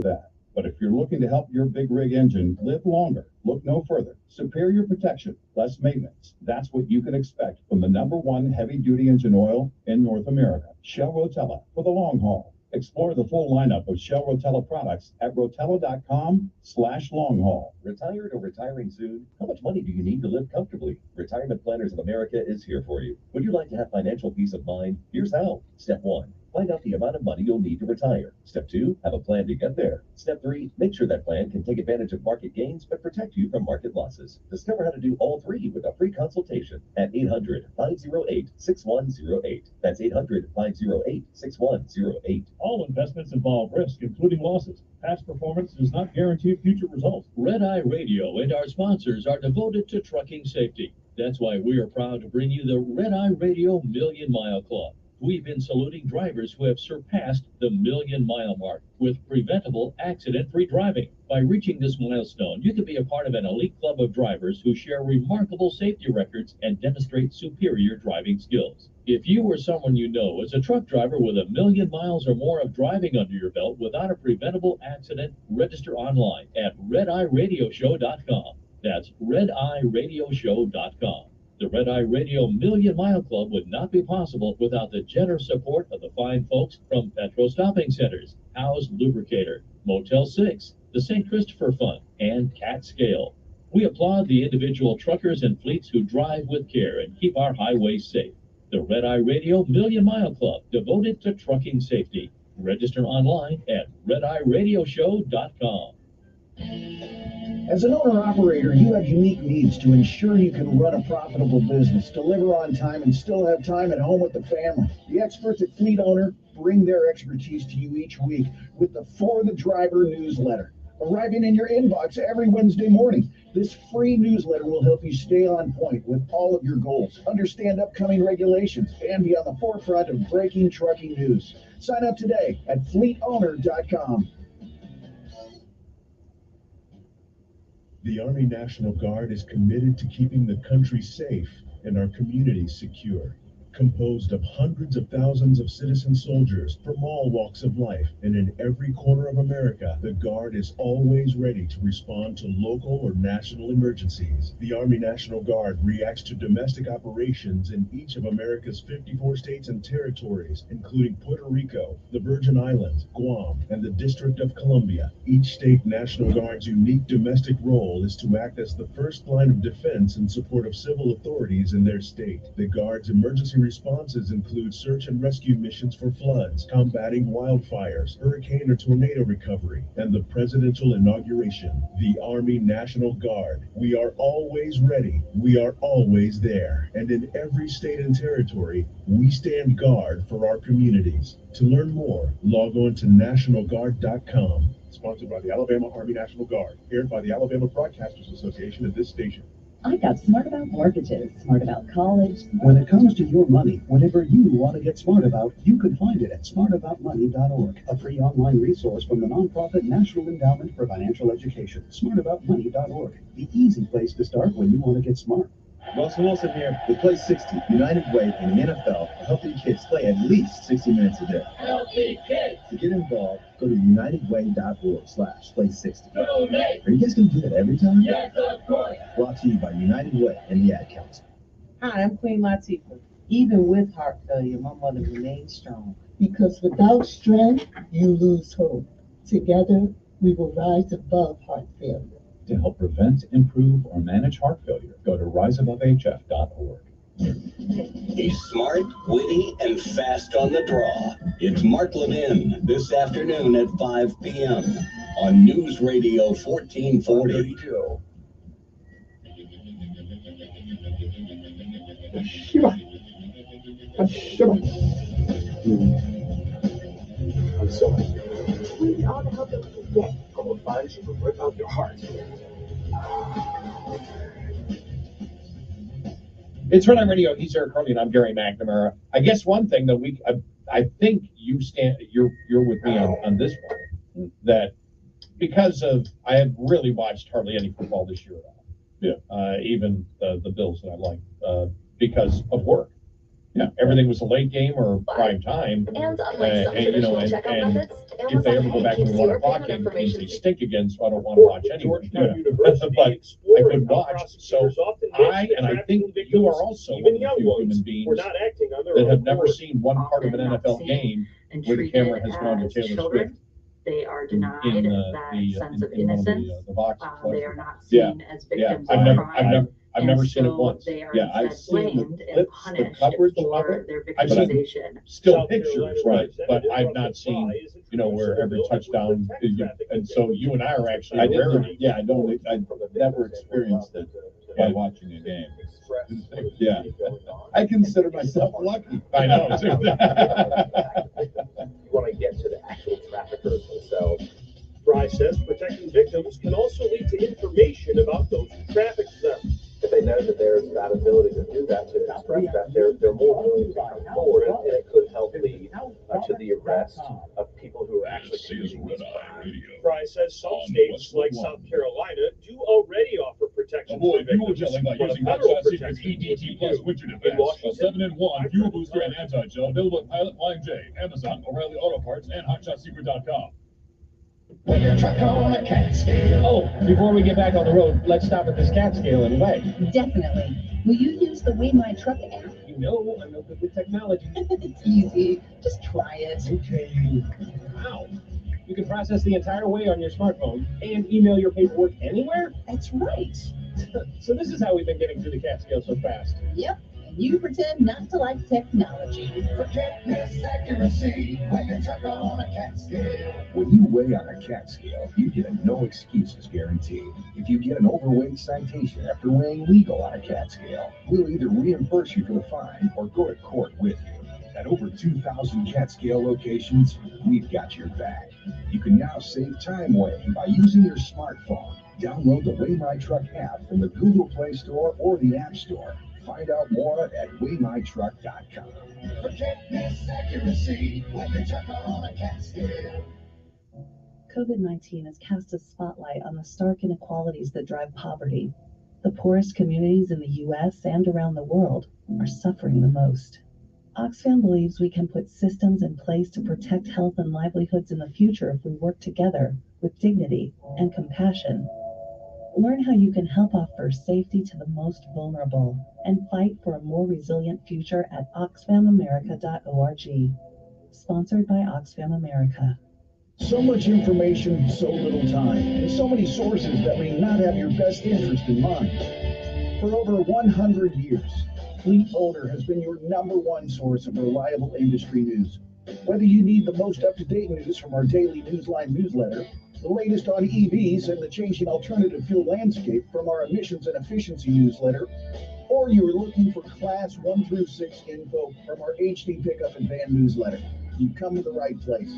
that. But if you're looking to help your big rig engine live longer, look no further. Superior protection, less maintenance. That's what you can expect from the #1 heavy-duty engine oil in North America. Shell Rotella for the long haul. Explore the full lineup of Shell Rotella products at rotella.com/long haul. Retired or retiring soon? How much money do you need to live comfortably? Retirement Planners of America is here for you. Would you like to have financial peace of mind? Here's how. Step 1. Find out the amount of money you'll need to retire. Step 2. Have a plan to get there. Step 3. Make sure that plan can take advantage of market gains but protect you from market losses. Discover how to do all three with a free consultation at 800-508-6108. That's 800-508-6108. All investments involve risk, including losses. Past performance does not guarantee future results. Red Eye Radio and our sponsors are devoted to trucking safety. That's why we are proud to bring you the Red Eye Radio Million Mile Club. We've been saluting drivers who have surpassed the million-mile mark with preventable, accident-free driving. By reaching this milestone, you can be a part of an elite club of drivers who share remarkable safety records and demonstrate superior driving skills. If you or someone you know is a truck driver with 1,000,000 miles or more of driving under your belt without a preventable accident, register online at redeyeradioshow.com. That's redeyeradioshow.com. The Red Eye Radio Million Mile Club would not be possible without the generous support of the fine folks from Petro Stopping Centers, House Lubricator, Motel 6, the St. Christopher Fund, and Cat Scale. We applaud the individual truckers and fleets who drive with care and keep our highways safe. The Red Eye Radio Million Mile Club, devoted to trucking safety. Register online at redeyeradioshow.com. As an owner-operator, you have unique needs to ensure you can run a profitable business, deliver on time, and still have time at home with the family. The experts at Fleet Owner bring their expertise to you each week with the For the Driver newsletter, arriving in your inbox every Wednesday morning. This free newsletter will help you stay on point with all of your goals, understand upcoming regulations, and be on the forefront of breaking trucking news. Sign up today at fleetowner.com. The Army National Guard is committed to keeping the country safe and our communities secure. Composed of hundreds of thousands of citizen soldiers from all walks of life and in every corner of America, the Guard is always ready to respond to local or national emergencies. The Army National Guard reacts to domestic operations in each of America's 54 states and territories, including Puerto Rico, the Virgin Islands, Guam, and the District of Columbia. Each state National Guard's unique domestic role is to act as the first line of defense in support of civil authorities in their state. The Guard's emergency responses include search and rescue missions for floods, combating wildfires, hurricane or tornado recovery, and the presidential inauguration. The Army National Guard. We are always ready. We are always there. And in every state and territory, we stand guard for our communities. To learn more, log on to nationalguard.com. Sponsored by the Alabama Army National Guard. Aired by the Alabama Broadcasters Association and this station. I got smart about mortgages, smart about college. When it comes to your money, whatever you want to get smart about, you can find it at smartaboutmoney.org, a free online resource from the nonprofit National Endowment for Financial Education. Smartaboutmoney.org, the easy place to start when you want to get smart. Russell Wilson here with Play 60, United Way in the NFL, helping kids play at least 60 minutes a day. Healthy kids! To get involved, go to unitedway.org/play60. Donate! Are you guys going to do that every time? Yes, of course! Brought to you by United Way and the Ad Council. Hi, I'm Queen Latifah. Even with heart failure, my mother remained strong. Because without strength, you lose hope. Together, we will rise above heart failure. To help prevent, improve, or manage heart failure, go to riseabovehf.org. He's smart, witty, and fast on the draw. It's Mark Levin this afternoon at 5 p.m. on News Radio 1440. I'm sorry. We ought to help you forget. I will advise you to rip out your heart. It's Red Eye Radio. He's Eric Carly, and I'm Gary McNamara. I guess one thing that I think you're with me on this one, that because of I have really watched hardly any football this year at all. Yeah. Even the Bills that I like because of work. everything was a late game or prime time. And unlike some traditional checkout methods, If they ever go back to the 1 o'clock game, it means they stink again, so I don't want to watch anyway. But I couldn't watch. So I think you are also one of the few human beings that have never seen one part of an NFL game where the camera has gone to Taylor Swift. They are denied that sense of in one of innocence. the boxes. They are not seen as victims of crime. I've never seen it so once. They are I've seen blamed the and clips, the punished coverage for of it. their I've seen victimization. still pictures, right? But I've not seen, where every touchdown, and so you and I are actually I rarely. I never experienced it by watching a game. Yeah, I consider myself lucky. I know. You want to get to the actual traffickers themselves. Fry says protecting victims can also lead to information about those who traffic them. If they know that there's that ability to do that, to express that, they're more willing to come forward, and it could help lead to the arrest of people who are actually committing these crimes. Fry says some states, like South Carolina, do already offer protection for victims. Federal protection EDT Plus Winter Defense, a 7-in-1 fuel booster and anti-gel, available at Pilot Line J, Amazon, O'Reilly Auto Parts, and HotShotSecret.com. When your truck on a cat scale. Oh, before we get back on the road, let's stop at this cat scale and weigh. Definitely. Will you use the Weigh My Truck app? You know I'm no good with technology. It's easy. Just try it. Okay. Wow. You can process the entire weigh on your smartphone and email your paperwork anywhere? That's right. So this is how we've been getting through the cat scale so fast. Yep. And you pretend not to like technology. Forget this accuracy when your truck on a cat scale. When you weigh on a cat scale, you get a no excuses guarantee. If you get an overweight citation after weighing legal on a cat scale, we'll either reimburse you for the fine or go to court with you. At over 2,000 cat scale locations, we've got your back. You can now save time weighing by using your smartphone. Download the Weigh My Truck app from the Google Play Store or the App Store. Find out more at WeighMyTruck.com. Forget this accuracy when your truck on a cat scale. COVID-19 has cast a spotlight on the stark inequalities that drive poverty. The poorest communities in the U.S. and around the world are suffering the most. Oxfam believes we can put systems in place to protect health and livelihoods in the future if we work together with dignity and compassion. Learn how you can help offer safety to the most vulnerable and fight for a more resilient future at oxfamamerica.org. Sponsored by Oxfam America. So much information, so little time, and so many sources that may not have your best interest in mind. For over 100 years, Fleet Owner has been your #1 source of reliable industry news. Whether you need the most up-to-date news from our daily Newsline newsletter, the latest on EVs and the changing alternative fuel landscape from our emissions and efficiency newsletter, or you are looking for Class 1 through 6 info from our HD Pickup and Van newsletter, you've come to the right place.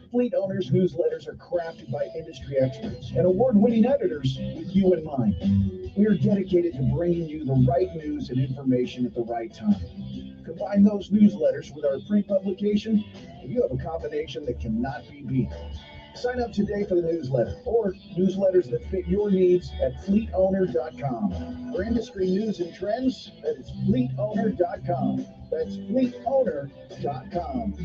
Fleet Owners newsletters are crafted by industry experts and award-winning editors with you in mind. We are dedicated to bringing you the right news and information at the right time. Combine those newsletters with our print publication, and you have a combination that cannot be beat. Sign up today for the newsletter or newsletters that fit your needs at fleetowner.com. For industry news and trends, that is fleetowner.com. That's fleetowner.com.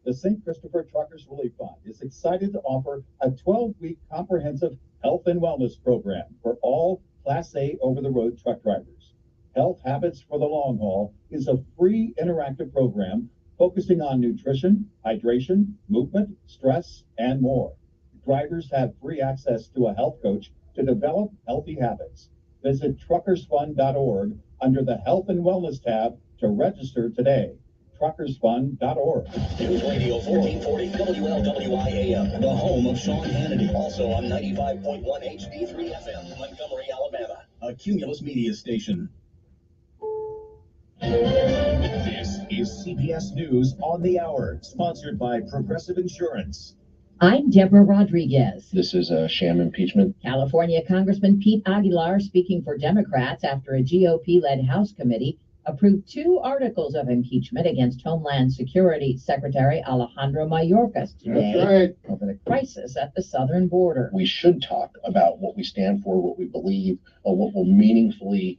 The St. Christopher Truckers Relief Fund is excited to offer a 12-week comprehensive health and wellness program for all Class A over-the-road truck drivers. Health Habits for the Long Haul is a free interactive program focusing on nutrition, hydration, movement, stress, and more. Drivers have free access to a health coach to develop healthy habits. Visit truckersfund.org under the Health and Wellness tab to register today. Truckersfund.org. News Radio 1440 WLWI AM, the home of Sean Hannity. Also on 95.1 HD3 FM, Montgomery, Alabama. A Cumulus media station. This is CBS News on the Hour, sponsored by Progressive Insurance. I'm Deborah Rodriguez. This is a sham impeachment. California Congressman Pete Aguilar speaking for Democrats after a GOP-led House committee approved 2 articles of impeachment against Homeland Security Secretary Alejandro Mayorkas today over the crisis at the southern border. We should talk about what we stand for, what we believe, what will meaningfully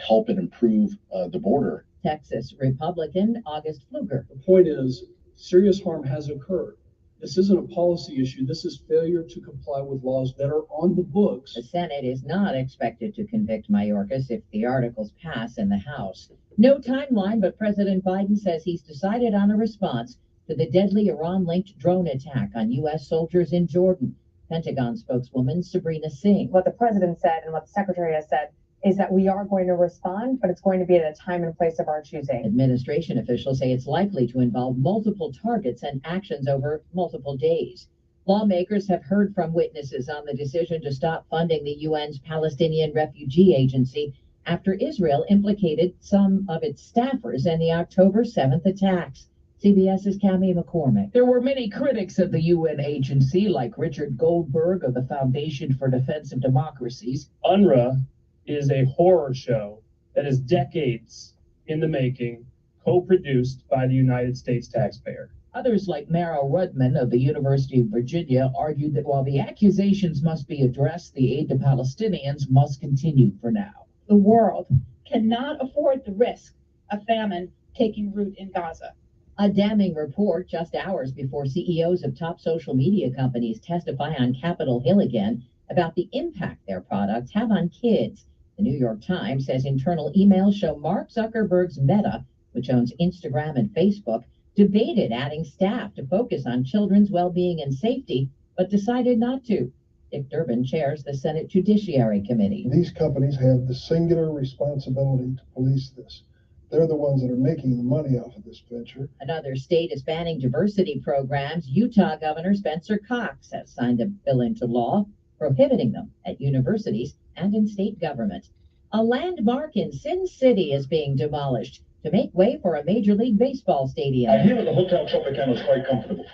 help and improve the border Texas Republican August Pfluger. The point is, serious harm has occurred. This isn't a policy issue. This is failure to comply with laws that are on the books. The Senate is not expected to convict Mayorkas if the articles pass in the House. No timeline, but President Biden says he's decided on a response to the deadly Iran-linked drone attack on U.S. soldiers in Jordan. Pentagon spokeswoman Sabrina Singh. What the president said and what the secretary has said is that we are going to respond, but it's going to be at a time and place of our choosing. Administration officials say it's likely to involve multiple targets and actions over multiple days. Lawmakers have heard from witnesses on the decision to stop funding the UN's Palestinian Refugee Agency after Israel implicated some of its staffers in the October 7th attacks. CBS's Cammie McCormick. There were many critics of the UN agency, like Richard Goldberg of the Foundation for Defense of Democracies. UNRWA is a horror show that is decades in the making, co-produced by the United States taxpayer. Others, like Mara Rudman of the University of Virginia, argued that while the accusations must be addressed, the aid to Palestinians must continue for now. The world cannot afford the risk of famine taking root in Gaza. A damning report just hours before CEOs of top social media companies testify on Capitol Hill again about the impact their products have on kids. The New York Times says internal emails show Mark Zuckerberg's Meta, which owns Instagram and Facebook, debated adding staff to focus on children's well-being and safety, but decided not to. Dick Durbin chairs the Senate Judiciary Committee. These companies have the singular responsibility to police this. They're the ones that are making the money off of this venture. Another state is banning diversity programs. Utah Governor Spencer Cox has signed a bill into law prohibiting them at universities and in state government. A landmark in Sin City is being demolished to make way for a Major League Baseball stadium. I hear that the Hotel Tropicana is quite comfortable.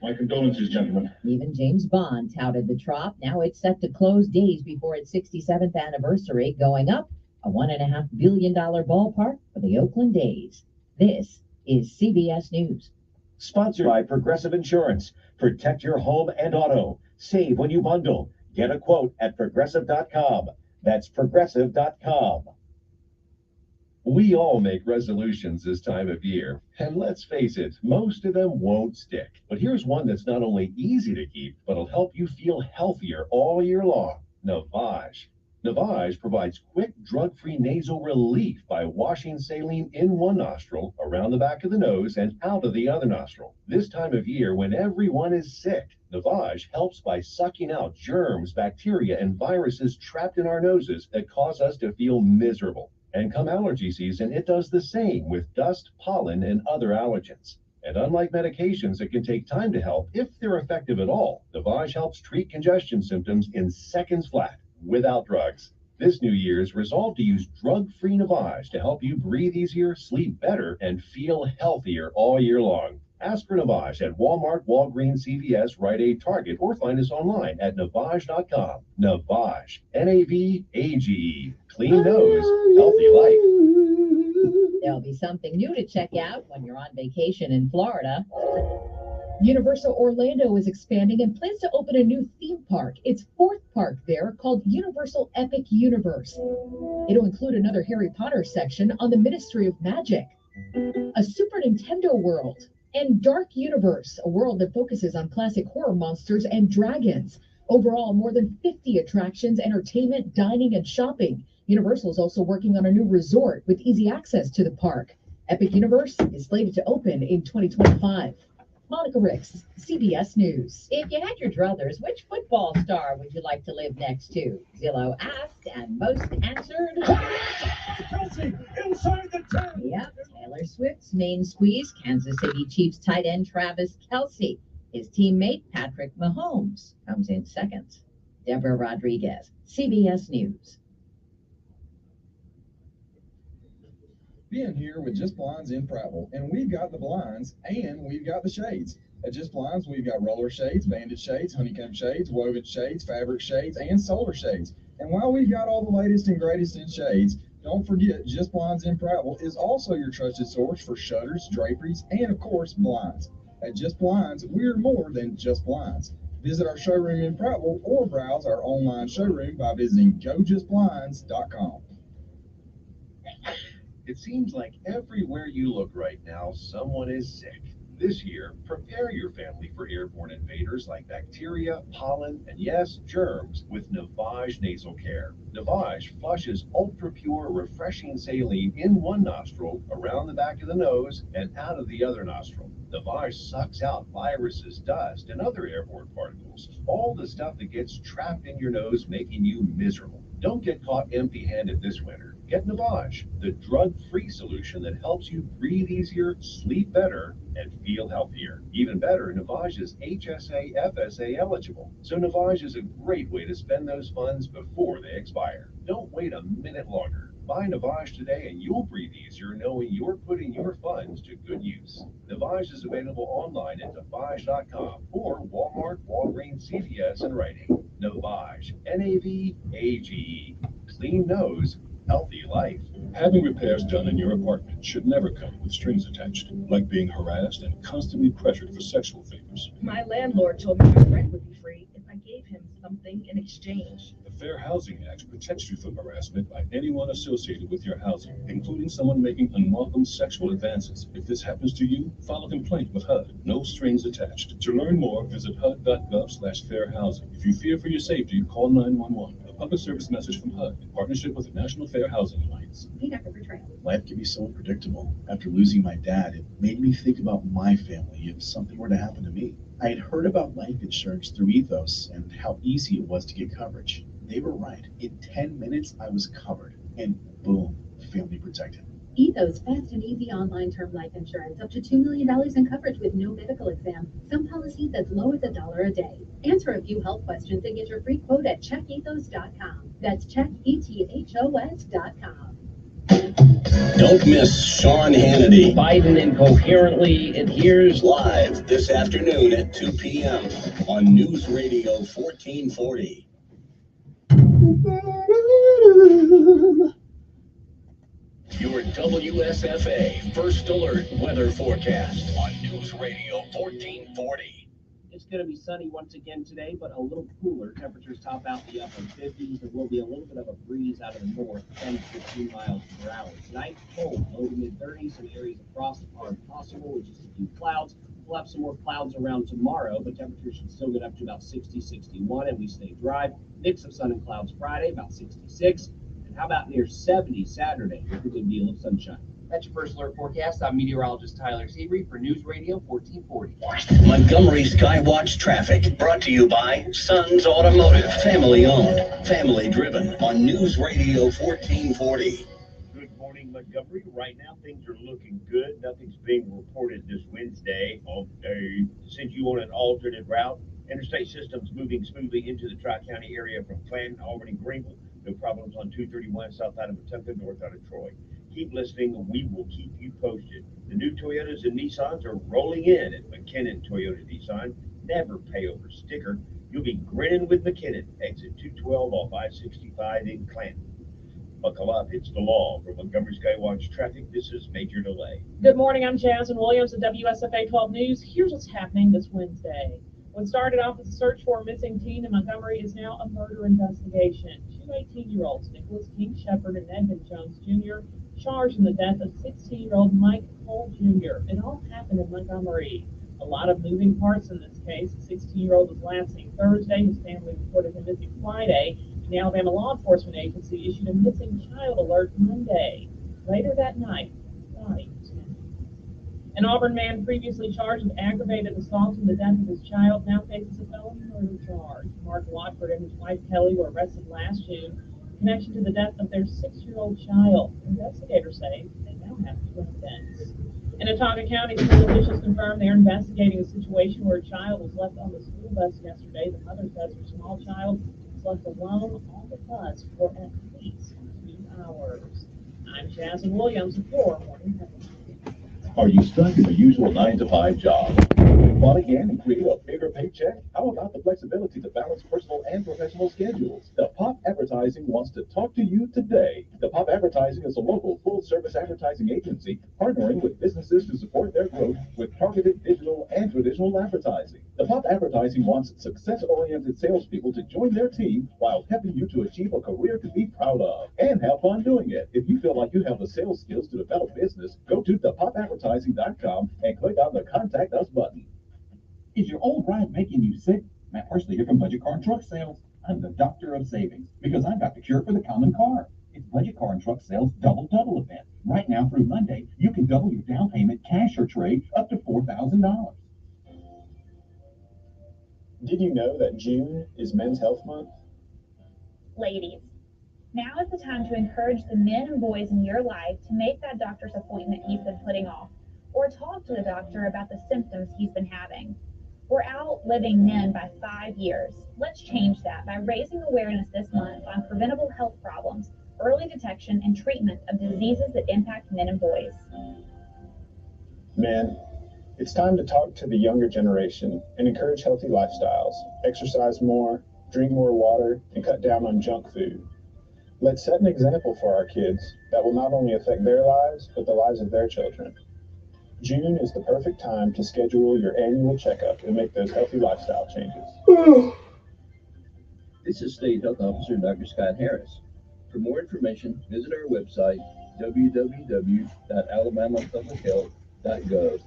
My condolences, gentlemen. Even James Bond touted the Trop. Now it's set to close days before its 67th anniversary, going up a $1.5 billion ballpark for the Oakland A's. This is CBS News. Sponsored by Progressive Insurance. Protect your home and auto. Save when you bundle. Get a quote at progressive.com. That's progressive.com. We all make resolutions this time of year, and let's face it, most of them won't stick. But here's one that's not only easy to keep, but will help you feel healthier all year long. Navage. Navage provides quick, drug-free nasal relief by washing saline in one nostril, around the back of the nose, and out of the other nostril. This time of year, when everyone is sick, Navage helps by sucking out germs, bacteria, and viruses trapped in our noses that cause us to feel miserable. And come allergy season, it does the same with dust, pollen, and other allergens. And unlike medications that can take time to help, if they're effective at all, Navage helps treat congestion symptoms in seconds flat, without drugs. This New Year's, resolve to use drug-free Navage to help you breathe easier, sleep better, and feel healthier all year long. Ask for Navage at Walmart, Walgreens, CVS, Rite Aid, Target, or find us online at Navage.com. Navage. N-A-V-A-G-E. Clean nose, healthy life. There'll be something new to check out when you're on vacation in Florida. Universal Orlando is expanding and plans to open a new theme park, its fourth park there, called Universal Epic Universe. It'll include another Harry Potter section on the Ministry of Magic, a Super Nintendo world, and Dark Universe, a world that focuses on classic horror monsters and dragons. Overall, more than 50 attractions, entertainment, dining, and shopping. Universal is also working on a new resort with easy access to the park. Epic Universe is slated to open in 2025. Monica Ricks, CBS News. If you had your druthers, which football star would you like to live next to? Zillow asked, and most answered. Kelsey, inside the 10. Yep, Taylor Swift's main squeeze, Kansas City Chiefs tight end Travis Kelce. His teammate Patrick Mahomes comes in second. Deborah Rodriguez, CBS News. Being here with Just Blinds in Prattville, and we've got the blinds and we've got the shades. At Just Blinds, we've got roller shades, banded shades, honeycomb shades, woven shades, fabric shades, and solar shades. And while we've got all the latest and greatest in shades, don't forget Just Blinds in Prattville is also your trusted source for shutters, draperies, and of course blinds. At Just Blinds, we're more than just blinds. Visit our showroom in Prattville or browse our online showroom by visiting gojustblinds.com. It seems like everywhere you look right now, someone is sick. This year, prepare your family for airborne invaders like bacteria, pollen, and yes, germs with Navage Nasal Care. Navage flushes ultra-pure, refreshing saline in one nostril, around the back of the nose, and out of the other nostril. Navage sucks out viruses, dust, and other airborne particles, all the stuff that gets trapped in your nose, making you miserable. Don't get caught empty-handed this winter. Get Navage, the drug-free solution that helps you breathe easier, sleep better, and feel healthier. Even better, Navage is HSA FSA eligible. So Navage is a great way to spend those funds before they expire. Don't wait a minute longer. Buy Navage today and you'll breathe easier knowing you're putting your funds to good use. Navage is available online at Navage.com or Walmart, Walgreens, CVS, and Rite Aid. Navage, Navage. Clean nose, healthy life. Having repairs done in your apartment should never come with strings attached, like being harassed and constantly pressured for sexual favors. My landlord told me my rent would be free if I gave him something in exchange. The Fair Housing Act protects you from harassment by anyone associated with your housing, including someone making unwelcome sexual advances. If this happens to you, file a complaint with HUD. No strings attached. To learn more, visit HUD.gov/fairhousing. If you fear for your safety, call 911. A public service message from HUD in partnership with the National Fair Housing Alliance. Life can be so unpredictable. After losing my dad, it made me think about my family if something were to happen to me. I had heard about life insurance through Ethos and how easy it was to get coverage. They were right. In 10 minutes, I was covered. And boom, family protected. Ethos fast and easy online term life insurance up to $2 million in coverage with no medical exam. Some policies as low as $1 a day. Answer a few health questions and get your free quote at checkethos.com. That's checkethos.com. Don't miss Sean Hannity. Biden incoherently adheres. Live this afternoon at 2 p.m. on News Radio 1440. Your WSFA First Alert weather forecast on News Radio 1440. It's going to be sunny once again today, but a little cooler. Temperatures top out the upper 50s. There will be a little bit of a breeze out of the north, 10 to 15 miles per hour. Tonight, cold, low to mid-30s. Some areas of frost are possible with just a few clouds. We'll have some more clouds around tomorrow, but temperatures should still get up to about 60, 61, and we stay dry. Mix of sun and clouds Friday, about 66. And how about near 70 Saturday with a good deal of sunshine? That's your First Alert forecast. I'm meteorologist Tyler Seabury for News Radio 1440. Montgomery Skywatch traffic brought to you by Sons Automotive. Family owned, family driven on News Radio 1440. Good morning, Montgomery. Right now, things are looking good. Nothing's being reported this Wednesday. Okay. Since you on an alternate route, interstate systems moving smoothly into the Tri-County area from Clanton, Albany, Greenville. No problems on 231 south out of Wetumpka, north out of Troy. Keep listening, and we will keep you posted. The new Toyotas and Nissans are rolling in at McKinnon Toyota Nissan. Never pay over sticker. You'll be grinning with McKinnon. Exit 212 off I-65 in Clanton. Buckle up, it's the law. For Montgomery Skywatch traffic, this is Major Delay. Good morning, I'm Jasmine Williams at WSFA 12 News. Here's what's happening this Wednesday. What started off as a search for a missing teen in Montgomery is now a murder investigation. Two 18-year-olds, Nicholas King Shepard and Edmund Jones Jr., charged in the death of 16-year-old Mike Cole Jr. It all happened in Montgomery. A lot of moving parts in this case. The 16-year-old was last seen Thursday. His family reported him missing Friday. The Alabama Law Enforcement Agency issued a missing child alert Monday. Later that night, body was found. An Auburn man previously charged with aggravated assault in the death of his child now faces a felony murder charge. Mark Watford and his wife Kelly were arrested last June in connection to the death of their 6-year-old child. Investigators say they now have 2 evidence. In Atauga County, school officials confirmed they are investigating a situation where a child was left on the school bus yesterday. The mother says her small child was left alone on the bus for at least 2 hours. I'm Jasmine Williams, 4 Morning Headlines. Are you stuck in the usual 9-to-5 job? But again, and create a bigger paycheck? How about the flexibility to balance personal and professional schedules? The Pop Advertising wants to talk to you today. The Pop Advertising is a local full-service advertising agency partnering with businesses to support their growth with targeted digital and traditional advertising. The Pop Advertising wants success-oriented salespeople to join their team while helping you to achieve a career to be proud of and have fun doing it. If you feel like you have the sales skills to develop business, go to thepopadvertising.com and click on the Contact Us button. Is your old ride making you sick? Matt Horsley here from Budget Car and Truck Sales. I'm the doctor of savings because I've got the cure for the common car. It's Budget Car and Truck Sales Double event. Right now through Monday, you can double your down payment, cash or trade, up to $4,000. Did you know that June is Men's Health Month? Ladies, now is the time to encourage the men and boys in your life to make that doctor's appointment he's been putting off, or talk to the doctor about the symptoms he's been having. We're outliving men by 5 years. Let's change that by raising awareness this month on preventable health problems, early detection, and treatment of diseases that impact men and boys. Men, it's time to talk to the younger generation and encourage healthy lifestyles. Exercise more, drink more water, and cut down on junk food. Let's set an example for our kids that will not only affect their lives, but the lives of their children. June is the perfect time to schedule your annual checkup and make those healthy lifestyle changes. This is State Health Officer Dr. Scott Harris. For more information, visit our website, www.alabamapublichealth.gov.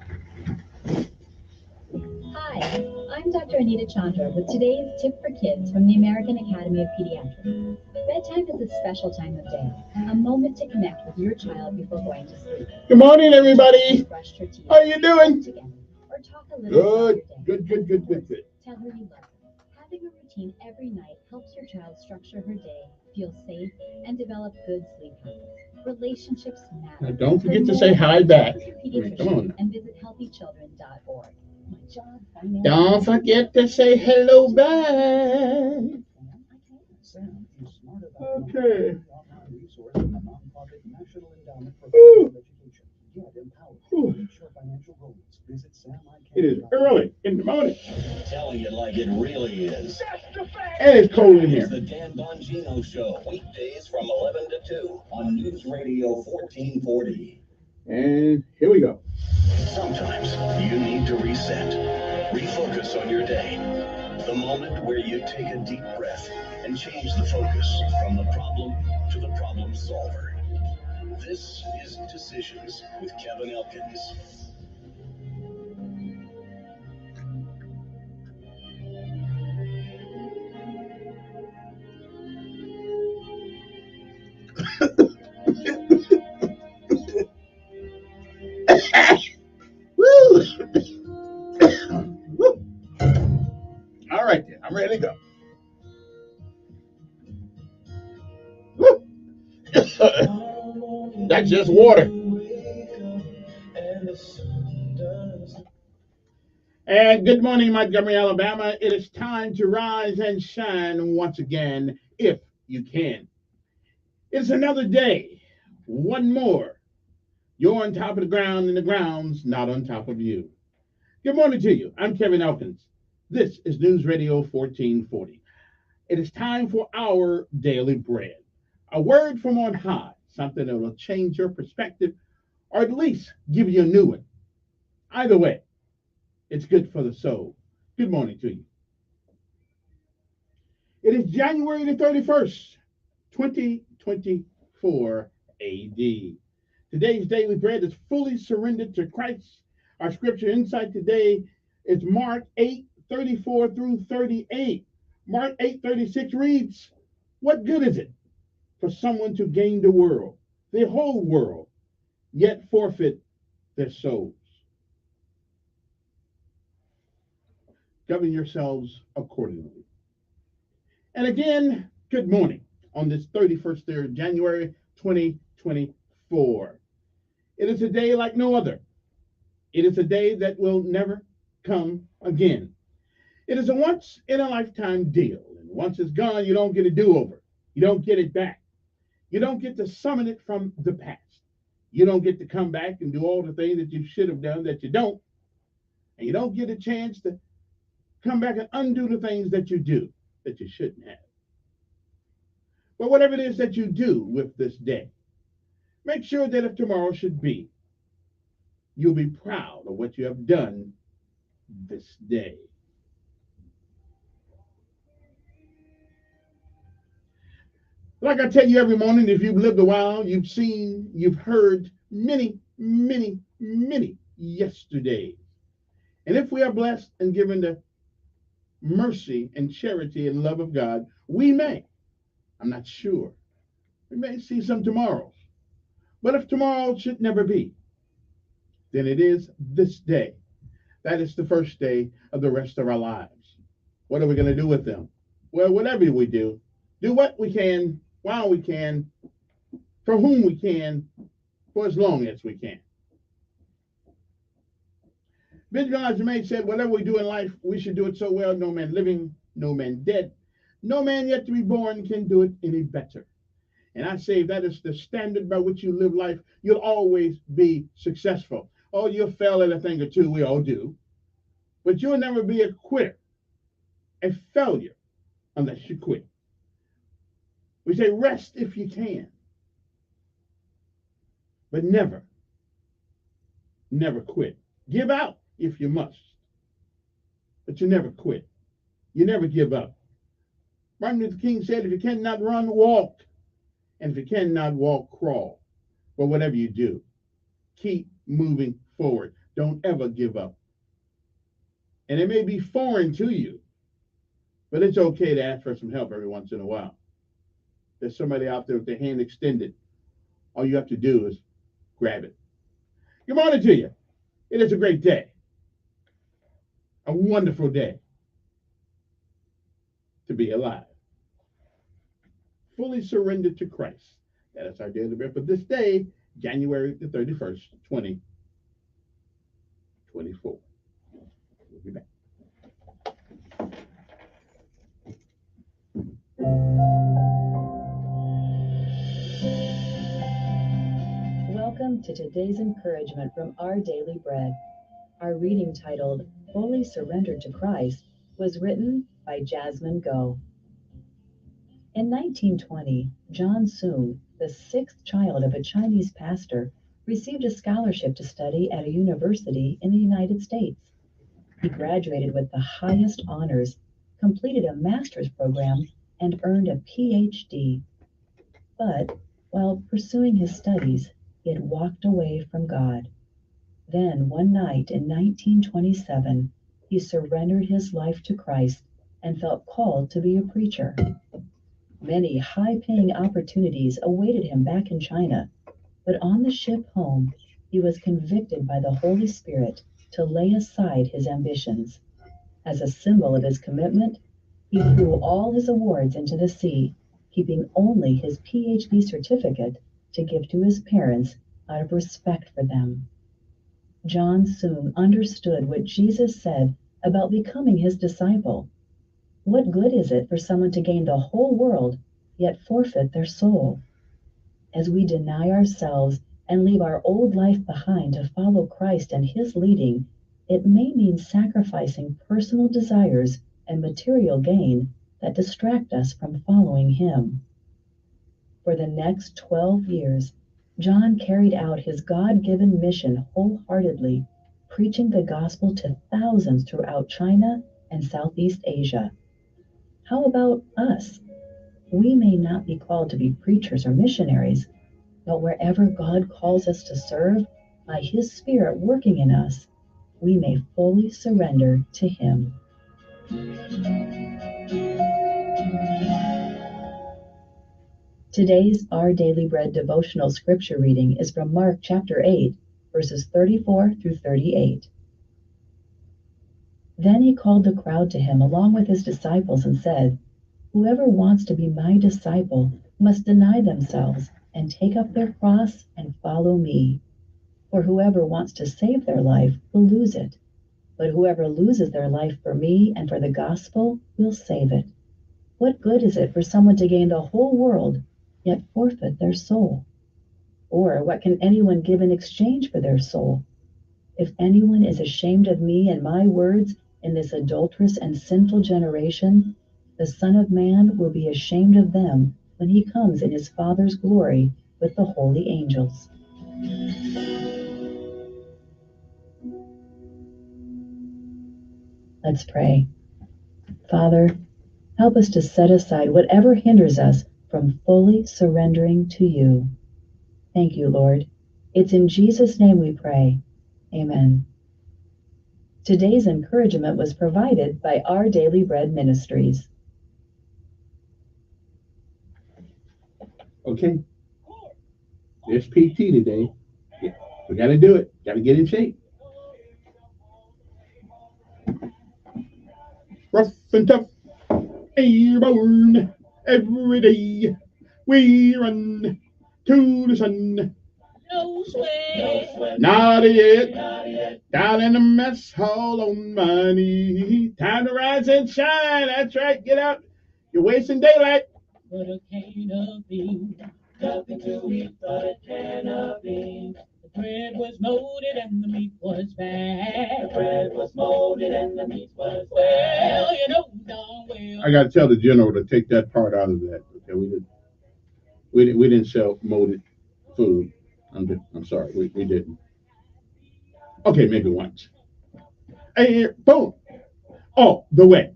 Hi, I'm Dr. Anita Chandra with today's Tip for Kids from the American Academy of Pediatrics. Bedtime is a special time of day, a moment to connect with your child before going to sleep. Good morning, everybody. Brush your teeth. How you doing? Or talk a little about your day. Good. Tell her you love her. Having a routine every night helps your child structure her day, feel safe, and develop good sleep habits. Relationships matter. Now, don't forget to say hi back. Come on. And visit healthychildren.org. My job, Don't forget to say hello back. Okay. It is early in the morning. Telling it like it really is. And it's cold in here. It's the Dan Bongino Show, weekdays from 11 to 2 on News Radio 1440. And here we go. Sometimes you need to reset, refocus on your day. The moment where you take a deep breath and change the focus from the problem to the problem solver. This is Decisions with Kevin Elkins. Woo! All right, then. I'm ready to go. Woo! That's just water. And good morning, Montgomery, Alabama. It is time to rise and shine once again, if you can. It's another day, one more. You're on top of the ground and the ground's not on top of you. Good morning to you. I'm Kevin Elkins. This is News Radio 1440. It is time for our daily bread. A word from on high, something that will change your perspective or at least give you a new one. Either way, it's good for the soul. Good morning to you. It is January the 31st, 2024 AD. Today's daily bread is fully surrendered to Christ. Our scripture insight today is Mark 8:34 through 38. Mark 8:36 reads, "What good is it for someone to gain the world, the whole world, yet forfeit their souls?" Govern yourselves accordingly. And again, good morning on this 31st day of January 2024. It is a day like no other. It is a day that will never come again. It is a once-in-a-lifetime deal. And once it's gone, you don't get a do-over. You don't get it back. You don't get to summon it from the past. You don't get to come back and do all the things that you should have done that you don't. And you don't get a chance to come back and undo the things that you do that you shouldn't have. But whatever it is that you do with this day, make sure that if tomorrow should be, you'll be proud of what you have done this day. Like I tell you every morning, if you've lived a while, you've seen, you've heard many, many, many yesterdays. And if we are blessed and given the mercy and charity and love of God, we may, I'm not sure, we may see some tomorrows. But if tomorrow should never be, then it is this day. That is the first day of the rest of our lives. What are we going to do with them? Well, whatever we do what we can, while we can, for whom we can, for as long as we can. Benjamin Jermaine said, whatever we do in life, we should do it so well, no man living, no man dead, no man yet to be born can do it any better. And I say if that is the standard by which you live life, you'll always be successful. Oh, you'll fail at a thing or two, we all do. But you'll never be a quitter, a failure, unless you quit. We say rest if you can, but never quit. Give out if you must, but you never quit. You never give up. Martin Luther King said, if you cannot run, walk. And if you cannot walk, crawl. But whatever you do, keep moving forward. Don't ever give up. And it may be foreign to you, but it's okay to ask for some help every once in a while. There's somebody out there with their hand extended. All you have to do is grab it. Good morning to you. It is a great day. A wonderful day to be alive. Fully surrendered to Christ. That is our daily bread for this day, January the 31st, 2024. We'll be back. Welcome to today's encouragement from Our Daily Bread. Our reading titled, Fully Surrendered to Christ, was written by Jasmine Go. In 1920, John Soong, the sixth child of a Chinese pastor, received a scholarship to study at a university in the United States. He graduated with the highest honors, completed a master's program, and earned a PhD. But while pursuing his studies, he had walked away from God. Then, one night in 1927, he surrendered his life to Christ and felt called to be a preacher. Many high-paying opportunities awaited him back in China, but on the ship home, he was convicted by the Holy Spirit to lay aside his ambitions. As a symbol of his commitment, he threw all his awards into the sea, keeping only his PhD certificate to give to his parents out of respect for them. John Soong understood what Jesus said about becoming his disciple. What good is it for someone to gain the whole world, yet forfeit their soul? As we deny ourselves and leave our old life behind to follow Christ and his leading, it may mean sacrificing personal desires and material gain that distract us from following him. For the next 12 years, John carried out his God-given mission wholeheartedly, preaching the gospel to thousands throughout China and Southeast Asia. How about us? We may not be called to be preachers or missionaries, but wherever God calls us to serve, by his Spirit working in us, we may fully surrender to him. Today's Our Daily Bread devotional scripture reading is from Mark chapter 8, verses 34 through 38. Then he called the crowd to him along with his disciples and said, "Whoever wants to be my disciple must deny themselves and take up their cross and follow me. For whoever wants to save their life will lose it, but whoever loses their life for me and for the gospel will save it. What good is it for someone to gain the whole world, yet forfeit their soul? Or what can anyone give in exchange for their soul? If anyone is ashamed of me and my words in this adulterous and sinful generation, the Son of Man will be ashamed of them when he comes in his Father's glory with the holy angels. Let's pray. Father, help us to set aside whatever hinders us from fully surrendering to you. Thank you, Lord. It's in Jesus' name we pray. Amen. Today's encouragement was provided by Our Daily Bread Ministries. Okay. There's PT today. Yeah, we got to do it. Got to get in shape. Rough and tough, airborne, every day we run to the sun. No sweat. Not yet. Down in the mess hall on my knee. Time to rise and shine. That's right. Get out. You're wasting daylight. But a can of beans, nothing to eat but a can of beans. The bread was molded and the meat was bad. The bread was molded and the meat was bad. Well, you know darn well. I got to tell the general to take that part out of that. Okay, we didn't sell molded food. I'm sorry, we didn't. Okay, maybe once. And boom, all the way.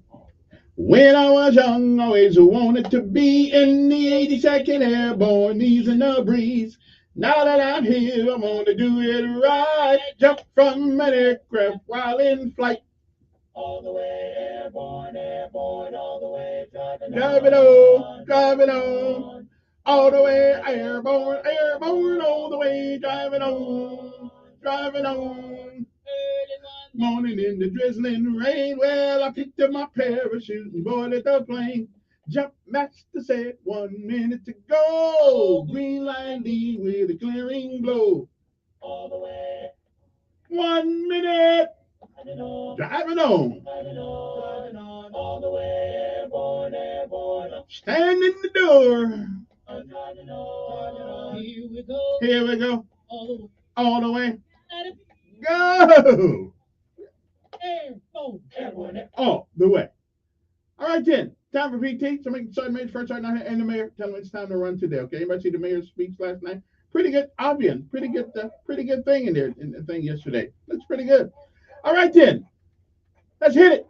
When I was young, I always wanted to be in the 82nd Airborne, easing the breeze. Now that I'm here, I want to do it right. Jump from an aircraft while in flight. All the way airborne, airborne, all the way Driving on, driving on. All the way airborne, airborne, all the way driving on, driving on. Morning in the drizzling rain, well, I picked up my parachute and boarded the plane. Jump master said 1 minute to go. Green line lead with a clearing blow. all the way. 1 minute. Driving on. All the way airborne, airborne. Stand in the door. Here we go. Here we go. All the way. All the way. Go. Airborne, airborne. All the way. All right then. Time for PT. Somebody made first right now and the mayor. Tell them it's time to run today. Okay. Anybody see the mayor's speech last night? Pretty good. Albion. Pretty good thing in there in the thing yesterday. Looks pretty good. All right then. Let's hit it.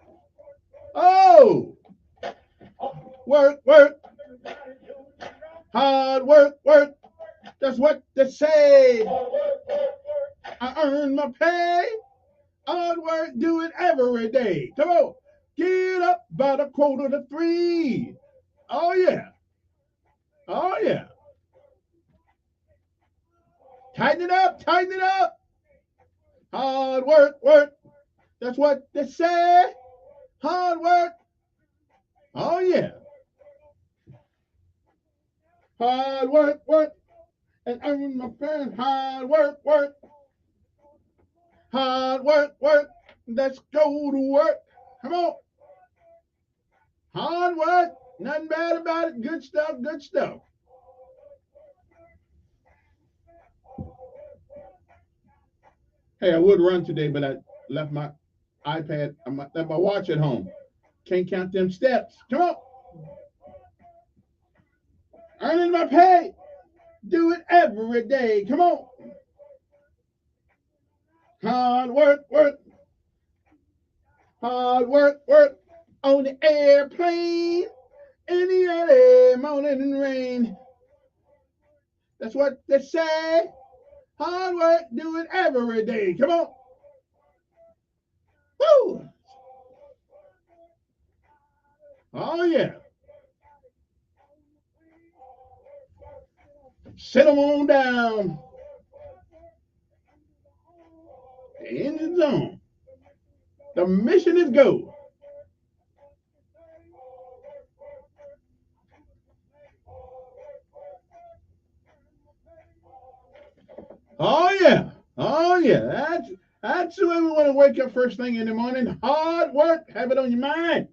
Oh. Work, work. Hard work, work. That's what they say. I earn my pay. Hard work, do it every day. Come on. Get up by the 2:45. Oh, yeah. Oh, yeah. Tighten it up, tighten it up. Hard work, work. That's what they say. Hard work. Oh, yeah. Hard work, work. And earn my pay. Hard work, work. Hard work, work. Let's go to work. Come on. Hard work. Nothing bad about it. Good stuff, good stuff. Hey, I would run today, but I left my iPad, I left my watch at home. Can't count them steps. Come on. Earning my pay. Do it every day. Come on. Hard work, work. Hard work, work. On the airplane. In the early morning and rain. That's what they say. Hard work, do it every day. Come on. Woo! Oh, yeah. Sit them on down. The engine's on. The mission is go. Oh, yeah. Oh, yeah. That's the way we want to wake up first thing in the morning. Hard work. Have it on your mind.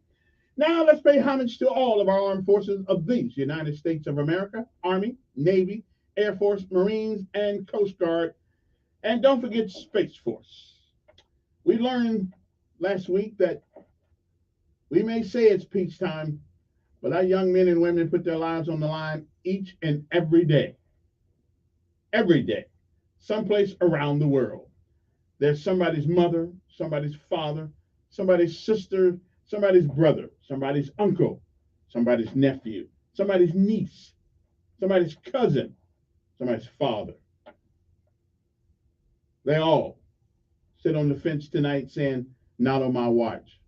Now let's pay homage to all of our armed forces of these United States of America, Army, Navy, Air Force, Marines, and Coast Guard. And don't forget Space Force. We learned last week that we may say it's peacetime, but our young men and women put their lives on the line each and every day, someplace around the world. There's somebody's mother, somebody's father, somebody's sister, somebody's brother, somebody's uncle, somebody's nephew, somebody's niece, somebody's cousin, somebody's father. They all sit on the fence tonight saying, not on my watch.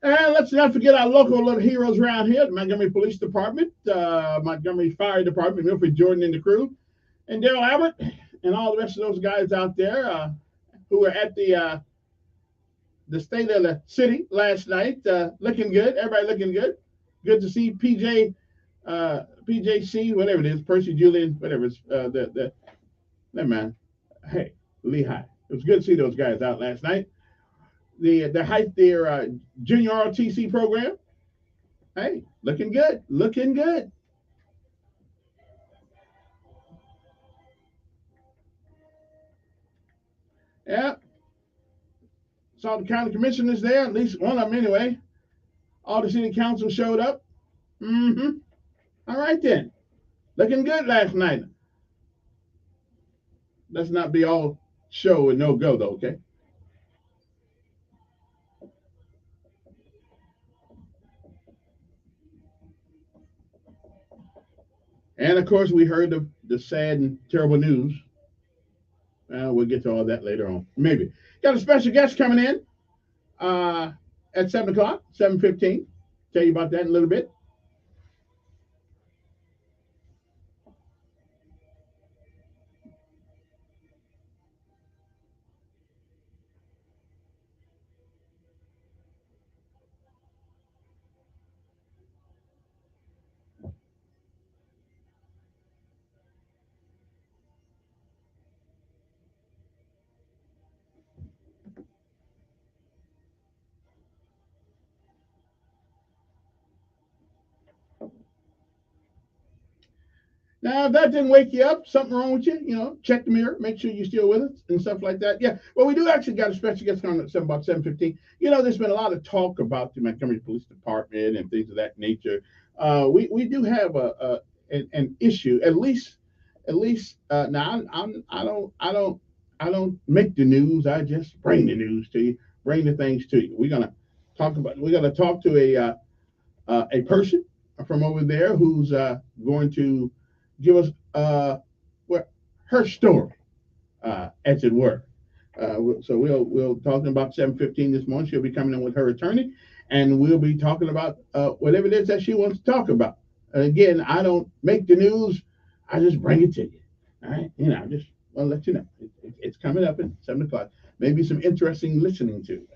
And let's not forget our local little heroes around here, the Montgomery Police Department, Montgomery Fire Department, Wilfred Jordan and the crew, and Daryl Albert, and all the rest of those guys out there who were at the state of the city last night, looking good. Everybody looking good. Good to see PJC, whatever it is, Percy Julian, whatever it's that man. Hey, Lehigh. It was good to see those guys out last night. Their junior ROTC program. Hey, looking good, looking good. Yeah. Saw the county commissioners there, at least one of them anyway. All the city council showed up. Mm-hmm. All right then. Looking good last night. Let's not be all show and no go though, okay? And of course, we heard the sad and terrible news. We'll get to all that later on. Maybe. Got a special guest coming in at 7 o'clock, 7:15. Tell you about that in a little bit. Now, if that didn't wake you up, something wrong with you, check the mirror, make sure you're still with us and stuff like that. Yeah, well, we do actually got a special guest coming at about 7:15. There's been a lot of talk about the Montgomery Police Department and things of that nature. We do have an issue, at least. Now, I don't make the news. I just bring the news to you, bring the things to you. We're gonna talk to a person from over there who's going to give us her story, as it were. So we'll talking about 7:15 this morning. She'll be coming in with her attorney, and we'll be talking about whatever it is that she wants to talk about. Again, I don't make the news; I just bring it to you. All right, I just want to let you know it's coming up at 7 o'clock. Maybe some interesting listening to.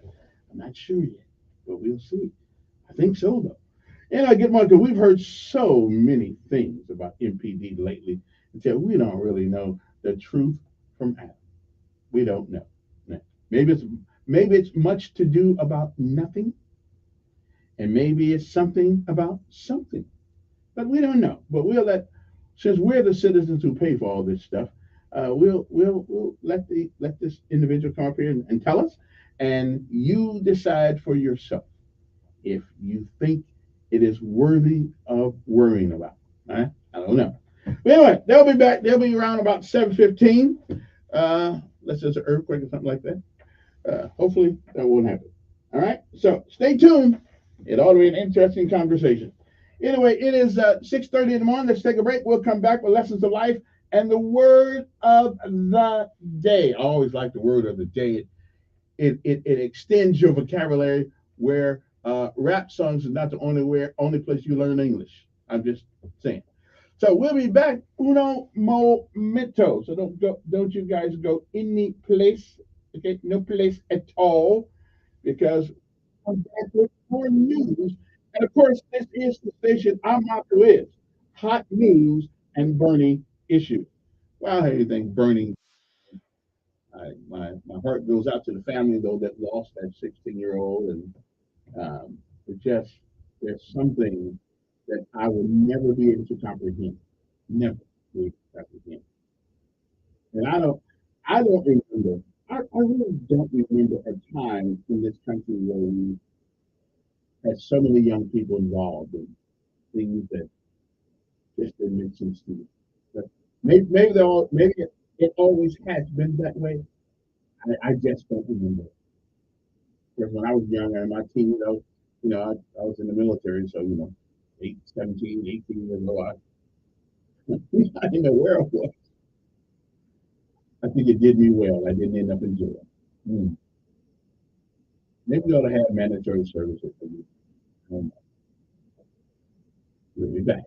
I'm not sure yet, but we'll see. I think so though. And I get more because we've heard so many things about MPD lately until we don't really know the truth from Adam. We don't know. Maybe it's much to do about nothing, and maybe it's something about something, but we don't know. But since we're the citizens who pay for all this stuff, we'll let this individual come up here and tell us, and you decide for yourself if you think it is worthy of worrying about. I don't know. But anyway, they'll be back. They'll be around about 7:15. Unless there's an earthquake or something like that. Hopefully that won't happen. All right. So stay tuned. It ought to be an interesting conversation. Anyway, it is 6:30 in the morning. Let's take a break. We'll come back with lessons of life and the word of the day. I always like the word of the day. It extends your vocabulary where rap songs is not the only place you learn English. I'm just saying. So we'll be back uno momento. So don't you guys go any place. Okay, no place at all, because I'm back with more news. And of course, this is the station our motto is hot news and burning issues. Well, anything burning. My heart goes out to the family though that lost that 16-year-old, and it just there's something that I will never be able to comprehend, never be able to comprehend. And I don't remember. I really don't remember a time in this country where we had so many young people involved in things that just didn't make sense to me. But maybe it always has been that way. I just don't remember. Because when I was younger, in my teens, I was in the military, so 17, 18 years old, I didn't know where I was. I think it did me well. I didn't end up in jail. Hmm. Maybe we ought to have mandatory services for you. Um, we'll be back.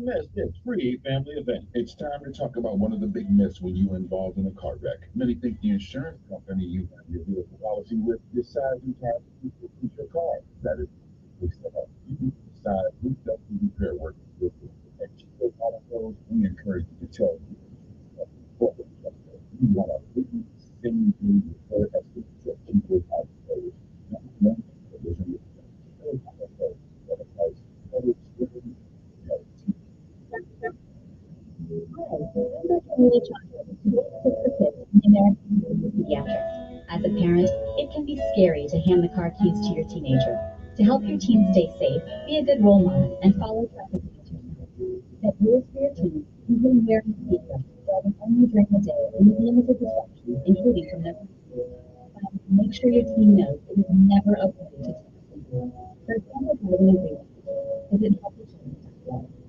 Don't miss this free family event. It's time to talk about one of the big myths when you're involved in a car wreck. Many think the insurance company you have your vehicle policy with decides who has to fix your car. That is so you decide who does the repair work with you. And Chico Auto Pros, we encourage you to tell you what you want to really send you repair estimate to Chico Auto Pros. Number one, collision repair. Chico Auto Pros, better price, better experience, better team. Pediatrics. As a parent, it can be scary to hand the car keys to your teenager. To help your teen stay safe, be a good role model and follow traffic signs. Set rules for your teen, including wearing a seatbelt, driving only during the day, and with limited disruptions, including from the make sure your teen knows it is never okay to take a seat. For example, driving a green light. Does it help your teen?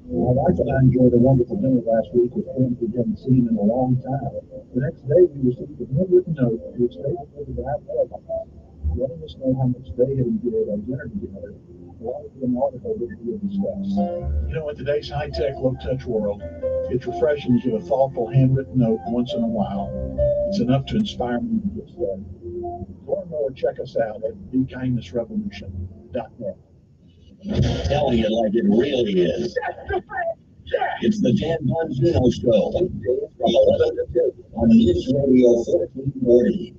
My wife and I enjoyed a wonderful dinner last week with friends we hadn't seen in a long time. The next day, we received a handwritten note which they delivered to our mailbox, letting us know how much they had enjoyed our dinner together, along with an article that we had discussed. You know, in today's high-tech, low-touch world, it's refreshing to get a thoughtful handwritten note once in a while. It's enough to inspire me to get started. For more, check us out at BeKindnessRevolution.net. Telling it like it really is. It's the Dan Bongino Show. Weekdays from 11 to 2 on News Radio 1440.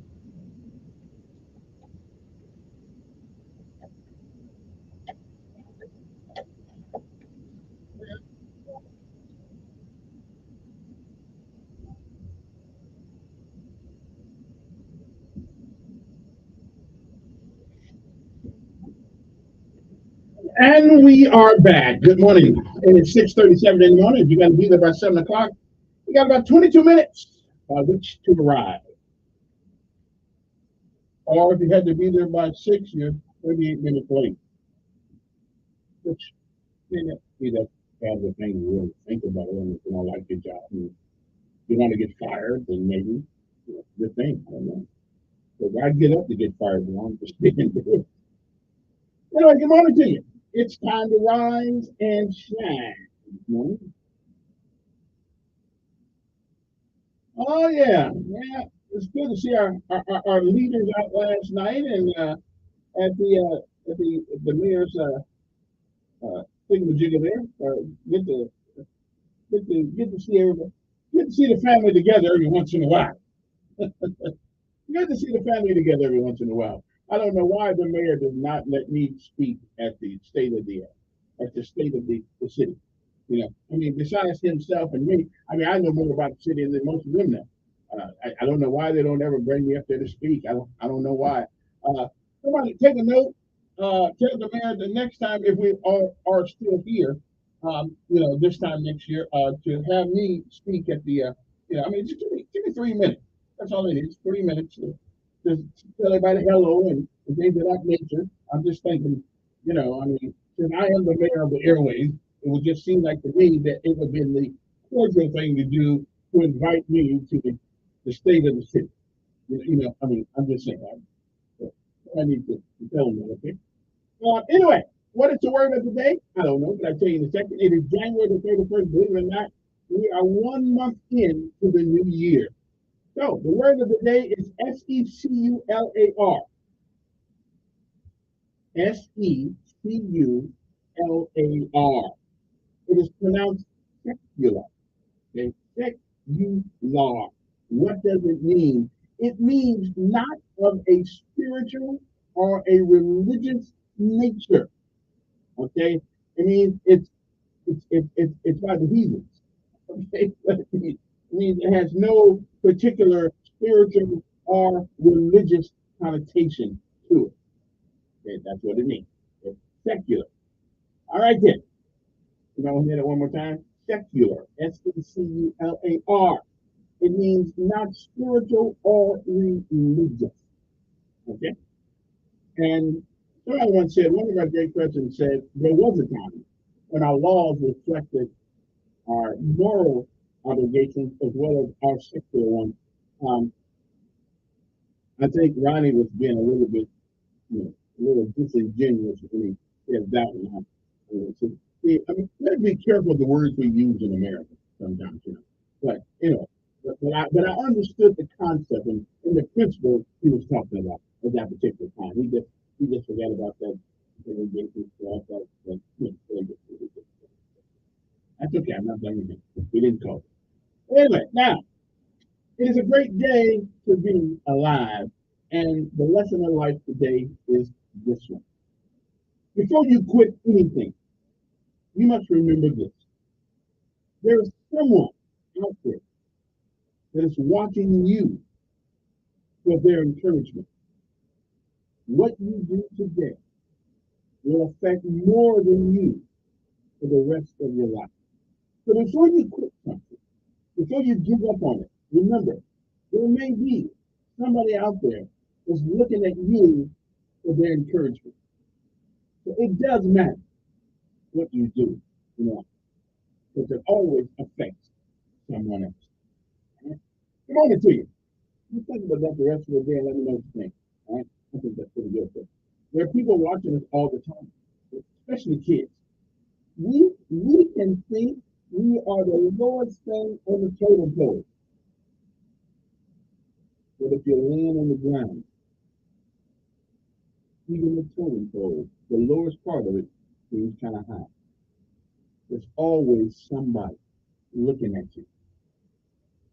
And we are back. Good morning. And it's 6:37 in the morning. If you got to be there by 7 o'clock, you got about 22 minutes by which to arrive. Or if you had to be there by 6, you're 38 minutes late. Which, that's kind of a thing to really think about when you don't like your job. And you want to get fired, then maybe good thing. I don't know. But I'd get up to get fired, but I'm just sticking to it. Anyway, good morning to you. It's time to rise and shine. Oh yeah. It's good to see our leaders out last night and at the mayor's thingamajigger there. Get to see everybody. Good to see the family together every once in a while. Good to see the family together every once in a while. I don't know why the mayor does not let me speak at the state of the city. You know, I mean, besides himself and me, I mean, I know more about the city than most of them know. I don't know why they don't ever bring me up there to speak. I don't know why. Somebody take a note. Tell the mayor the next time, if we are still here, this time next year, to have me speak at the, I mean, just give me 3 minutes. That's all it is. 3 minutes to just tell everybody hello and things of that nature. I'm just thinking, I mean, since I am the mayor of the airways, it would just seem like to me that it would be the cordial thing to do to invite me to the state of the city. I mean, I'm just saying. I need to tell them that, okay? Anyway, what is the word of the day? I don't know, but I'll tell you in a second. It is January the 31st. Believe it or not, we are 1 month into the new year. So the word of the day is SECULAR. SECULAR. It is pronounced secular. Okay? Secular. What does it mean? It means not of a spiritual or a religious nature. Okay? It means it's by the heathens. Okay? It means it has no particular spiritual or religious connotation to it. Okay? That's what it means. It's secular. All right then. You know, hear that one more time? Secular. SECULAR. It means not spiritual or religious. Okay? And somebody once said, one of our great presidents said, there was a time when our laws reflected our moral obligations as well as our secular ones. I think Ronnie was being a little bit, a little disingenuous when he said that one. So See, I mean, let's be careful of the words we use in America sometimes, you know. But you know, but I understood the concept and the principle he was talking about at that particular time. He just forgot about that. That's okay. I'm not blaming him. He didn't call it. Anyway, now it is a great day to be alive, and the lesson of life today is this one. Before you quit anything, you must remember this. There is someone out there that is watching you for their encouragement. What you do today will affect more than you for the rest of your life. So before you quit something, before you give up on it, remember, there may be somebody out there that's looking at you for their encouragement. So it does matter what you do, you know, because it always affects someone else. All right? Good morning to you. You think about that the rest of the day and let me know what you think. All right? I think that's pretty good. There are people watching us all the time, especially kids. We can think we are the lowest thing on the totem pole. But if you're laying on the ground, even the totem pole, the lowest part of it seems kind of high. There's always somebody looking at you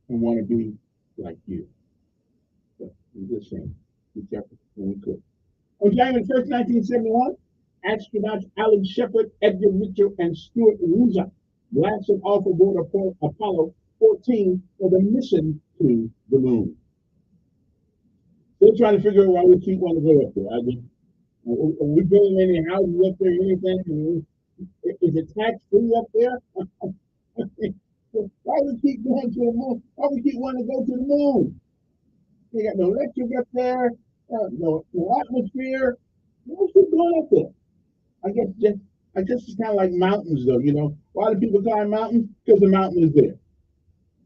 and want to be like you. So I'm just saying, be careful when we cook. On January 1st, 1971, astronauts Alan Shepard, Edgar Mitchell, and Stuart Roosa blasted off aboard Apollo 14 for the mission to the moon. They're trying to figure out why we keep wanting to go up there. I mean, are we building any houses up there or anything? Is it tax-free up there? Why do we keep going to the moon? Why do we keep wanting to go to the moon? They got no electric up there, no atmosphere. What's going up there? I guess it's kind of like mountains, though. You know, why do people climb mountains? Because the mountain is there.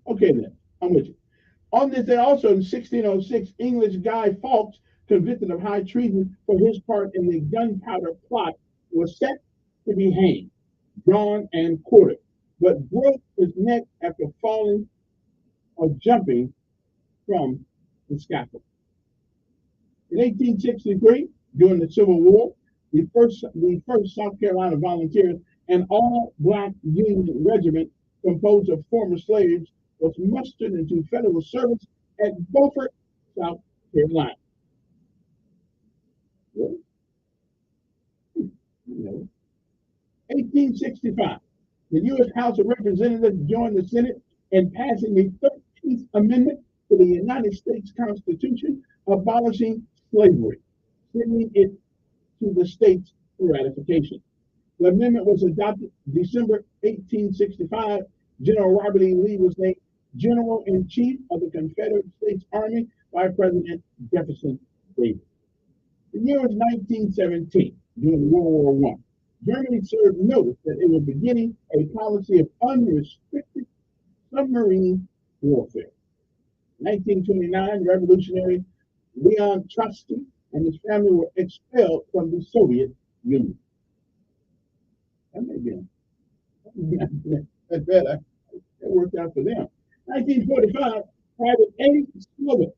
Okay, then I'm with you. On this day, also in 1606, English Guy Fawkes, convicted of high treason for his part in the gunpowder plot, was set to be hanged, drawn, and quartered, but broke his neck after falling or jumping from the scaffold. In 1863, during the Civil War, the first South Carolina Volunteers, an all-black Union regiment composed of former slaves, was mustered into federal service at Beaufort, South Carolina. Really? No. 1865, the U.S. House of Representatives joined the Senate in passing the 13th Amendment to the United States Constitution, abolishing slavery, sending it to the states for ratification. The amendment was adopted December 1865. General Robert E. Lee was named General-in-Chief of the Confederate States Army by President Jefferson Davis. The year was 1917, during World War I. Germany served notice that it was beginning a policy of unrestricted submarine warfare. In 1929, revolutionary Leon Trotsky and his family were expelled from the Soviet Union. That may be that worked out for them. 1945, Private Eddie Slovic,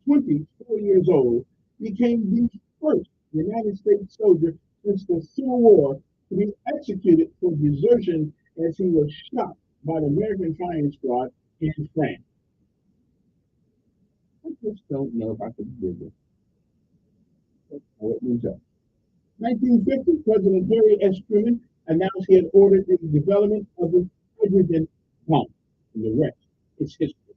24 years old, became the first United States soldier since the Civil War to be executed for desertion as he was shot by the American firing squad in France. I just don't know if I could do this. Let me go. 1950, President Harry S. Truman announced he had ordered the development of the hydrogen bomb. And the rest is history.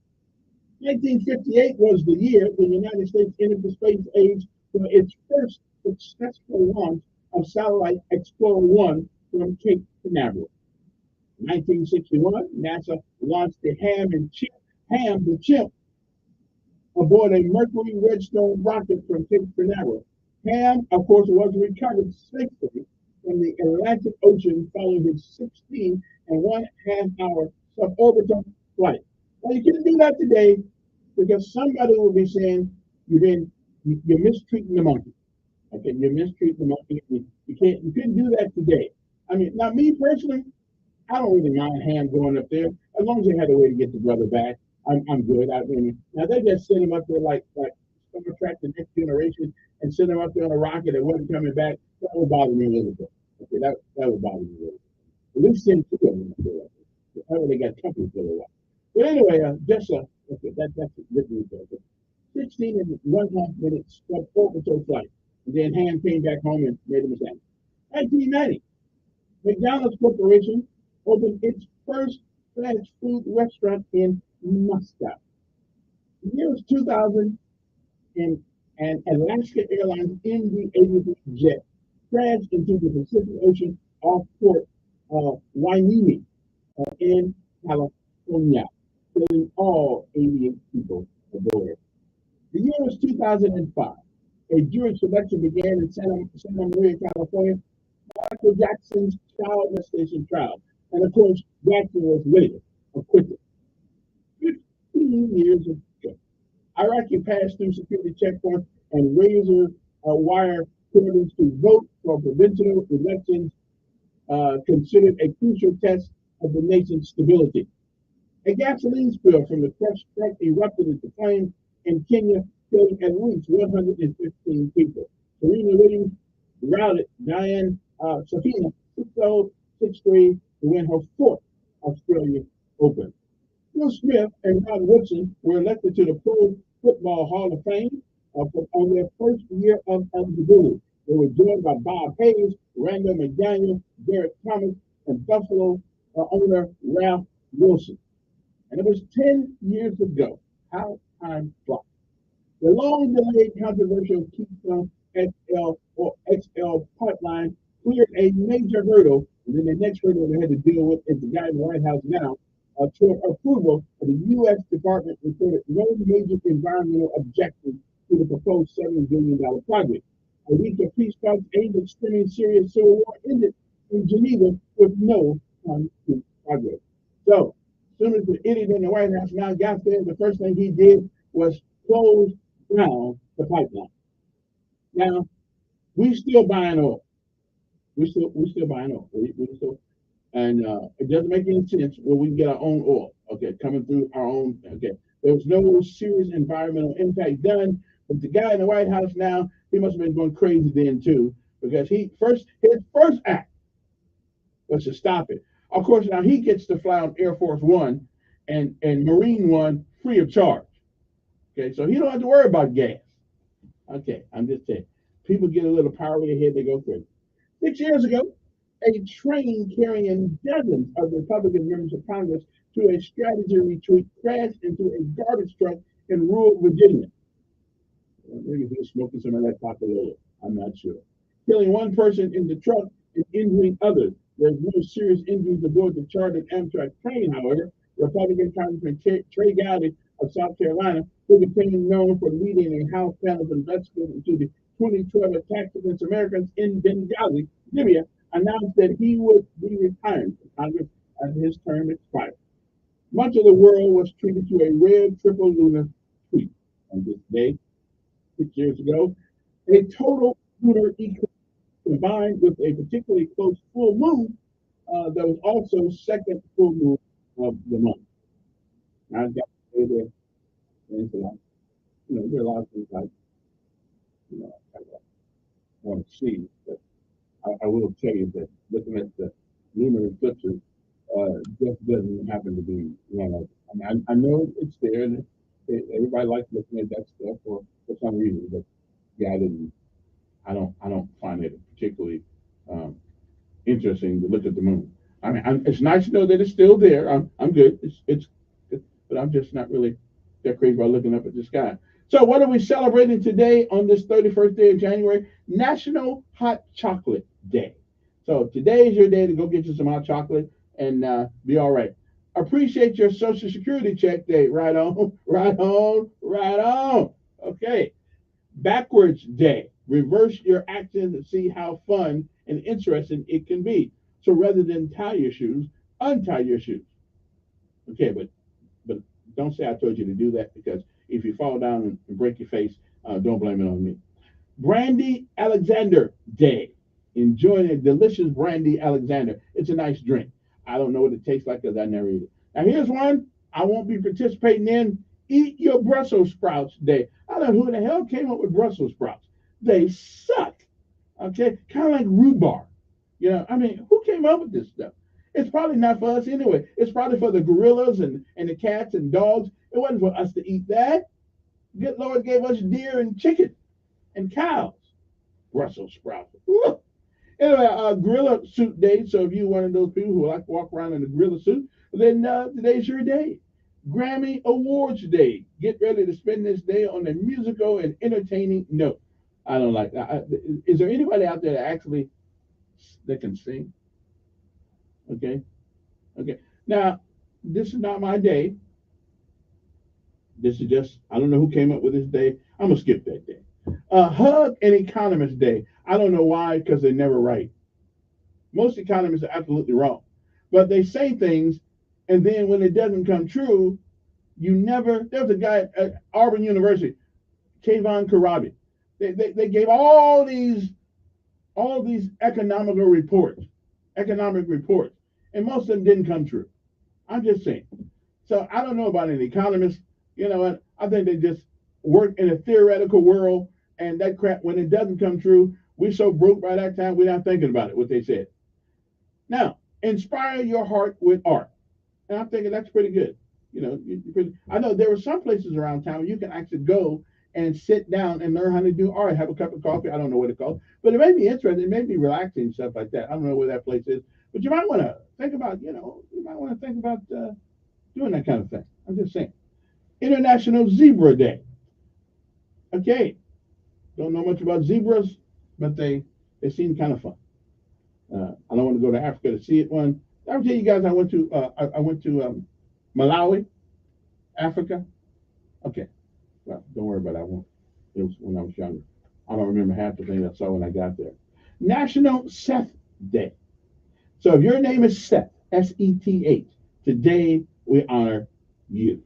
1958 was the year the United States entered the space age for its first successful launch of satellite Explorer 1 from Cape Canaveral. In 1961, NASA launched the Ham the Chimp aboard a Mercury Redstone rocket from Cape Canaveral. Ham, of course, was recovered safely from the Atlantic Ocean following his 16.5-hour suborbital flight. Well, you couldn't do that today because somebody will be saying you're mistreating the monkey. Okay, you're mistreating the monkey. You couldn't do that today. I mean, now me personally, I don't really mind Ham going up there as long as they had a way to get the brother back. I'm good. I mean, now they just sent him up there like Star Trek the Next Generation and sent him up there on a rocket that wasn't coming back. That would bother me a little bit. Okay, that would bother me a little bit. At least send two of them up there. That way they got company for a while. But anyway, just okay, that's good news. Okay. 16 and 1/2 minutes for orbital flight. And then Ham came back home and made a mistake. 1990. McDonald's Corporation opened its first fast food restaurant in Moscow. The year was 2000, and Alaska Airlines NV-83 jet crashed into the Pacific Ocean off Port Waimea in California, killing all 88 people aboard. The year was 2005. A jury selection began in Santa Maria, California, Michael Jackson's child molestation trial. And of course, Jackson was later acquitted. 15 years ago, Iraqi passed through security checkpoints and razor wire hurdles to vote for provincial elections, considered a crucial test of the nation's stability. A gasoline spill from the crushed truck erupted into flames in Kenya, killing at least 115 people. Serena Williams routed Diane Safina 6-0, 6-3 to win her fourth Australian Open. Will Smith and Rod Woodson were elected to the Pro Football Hall of Fame on their first year of eligibility. They were joined by Bob Hayes, Randall McDaniel, Derek Thomas, and Buffalo owner Ralph Wilson. And it was 10 years ago. How time flies. The long-delayed controversial Keystone XL or XL pipeline cleared a major hurdle, and then the next hurdle they had to deal with is the guy in the White House now. To approval of the U.S. Department reported no major environmental objections to the proposed $7 billion project. A week of peace talks aimed at stemming Syria's civil war ended in Geneva with no concrete progress. So, as soon as the idiot in the White House now got there, the first thing he did was close down the pipeline. Now, we still buying oil. We still buying oil. We still, and it doesn't make any sense when we can get our own oil. Okay, coming through our own. Okay, there was no serious environmental impact done. But the guy in the White House now, he must have been going crazy then too, because his first act was to stop it. Of course, now he gets to fly on Air Force One and Marine One free of charge. Okay, so he don't have to worry about gas. Okay, I'm just saying. People get a little power in their head, they go crazy. 6 years ago, a train carrying dozens of Republican members of Congress to a strategy retreat crashed into a garbage truck in rural Virginia. Maybe he was smoking some of that Papalola. I'm not sure. Killing one person in the truck and injuring others. There's no serious injuries aboard the chartered Amtrak train, however. Republican Congressman Trey Gowdy of South Carolina, who became known for leading a House panel investigation into the 2012 attacks against Americans in Benghazi, Libya, announced that he would be retiring from Congress as his term expired. Much of the world was treated to a rare triple lunar tweet on this day, 6 years ago. A total lunar eclipse combined with a particularly close full moon that was also second full moon of the month. Now, I've got to say there, there are a lot of things I want to see, but I will tell you that looking at the lunar eclipses just doesn't happen to be one of them. I mean, I know it's there, and everybody likes looking at that stuff for some reason, but yeah, I don't find it particularly interesting to look at the moon. I mean, it's nice to know that it's still there. I'm good. It's but I'm just not really that crazy about looking up at the sky. So what are we celebrating today on this 31st day of January? National Hot Chocolate Day. So today is your day to go get you some hot chocolate and be all right. Appreciate your Social Security check day. Right on, right on, right on. Okay. Backwards Day. Reverse your actions and see how fun and interesting it can be. So rather than tie your shoes, untie your shoes. Okay, but don't say I told you to do that, because if you fall down and break your face, don't blame it on me. Brandy Alexander Day. enjoying a delicious brandy Alexander. It's a nice drink. I don't know what it tastes like because I never eat it. Now here's one I won't be participating in. Eat your Brussels sprouts day. I don't know who the hell came up with Brussels sprouts. They suck. Okay, kind of like rhubarb. You know, I mean, who came up with this stuff? It's probably not for us anyway. It's probably for the gorillas and the cats and dogs. It wasn't for us to eat that. Good Lord gave us deer and chicken and cows. Brussels sprouts. Ooh. Anyway, gorilla suit day. So if you're one of those people who like to walk around in a gorilla suit, then today's your day. Grammy Awards Day. Get ready to spend this day on a musical and entertaining note. I don't like that. Is there anybody out there that can sing? Okay. Okay. Now, this is not my day. This is just, I don't know who came up with this day. I'm going to skip that day. Hug and Economist Day. I don't know why, because they're never right. Most economists are absolutely wrong. But they say things, and then when it doesn't come true, there's a guy at Auburn University, Kevin Elkins. They gave all these economic reports, and most of them didn't come true. I'm just saying. So I don't know about an economist. You know what? I think they just work in a theoretical world, and that crap, when it doesn't come true, we're so broke by that time, we're not thinking about it, what they said. Now, inspire your heart with art. And I'm thinking that's pretty good. You know, I know there were some places around town where you can actually go and sit down and learn how to do art, have a cup of coffee. I don't know what it's called, but it may be interesting. It may be relaxing, stuff like that. I don't know where that place is, but you might want to think about, doing that kind of thing. I'm just saying. International Zebra Day. Okay. Don't know much about zebras, but they seem kind of fun. I don't want to go to Africa to see it. I'll tell you guys, I went to Malawi, Africa. Okay. Well, don't worry about that one. It was when I was younger. I don't remember half the things I saw when I got there. National Seth Day. So if your name is Seth, S-E-T-H, today we honor you.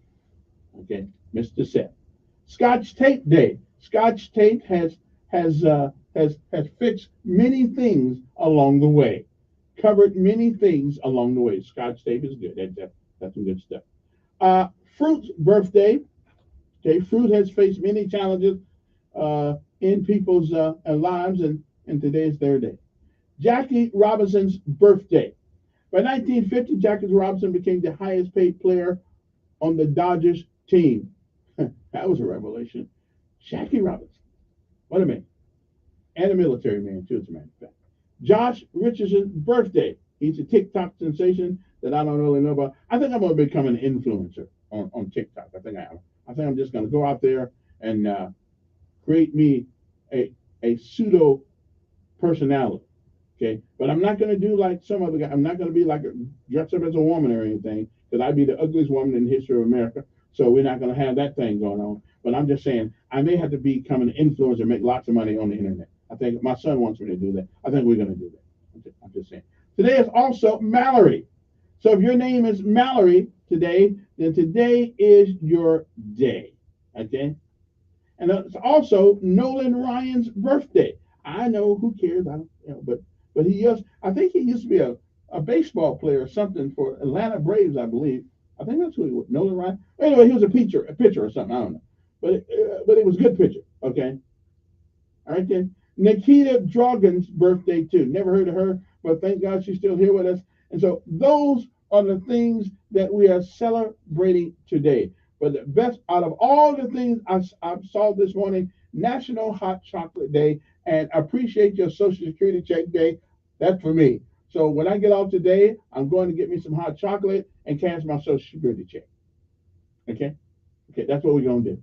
Okay, Mr. Seth. Scotch Tape Day. Scotch tape has fixed many things along the way, covered many things along the way. Scotch tape is good. That's some good stuff. Fruit's birthday. Okay, fruit has faced many challenges in people's lives, and today is their day. Jackie Robinson's birthday. By 1950, Jackie Robinson became the highest paid player on the Dodgers team. That was a revelation. Jackie Robinson. What a man. And a military man, too, as a matter of fact. Josh Richardson's birthday. He's a TikTok sensation that I don't really know about. I think I'm going to become an influencer on TikTok. I think I am. I think I'm just going to go out there and create me a pseudo personality. Okay, but I'm not going to do like some other guy. I'm not going to be like dress up as a woman or anything, because I'd be the ugliest woman in the history of America. So we're not going to have that thing going on. But I'm just saying, I may have to become an influencer and make lots of money on the internet. I think my son wants me to do that. I think we're going to do that. I'm just saying. Today is also Mallory. So if your name is Mallory today, then today is your day. Okay? And it's also Nolan Ryan's birthday. I know, who cares? I don't, but I think he used to be a baseball player or something for Atlanta Braves, I believe. I think that's who he was, Nolan Ryan. Anyway, he was a pitcher or something. I don't know. But it was a good pitcher. Okay. All right then. Nikita Dragun's birthday too. Never heard of her, but thank God she's still here with us. And so those are the things that we are celebrating today. But the best out of all the things I saw this morning, National Hot Chocolate Day and Appreciate Your Social Security Check Day. That's for me. So when I get off today, I'm going to get me some hot chocolate and cash my Social Security check. Okay? Okay, that's what we're going to do.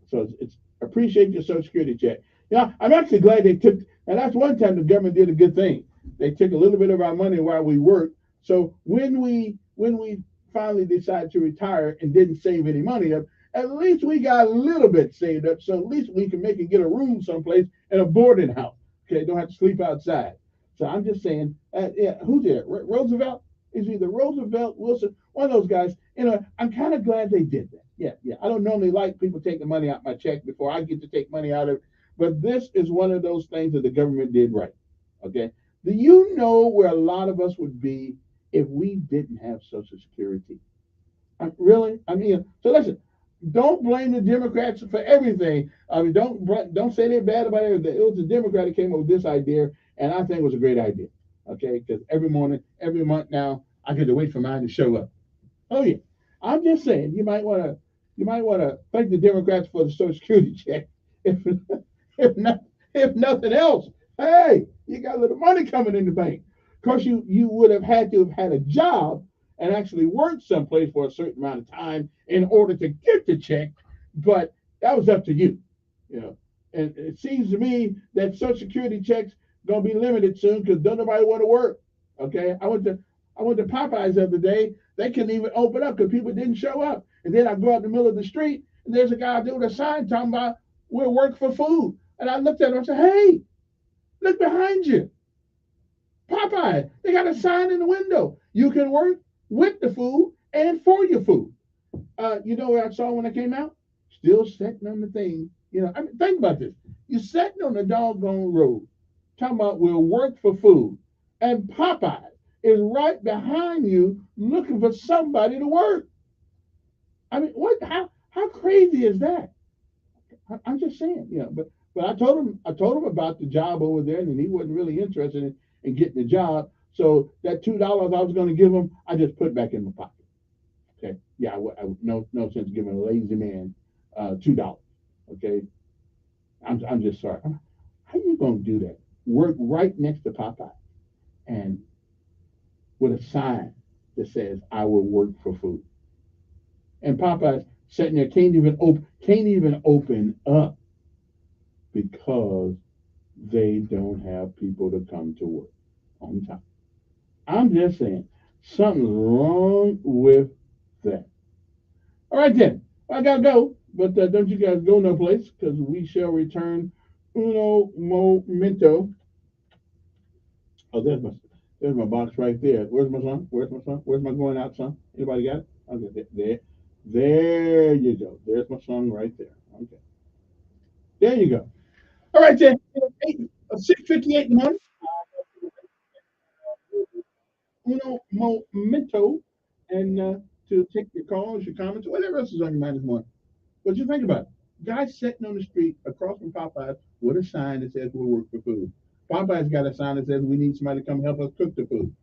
So it's Appreciate Your Social Security Check. Yeah, I'm actually glad they took, and that's one time the government did a good thing. They took a little bit of our money while we worked. So when we finally decided to retire and didn't save any money up, at least we got a little bit saved up. So at least we can make and get a room someplace in a boarding house. Okay, don't have to sleep outside. So I'm just saying, who's there? Roosevelt? Is either Roosevelt, Wilson, one of those guys. I'm kind of glad they did that. Yeah. I don't normally like people taking money out my check before I get to take money out of it. But this is one of those things that the government did right. Okay. Do you know where a lot of us would be if we didn't have Social Security? Really? I mean, so listen. Don't blame the Democrats for everything. I mean, don't say they're bad about everything. It was the Democrat that came up with this idea, and I think it was a great idea. Okay, because every morning, every month now, I get to wait for mine to show up. Oh yeah, I'm just saying you might want to thank the Democrats for the Social Security check. If if not, if nothing else, hey, you got a little money coming in the bank. Of course, you would have had to have had a job and actually worked someplace for a certain amount of time in order to get the check, but that was up to you. You know, and it seems to me that Social Security checks gonna be limited soon because don't nobody want to work. Okay, I went to Popeyes the other day. They couldn't even open up because people didn't show up. And then I go out in the middle of the street and there's a guy doing a sign talking about we'll work for food. And I looked at him and said, hey, look behind you. Popeye, they got a sign in the window. You can work with the food and for your food. You know what I saw when I came out? Still sitting on the thing. You know, I mean, think about this. You're sitting on the doggone road, talking about we'll work for food, and Popeye is right behind you looking for somebody to work. I mean, what? How crazy is that? I'm just saying, you know. But I told him about the job over there, and he wasn't really interested in getting the job. So that $2 I was going to give him, I just put back in my pocket. Okay, yeah, no sense giving a lazy man $2. Okay, I'm just sorry. How you going to do that? Work right next to Popeye and with a sign that says "I will work for food." And Popeye's sitting there can't even open up because they don't have people to come to work on time. I'm just saying something's wrong with that. All right then, I gotta go, but don't you guys go no place because we shall return uno momento. Oh, there's my box right there. Where's my son? Where's my son? Where's my going out son? Anybody got it? Okay, there you go. There's my son right there. Okay, there you go. All right then, 6:58 in the morning. Uno momento, and to take your calls, your comments, whatever else is on your mind this morning. What you think about it? Guy sitting on the street across from Popeyes with a sign that says we'll work for food. Popeyes got a sign that says we need somebody to come help us cook the food.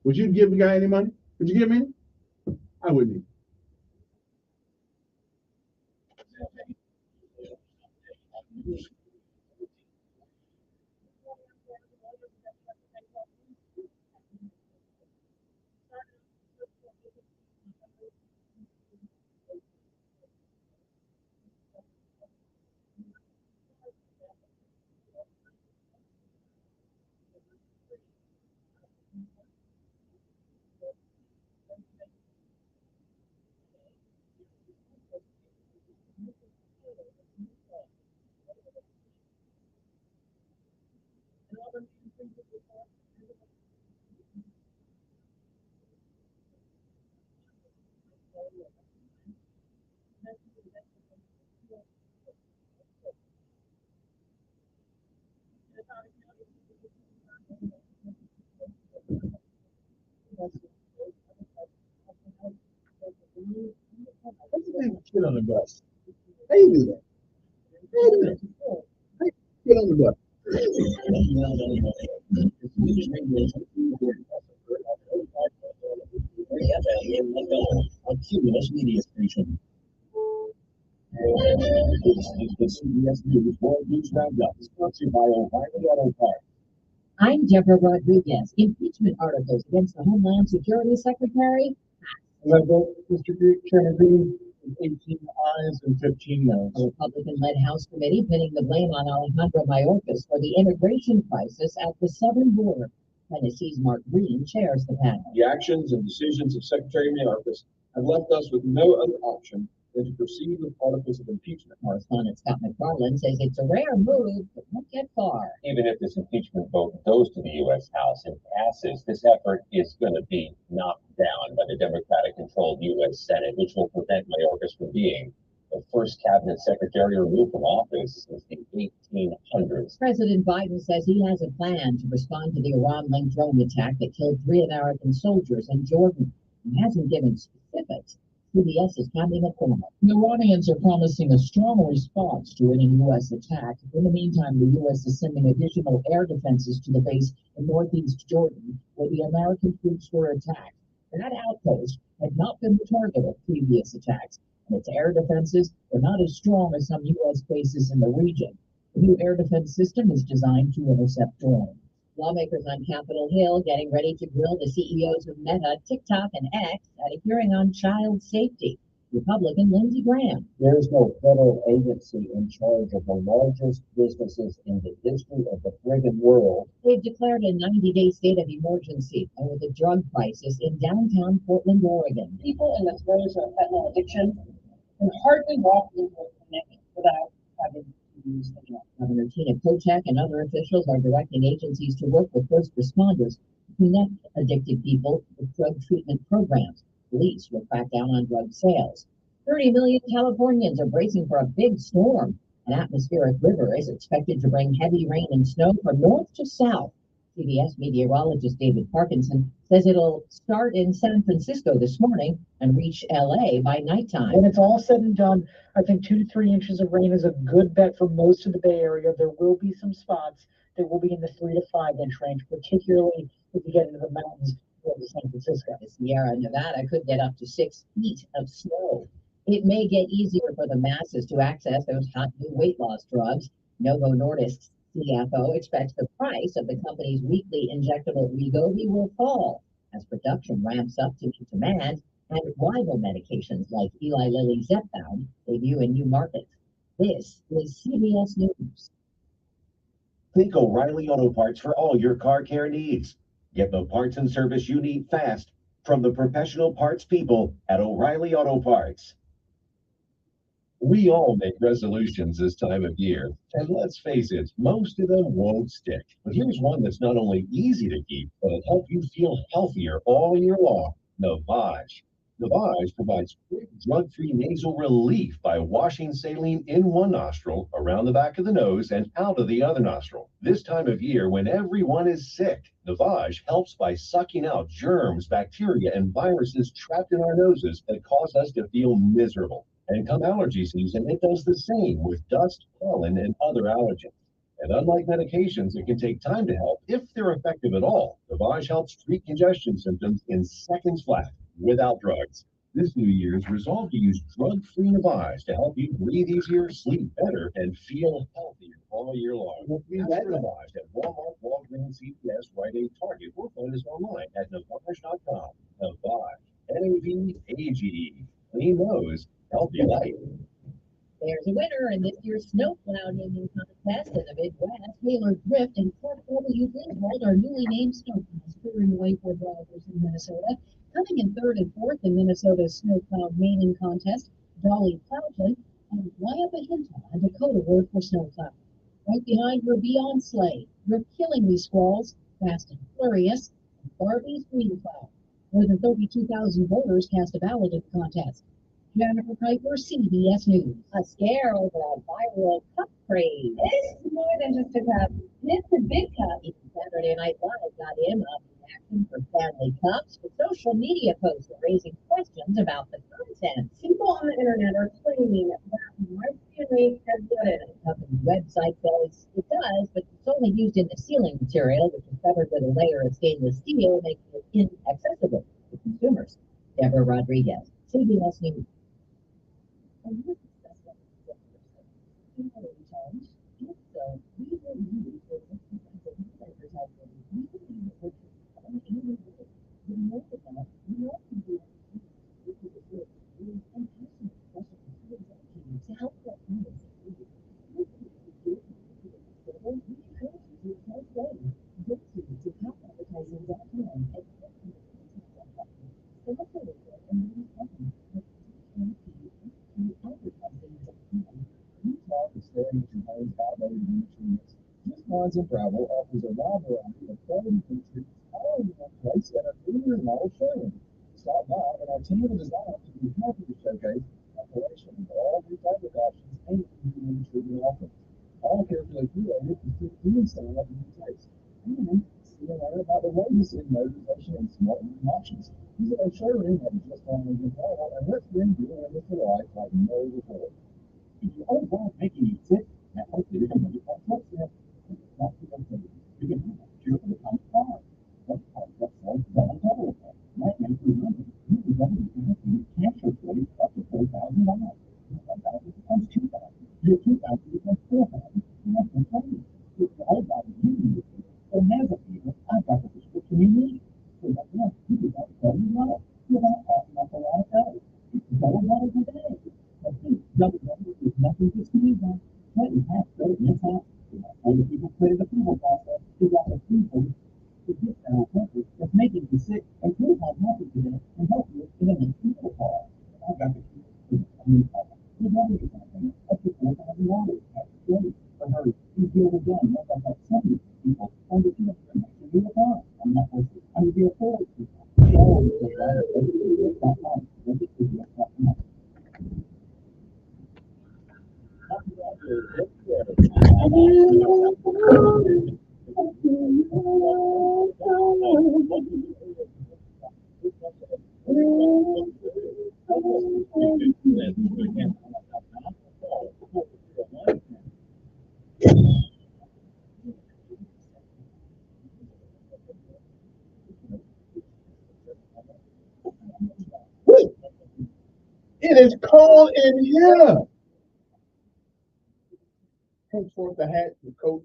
Would you give the guy any money? Would you give him any? I wouldn't. What's the name of kid on the bus? How you do that? How you do that? How you get on the bus? A Cumulus media station. This is the CBS News World News Roundup, sponsored by O'Reilly Auto Parts. I'm Deborah Rodriguez. Impeachment articles against the Homeland Security Secretary. I vote Mr. Chairman Green, 18 ayes and 15 noes. A Republican-led House committee pinning the blame on Alejandro Mayorkas for the immigration crisis at the southern border. Tennessee's Mark Green chairs the panel. The actions and decisions of Secretary Mayorkas have left us with no other option than to proceed with articles of impeachment. Correspondent Scott McFarland says it's a rare move, but won't get far. Even if this impeachment vote goes to the U.S. House and passes, this effort is going to be knocked down by the Democratic-controlled U.S. Senate, which will prevent Mayorkas from being The first cabinet secretary removed from office since the 1800s. President Biden says he has a plan to respond to the Iran-linked drone attack that killed 3 American soldiers in Jordan. He hasn't given specifics. CBS's Candy McCormick. The Iranians are promising a strong response to any U.S. attack. In the meantime, the U.S. is sending additional air defenses to the base in northeast Jordan, where the American troops were attacked. That outpost had not been the target of previous attacks, and its air defenses are not as strong as some U.S. bases in the region. The new air defense system is designed to intercept drones. Lawmakers on Capitol Hill getting ready to grill the CEOs of Meta, TikTok, and X at a hearing on child safety. Republican Lindsey Graham. There is no federal agency in charge of the largest businesses in the history of the friggin' world. They've declared a 90-day state of emergency over the drug crisis in downtown Portland, Oregon. People in the throes of fentanyl addiction can hardly walk into a clinic without having to use the drug. Governor Tina Kotek and other officials are directing agencies to work with first responders to connect addicted people with drug treatment programs. Police will crack down on drug sales. 30 million Californians are bracing for a big storm. An atmospheric river is expected to bring heavy rain and snow from north to south. CBS meteorologist David Parkinson says it'll start in San Francisco this morning and reach LA by nighttime. When it's all said and done, I think 2 to 3 inches of rain is a good bet for most of the Bay Area. There will be some spots that will be in the 3 to 5 inch range, particularly if you get into the mountains of San Francisco. The Sierra Nevada could get up to 6 feet of snow. It may get easier for the masses to access those hot new weight loss drugs. Novo Nordisk's CFO expects the price of the company's weekly injectable Wegovy will fall as production ramps up to meet demand and rival medications like Eli Lilly's Zepbound debut in new markets. This is CBS News. Think O'Reilly Auto Parts for all your car care needs. Get the parts and service you need fast from the professional parts people at O'Reilly Auto Parts. We all make resolutions this time of year, and let's face it, most of them won't stick. But here's one that's not only easy to keep, but it'll help you feel healthier all year long. Navage. Navage provides quick drug-free nasal relief by washing saline in one nostril, around the back of the nose, and out of the other nostril. This time of year, when everyone is sick, Navage helps by sucking out germs, bacteria, and viruses trapped in our noses that cause us to feel miserable. And come allergy season, it does the same with dust, pollen, and other allergens. And unlike medications, it can take time to help if they're effective at all. Navage helps treat congestion symptoms in seconds flat, without drugs. This New Year's, resolve to use drug-free Navage to help you breathe easier, sleep better, and feel healthier all year long. Ask for Navage at Walmart, Walgreens, CVS, Rite Aid, Target, or find us online at Navage.com. Navage, N-A-V-A-G-E. Clean nose, healthy life. There's a winner in this year's snowplow naming contest in the Midwest. Taylor Drift and Clark W. Griswold are newly named snowplows, clearing the way for drivers in Minnesota. Coming in third and fourth in Minnesota's snowplow naming contest, Dolly Plowton and Wyatt Hinton, a Dakota word for snowplow. Right behind her, Beyond Sleigh. You're killing these squalls, fast and furious, and Barbie's Green Plow. More than 32,000 voters cast a ballot in the contest. Jennifer Piper, CBS News. A scare over a viral cup craze. It's more than just a cup. It's a big cup. Even Saturday Night Live got in on the action for family cups, but social media posts are raising questions about the content. People on the internet are claiming that mercury has good in it. The company's website says it does, but it's only used in the sealing material, which is covered with a layer of stainless steel, making it inaccessible to consumers. Deborah Rodriguez, CBS News. Lines of Travel offers a wide variety of quality features all in one place at a premier model showroom. Stop by and our team of designers to be happy to showcase a collection of all these learn about the latest in motorization and smart living options. Visit our showroom at Just Online Apparel and let's bring you in to life like never before. Is your old ride making you sick? Now, hopefully, you're going to get truck sale. Not too late. You can have a cure for the common car. Budget car truck sales double effect. Right now through Monday, you can double your guaranteed cash for free up to $4,000. Your 1,000 becomes 2,000. Your 2,000 becomes 4,000. And that's the same. If your old body you need it, or has a fever, I've got the prescription you need. So right now, you can have $70. You're not talking about a lot of dollars. It's $double a day. But think, double is nothing to sneeze at. Clinton has credit in half. For the people credit approval process, we got a free for the discount offer that's making you sick and could have happy today and help you in the next people car. I've got the key for the coming car. We're going to get up to $4,000. That's great. But hurry, these deals are done. That's like 70 people under $200 to do the car. I'm not listening. I'm going to be a forward people. So, It is cold in here. Henceforth the hat, the coat.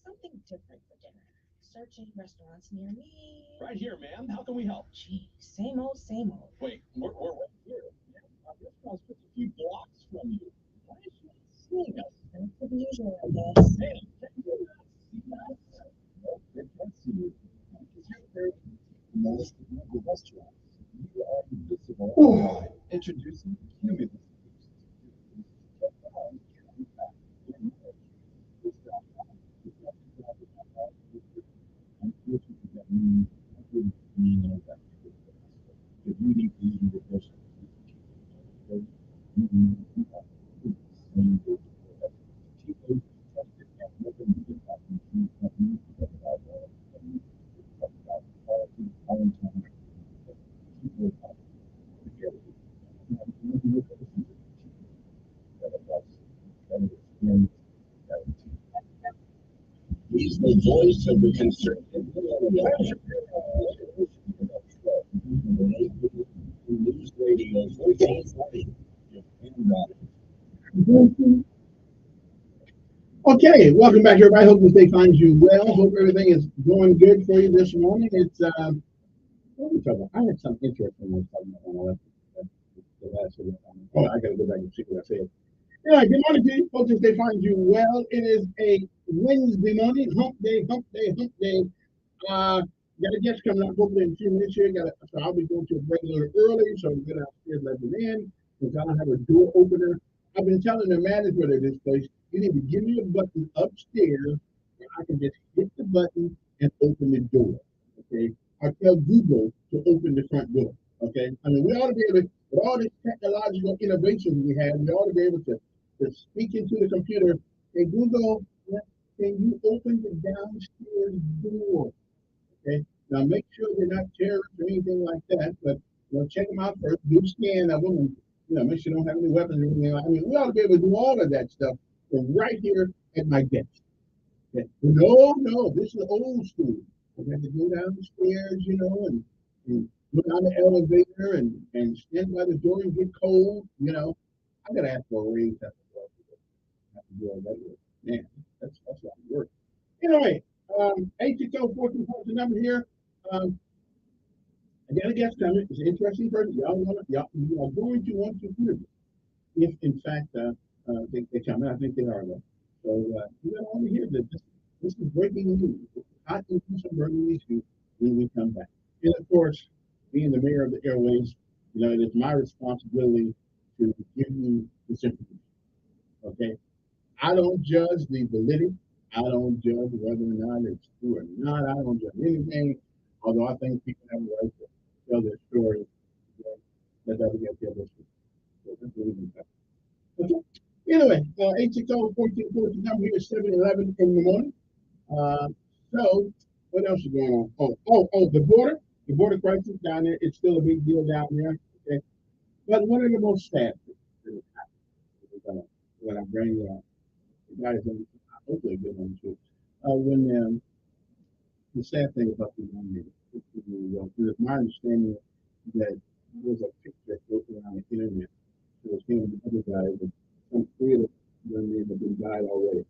Something different for dinner. Searching restaurants near me. Right here, ma'am. How can we help? Gee, same old, same old. Wait, we're right here. Our restaurant's just a few blocks from you. Why is she not seeing us? And it's the usual, I guess. Ma'am, can you not see us? No, they can't see you. Because you're very most of the restaurants. You are invisible. Introducing human. He's the voice of the conservative News Radio 1440. Okay, welcome back, everybody. Hope this day finds you well. Hope everything is going good for you this morning. It's what are we talking about? I had some interesting one talking about the last one. Oh, I gotta go back and see what I said. Anyway, good morning to you. Hope this day finds you well. It is a Wednesday morning, hump day, hump day, hump day. Got a guest coming up hopefully in a few minutes here. So I'll be going to a break a little early, so I'm get upstairs, let them in, because I don't have a door opener. I've been telling the manager of this place, you need to give me a button upstairs where I can just hit the button and open the door. Okay. I tell Google to open the front door. Okay. I mean, we ought to be able to, with all this technological innovation we have, we ought to be able to speak into the computer. Hey Google, can you open the downstairs door? Okay. Now make sure they're not terrorists or anything like that, but check them out first. Do scan of them, and make sure they don't have any weapons or anything. I mean, we ought to be able to do all of that stuff from right here at my desk. Okay. No, this is old school. I have to go down the stairs, and go down the elevator and stand by the door and get cold. I gotta ask for a raise. Have to do all that work. Man, that's a lot of work. Anyway, 860-1440 is the number here. I got a guest coming. It's an interesting person. You are going to want to hear this. If in fact they come in, I think they are though. So you got to want to hear this. This is breaking news. Hot news and breaking news when we come back. And of course, being the mayor of the airways, it is my responsibility to give you this information. Okay, I don't judge the validity. I don't judge whether or not it's true or not. I don't judge anything. Although I think people have a right to tell their story. Let other guys tell their story. So that's what we've got. Okay. Anyway, 860-1414 number here is 7:11 in the morning. So what else is going on? The border crisis down there. It's still a big deal down there. Okay. But one of the most sad things when I bring the guys in, hopefully get on to when the sad thing about the young lady, it's my understanding that there's a picture floating around the internet. It was him and the other guys, and some three of the young men have been died already.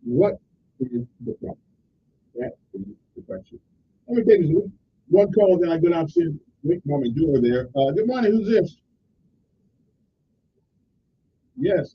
What is the problem? That is the question. Let me take this one call, then I go downstairs. Wait, Mom and Dora there. Good morning. Who's this? Yes.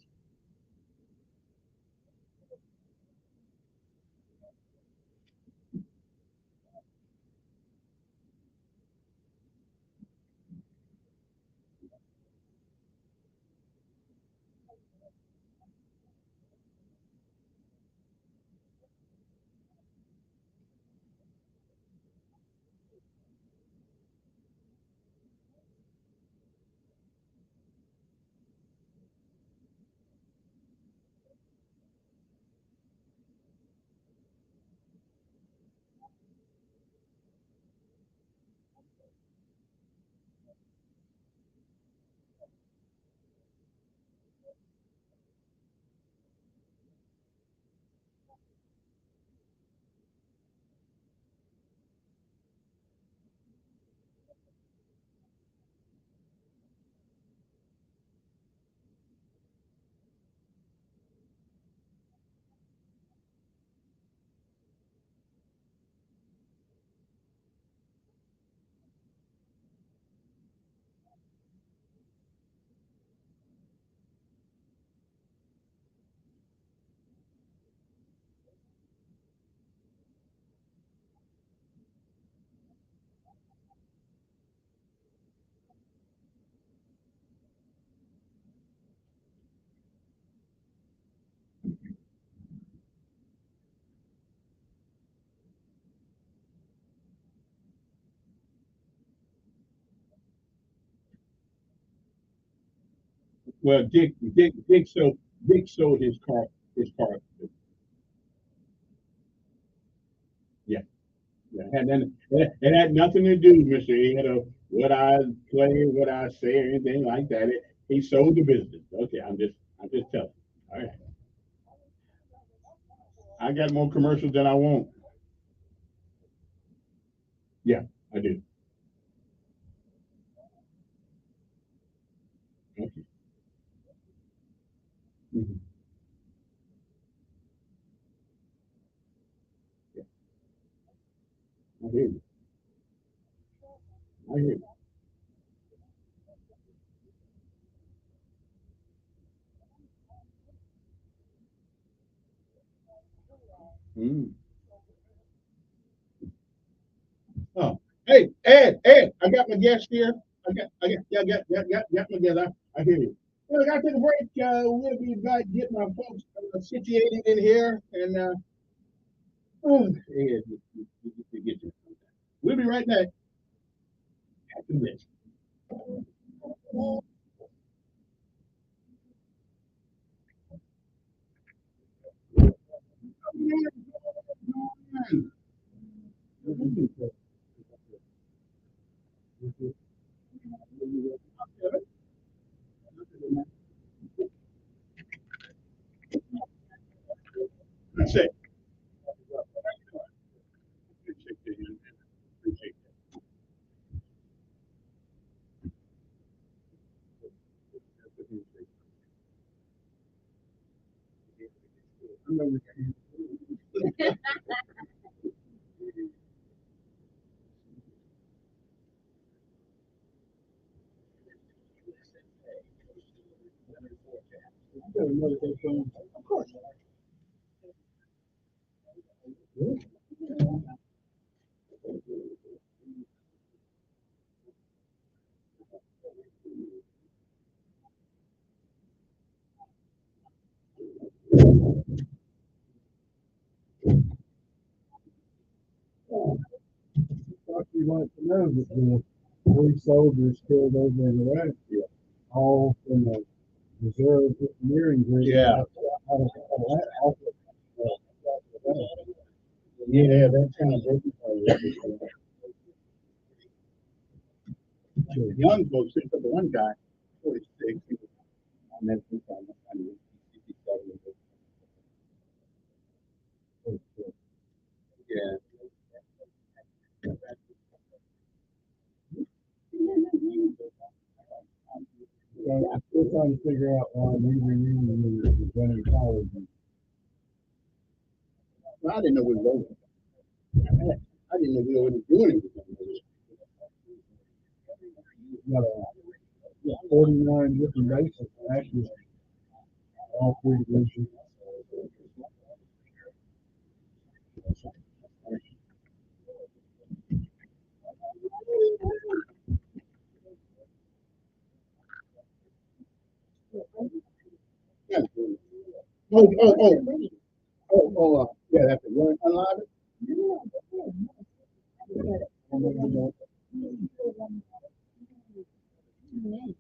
Well, Dick sold his car. Yeah. Yeah, it had nothing to do, Mr. Ed, of what I play, what I say, or anything like that. He sold the business. Okay, I'm just telling. All right. I got more commercials than I want. Yeah, I do. Okay. Mhm. Yeah, I hear you. I hear you. Mm. Oh, hey, Ed, I got my guest here. I got my guest. I hear you. Well, I got to take a break. We'll be back, get my folks situated in here, and oh, Ed, get you. We'll be right back after this. That's it. Of course. What you want to know that the three soldiers killed over in Iraq, all from the reserve engineering group. Yeah. Out of Yeah, that's kind of different. Young folks, except the one guy, 46, he was on that sometime, I mean, 67. Yeah. So I'm still trying to figure out why we reunion is running college. Well, I didn't know we were over. I didn't know we were doing anything. Got 49 different bases, actually, all three divisions. Yeah. Yeah, that's it. You want to unlock it?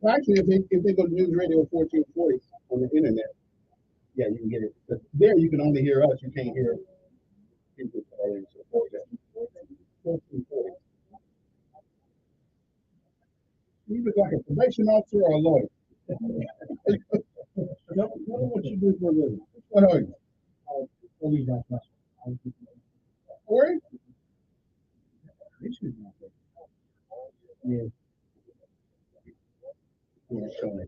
Well, actually, if they go to News Radio 1440 on the internet, yeah, you can get it. But there, you can only hear us. You can't hear people calling. So 1440. He was like a probation officer or a lawyer. Tell me what you do for a living. What are you? Police officer. Corey? Yeah. Yeah, sorry.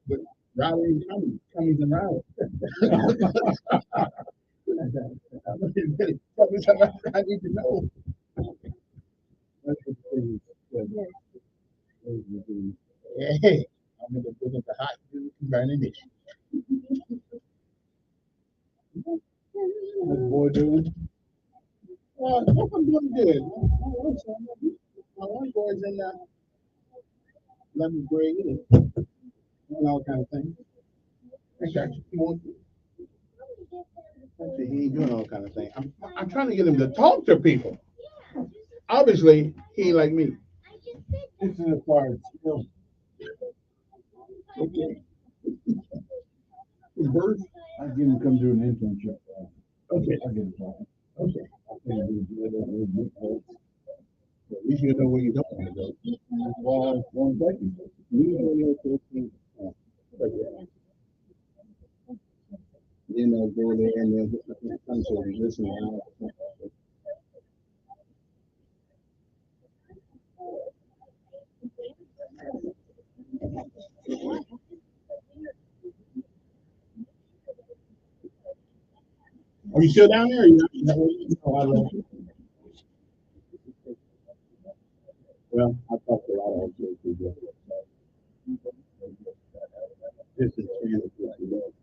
But Riley and Cummings and Riley. Tell me something I need to know. Hey, I'm gonna go get the hot dude burning it. How's the boy doing? I'm doing good. My one boy's in 11th grade and all kind of things. Actually, he ain't doing all kind of things. I'm trying to get him to talk to people. Obviously, he ain't like me. It's an acquired skill. Okay. His birth? I give him come do an internship. Okay. I get him talking. Okay. I think he'll do it. At least you know where you don't want to go. That's why I want to thank you. Then they'll go there and they'll come to listen out. Are you still down there? Or you not? Oh, I love you. Well, I talked to a lot of people. This is 350 days.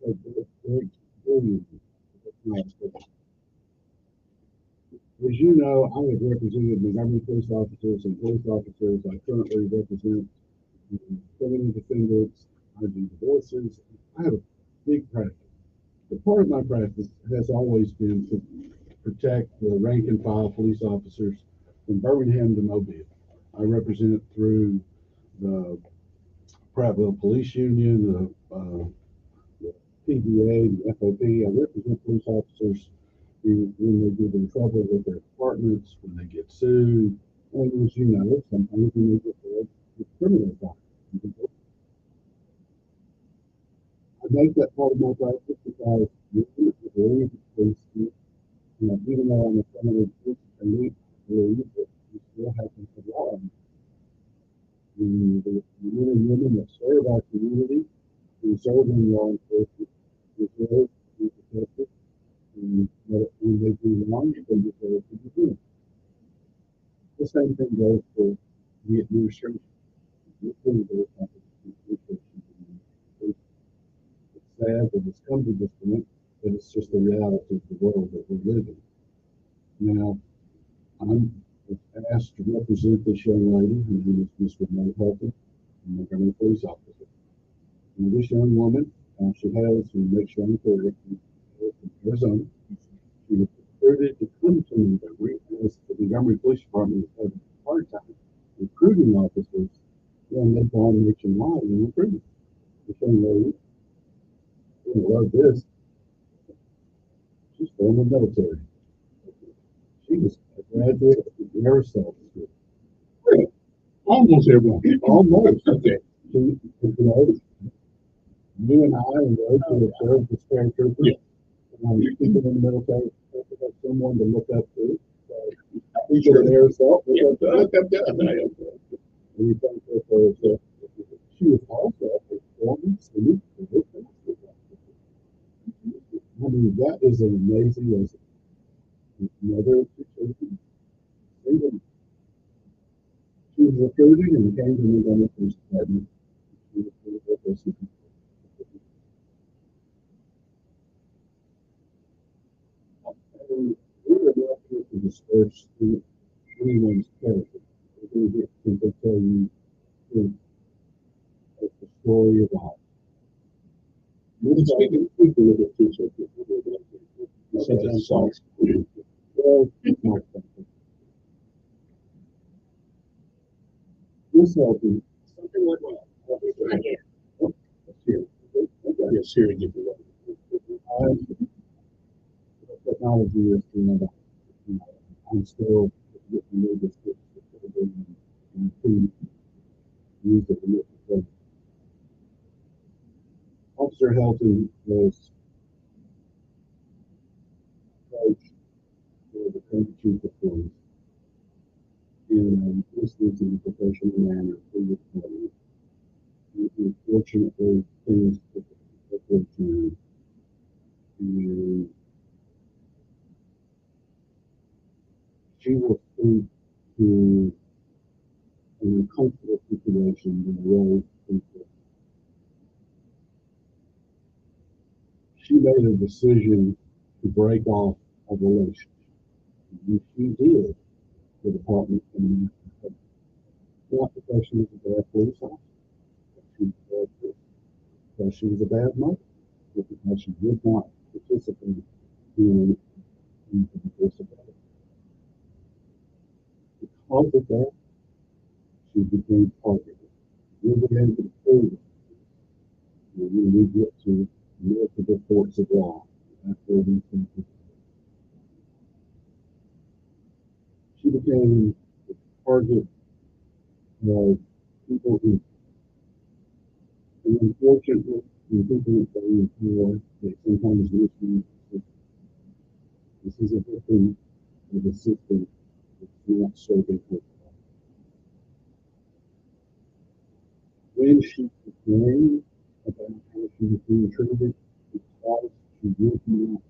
As you know, I have represented Montgomery police officers and police officers. I currently represent criminal defendants. I do divorces. I have a big practice. But part of my practice has always been to protect the rank and file police officers from Birmingham to Mobile. I represent through the Prattville Police Union, the PBA, the FOP. I represent police officers when they get in trouble with their departments, when they get sued, and as you know, sometimes when they get with criminal time. I make that part of my practice because even though I'm a criminal elite, believe that we still have to law. The men and women that serve our community, who serve in law enforcement, deserve to be protected. And when they do wrong, they deserve to be doing. The same thing goes for the administration. It's sad that it's come to this point, but it's just the reality of the world that we live in. Now, I'm asked to represent this young lady, her name is Ms. Renee Helton, a Montgomery police officer. Now, this young woman, she hails from make sure I'm correct, from Arizona. She was recruited to come to Montgomery as the Montgomery Police Department is having a hard time recruiting officers when they've gone nationwide in recruiting. This young lady, I love this. She's from the military. She was a graduate of the Air Force. Almost everyone. Almost. Okay. You and I and those who have served as paratroopers, people in the military, have someone to look up to. People in Air Force, look up to. We thank her for herself. She was also a performance elite. I mean, that is an amazing lesson. Another situation. She was recruited and came to me on the police department. She was with us. And we were not here to disperse anyone's character. We're going to get to tell you the story of the house. Speak a little bit too, so sometimes songs. Well, this helping something like that. Yes, here again. Technology is I'm still getting this and use it. Officer Helton was coach for the country chief of police in listening to the professional manner through the department. Unfortunately, things took a good time. And she was put to an uncomfortable situation in the role. She made a decision to break off a relationship. And she did the department and not because she was a bad police officer, because she was a bad mother, but because she did not participate in the disability. Because of that, she became targeted. We began to prove it. When we get to multiple courts of law, that's where we think she became the target of people who, and unfortunately, the people that they employ, they sometimes misuse the system. This is a victim of a system that's not serving her. When she complained about how she was being treated because she did not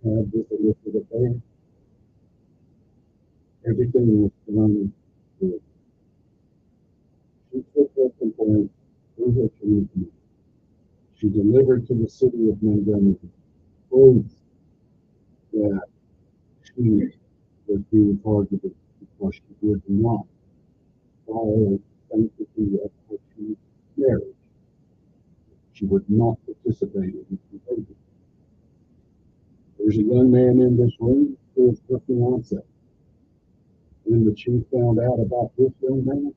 have this illicit affair, everything was done good. She took her complaint through her community. She delivered to the city of Montgomery proof that she was being targeted because she would not follow sanctity of her marriage. She would not participate in this behavior. There's a young man in this room who is her fiance. When the chief found out about this young man,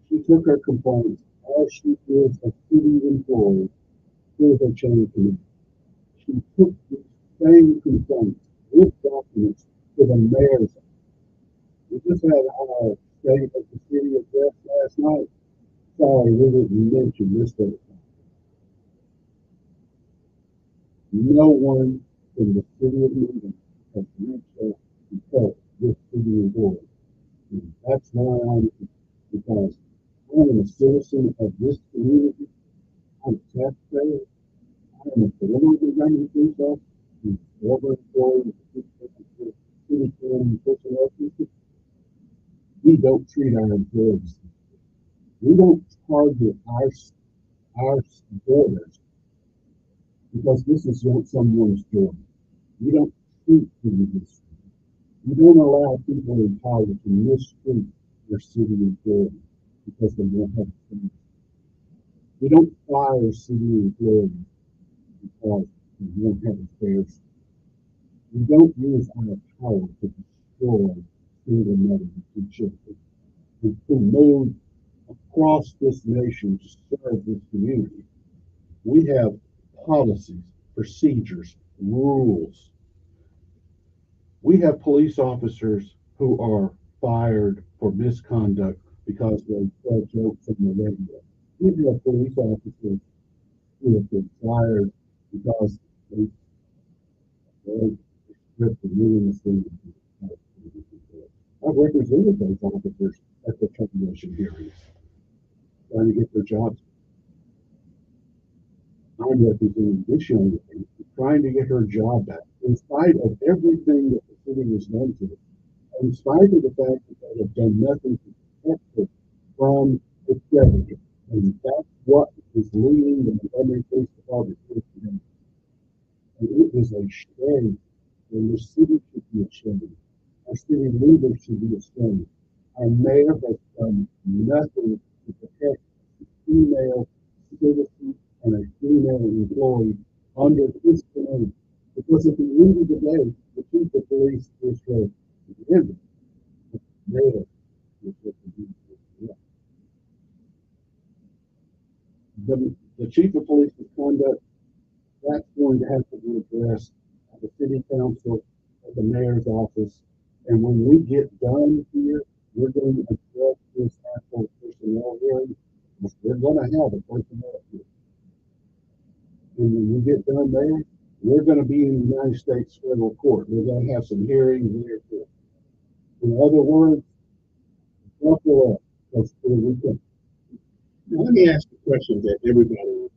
she took her complaints as she is a city employee to her chain committee. She took the same complaints with documents to the mayor's office. We just had our state of the city address last night. Sorry, we didn't mention this state. No one in the city of Minden has reached out to help this city employee. And that's why I'm here, because I am a citizen of this community. I'm a taxpayer. I am a former government police officer, and a former employee of the city county personnel system. We don't treat our employees. We don't target our borders because this is not someone's job. We don't treat people this way. We don't allow people in power to mistreat their city employees because they don't have a job. We don't fire city employees because they don't have a fair share. We don't use our power to destroy single mothers and children. To move across this nation to serve this community. We have policies, procedures, rules. We have police officers who are fired for misconduct because they tell jokes on the radio. We have police officers who have been fired because they stripped the meaningless. I've represented those officers at the termination hearings, trying to get their jobs. I'm representing this young lady, trying to get her job back, in spite of everything that the city has done to her, in spite of the fact that they have done nothing to protect her from the predator. And that's what is leading the Montgomery Police Department here today. And it is a shame, and the city should be ashamed. Our city leaders should be ashamed. Our mayor has done nothing to protect the female citizen and a female employee under his command. Because at the end of the day, the chief of police is the mayor. The chief of police misconduct, that's going to have to be addressed at the city council, at the mayor's office. And when we get done here, we're going to address this actual personnel hearing. We're going to have a personnel hearing. And when we get done there, we're going to be in the United States federal court. We're going to have some hearings there too. In other words, buckle up, because we can. Now, let me ask a question that everybody.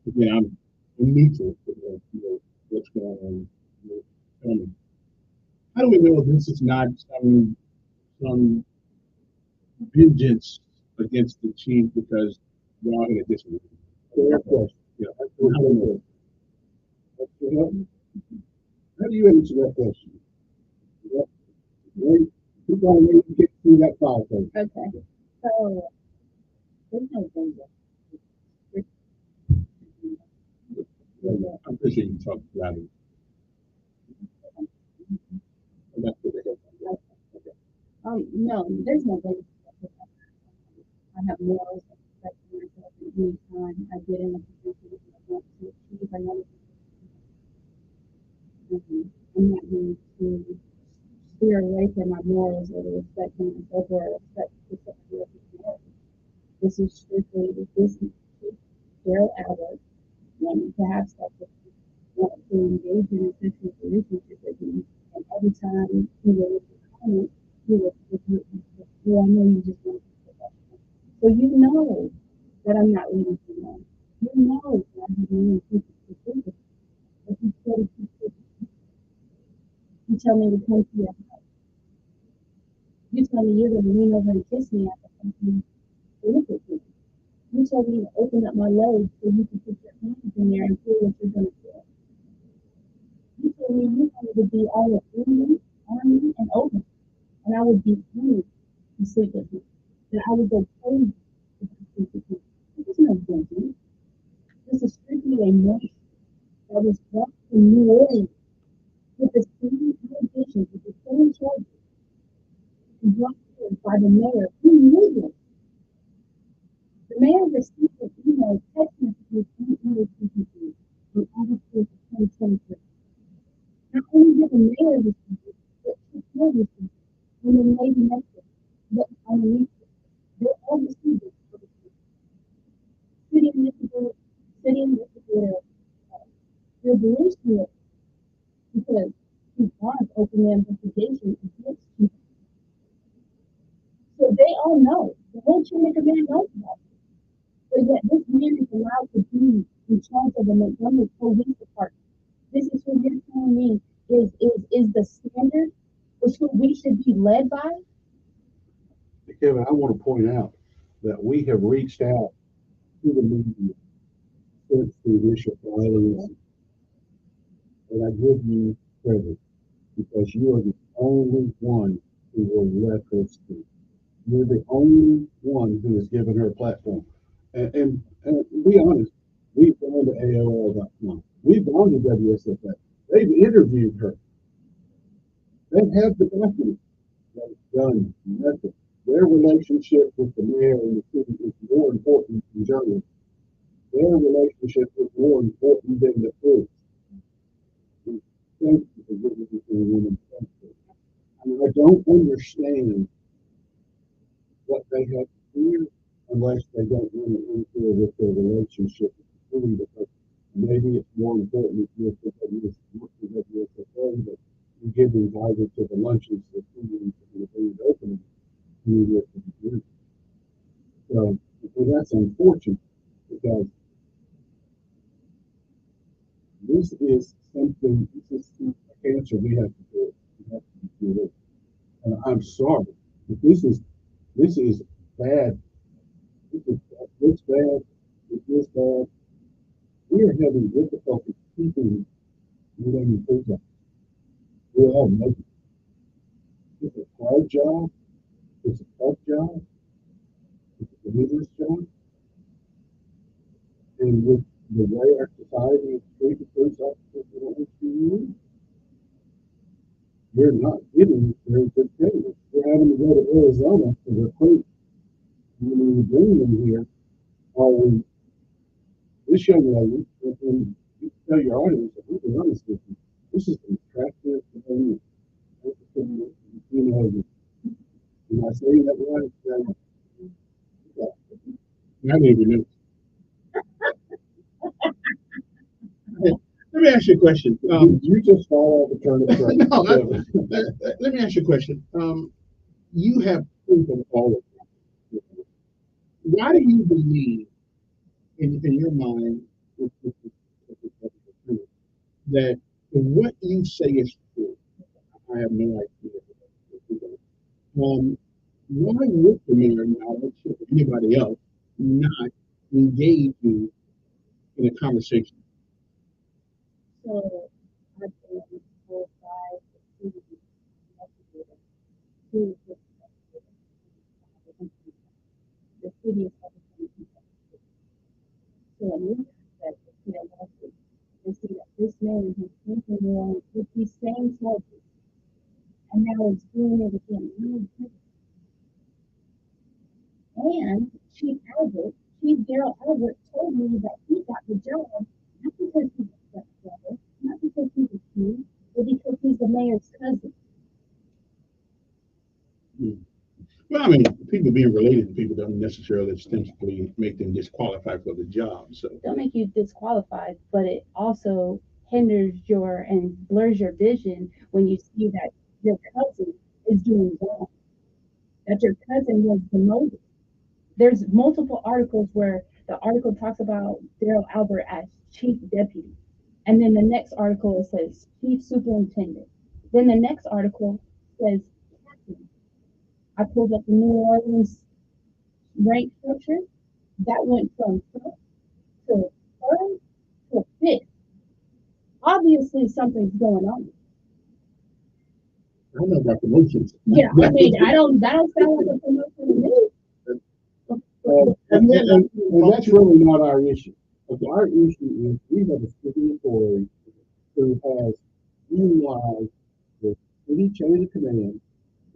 Again, I'm neutral to what's going on. How do we know this is not some vengeance against the chief because y'all in a disagreement? Fair question. Yeah, that's what I don't know. How do you answer that question? Wait, keep on waiting to get through that file. Okay. So there's no vengeance. I'm appreciate you talking about it. No, there's no vengeance. I have morals and respect for myself at any time I get in a position that I want to achieve another position. I'm not going to steer away from my morals or the respect for myself or respect for somebody else's morals. This is strictly the business. Daryl Albert wanted to have sex with me, wanted to engage in a sexual relationship with me, and every time he would comment, he would well, I know you just want to be professional. So you know that I'm not leaving you alone. You know that I'm doing people to think of. But you still keep you tell me to come to your house. You tell me you're gonna lean over and kiss me after something benefits me. You told me to open up my legs so you can put your hands in there and feel what you're gonna feel. You told me you wanted to be all up in me, on me, and over me, and I would be honored to sleep with you. That I would go crazy if I sleep with you. This is no judgment. This is strictly a motion that was brought from New Orleans with the same allegations, with the same charges, and brought here by the mayor who knew this. The mayor received an email, text messages, and email CPC on August 4th, 2023. Not only did the mayor receive it, but she still received it. And the lady next to it, but underneath it, they all received it. City investigator, your beliefs here because he wants open the investigation against you. So they all know. The whole chain of command knows about it. But yet this man is allowed to be in charge of the Montgomery Police Department. This is what you're telling me is the standard, is who we should be led by. Kevin, I want to point out that we have reached out to the media since the initial filings, and I give you credit because you are the only one who will let her speak. You're the only one who has given her a platform. And be honest, we've gone to AOL.com. We've gone to WSFA. They've interviewed her. They have the documents. They've done nothing. Their relationship with the mayor and the city is more important than journalism. Their relationship is more important than the truth. Thank you for giving me a woman. I mean, I don't understand what they have to fear unless they don't want to interfere with their relationship with the city, because maybe it's more important with the WSFA that you get invited to the lunches that you and the opening media to the group. So that's unfortunate because this is something, this is a cancer we have to do. We have to do it. And I'm sorry, but this is bad. It's bad. It is bad. We are having difficulty keeping women in prison. We all know it. It's a hard job. It's a tough job. It's a dangerous job. And with the way our society is treating police officers for the last few years, we're not getting very good training. We're having to go to Arizona to recruit. When we bring them here, we this young lady, and you tell your audience, that we've been honest with you, this is an attractive young, you know, am I saying that right? I don't even know. Let me ask you a question. You just fall off the turnip truck. No, let me ask you a question. You have proven all of this. Why do you believe, in your mind, that what you say is true? I have no idea. Why would the mayor or anybody else not engage you in a conversation? So I've been told by the city investigator who is the city is so in this aspect, you know, they see that this man has taken on with these same charges and now is doing it again. And Chief Daryl Albert told me that he got the job not because he's a stepbrother, not because he's a king, but because he's the mayor's cousin. Well, I mean, people being related to people don't necessarily ostensibly make them disqualified for the job. So don't make you disqualified, but it also hinders your and blurs your vision when you see that your cousin is doing wrong, that your cousin was demoted. There's multiple articles where the article talks about Daryl Albert as chief deputy. And then the next article it says chief superintendent. Then the next article says captain. I pulled up the New Orleans rank structure. That went from first to third to fifth. Obviously, something's going on. I know about promotions. Yeah, I mean, that don't sound like a promotion to me. And that's really not our issue. Okay, our issue is we have a city employee who has utilized the city chain of command,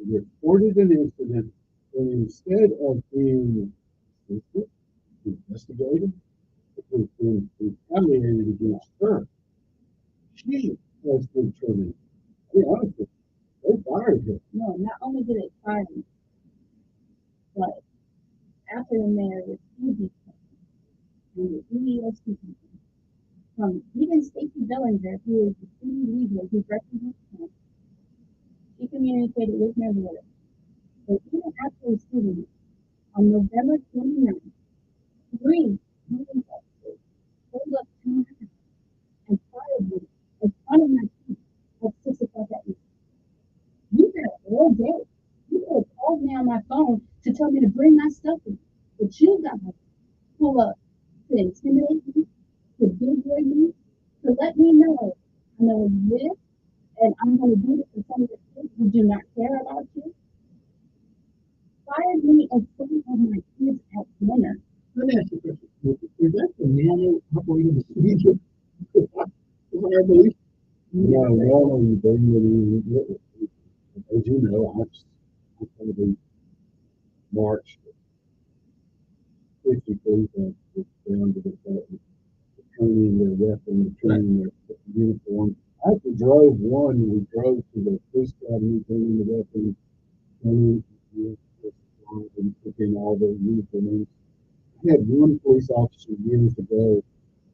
reported an incident, and instead of being investigated, it has been retaliated against her. She has been terminated. To be honest with you, they fired her. No, not only did it fire me, but after the mayor refused me, and the EEOC from even Stacey Bellinger, who is the city leader who represents him, she communicated with my lawyer. So even after receiving it, on November 29th, 3 police officers pulled up to my house and fired me in front of my kids at 6 o'clock at night. You had all day. You could have called me on my phone to tell me to bring my stuff in. But you guys pull up to intimidate me, to big-boy me, to let me know I know this, and I'm going to do this for some of the kids who do not care about you. Fired me in front of my kids at dinner. Let me ask you a question. Is that the normal operating procedure? I believe. No, normally you bring it in. As you know, I probably marched 50 feet down to the department, training their weapon, training their uniform. I actually drove one. We drove to the police academy, training the weapon, training and picking all the uniforms. I had one police officer years ago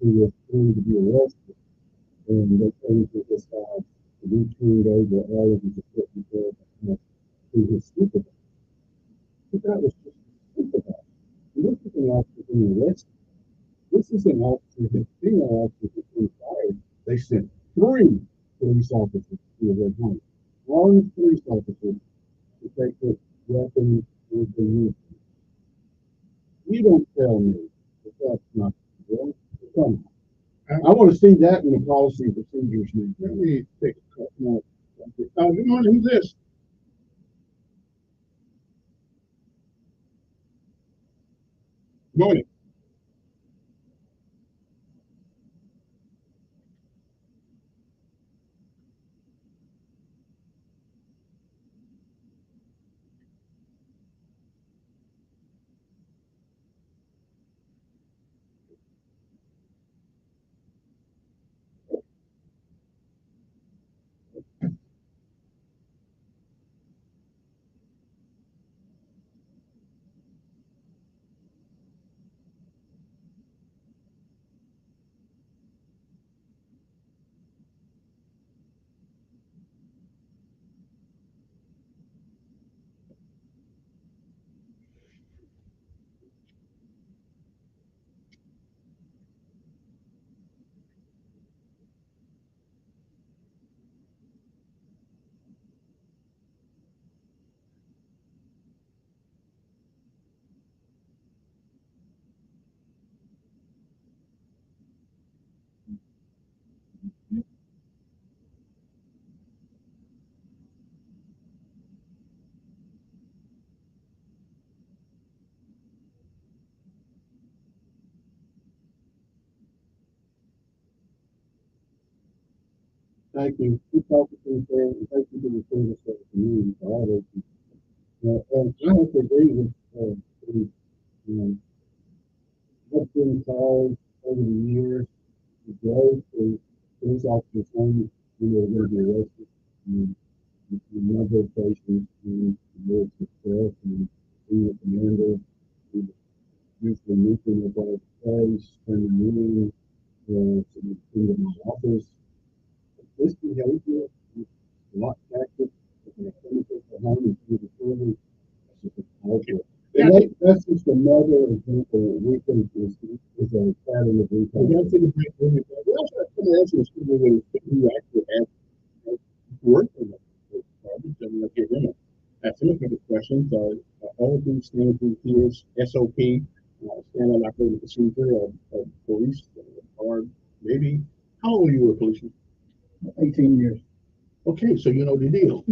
who was going to be arrested, and they came to his house to be turned over all of his equipment to his supervisor. But that was just a supervisor. This is an officer being arrested. This is an officer, the female officer that's been fired. They sent 3 police officers to their home. One police officer to take the weapon with the uniform. You don't tell me that that's not real. Come on. I want to see that in the policy and procedures. Let me take a cut. No. Good morning. Who's this? Good morning. Thank you. Keep talking to the fan, and thank you for the service of the community, for all those people. And I have to agree with what's been called over the years, the growth of police officers home when they're going to be arrested, and the number of patients, and the more success, and being a commander, and usually meeting with our place, turning in, into my office. This behavior is not tactic. It's an benefit for home and to the children. That's just a culture. And that's just another example that we think is a pattern of retail. We also have some answers to who actually have worked in the department and get in it. Some of the questions are eligible standard procedures, SOP, standard operating procedure of police, or maybe how old are you a policeman? 18 years. Okay, so you know the deal.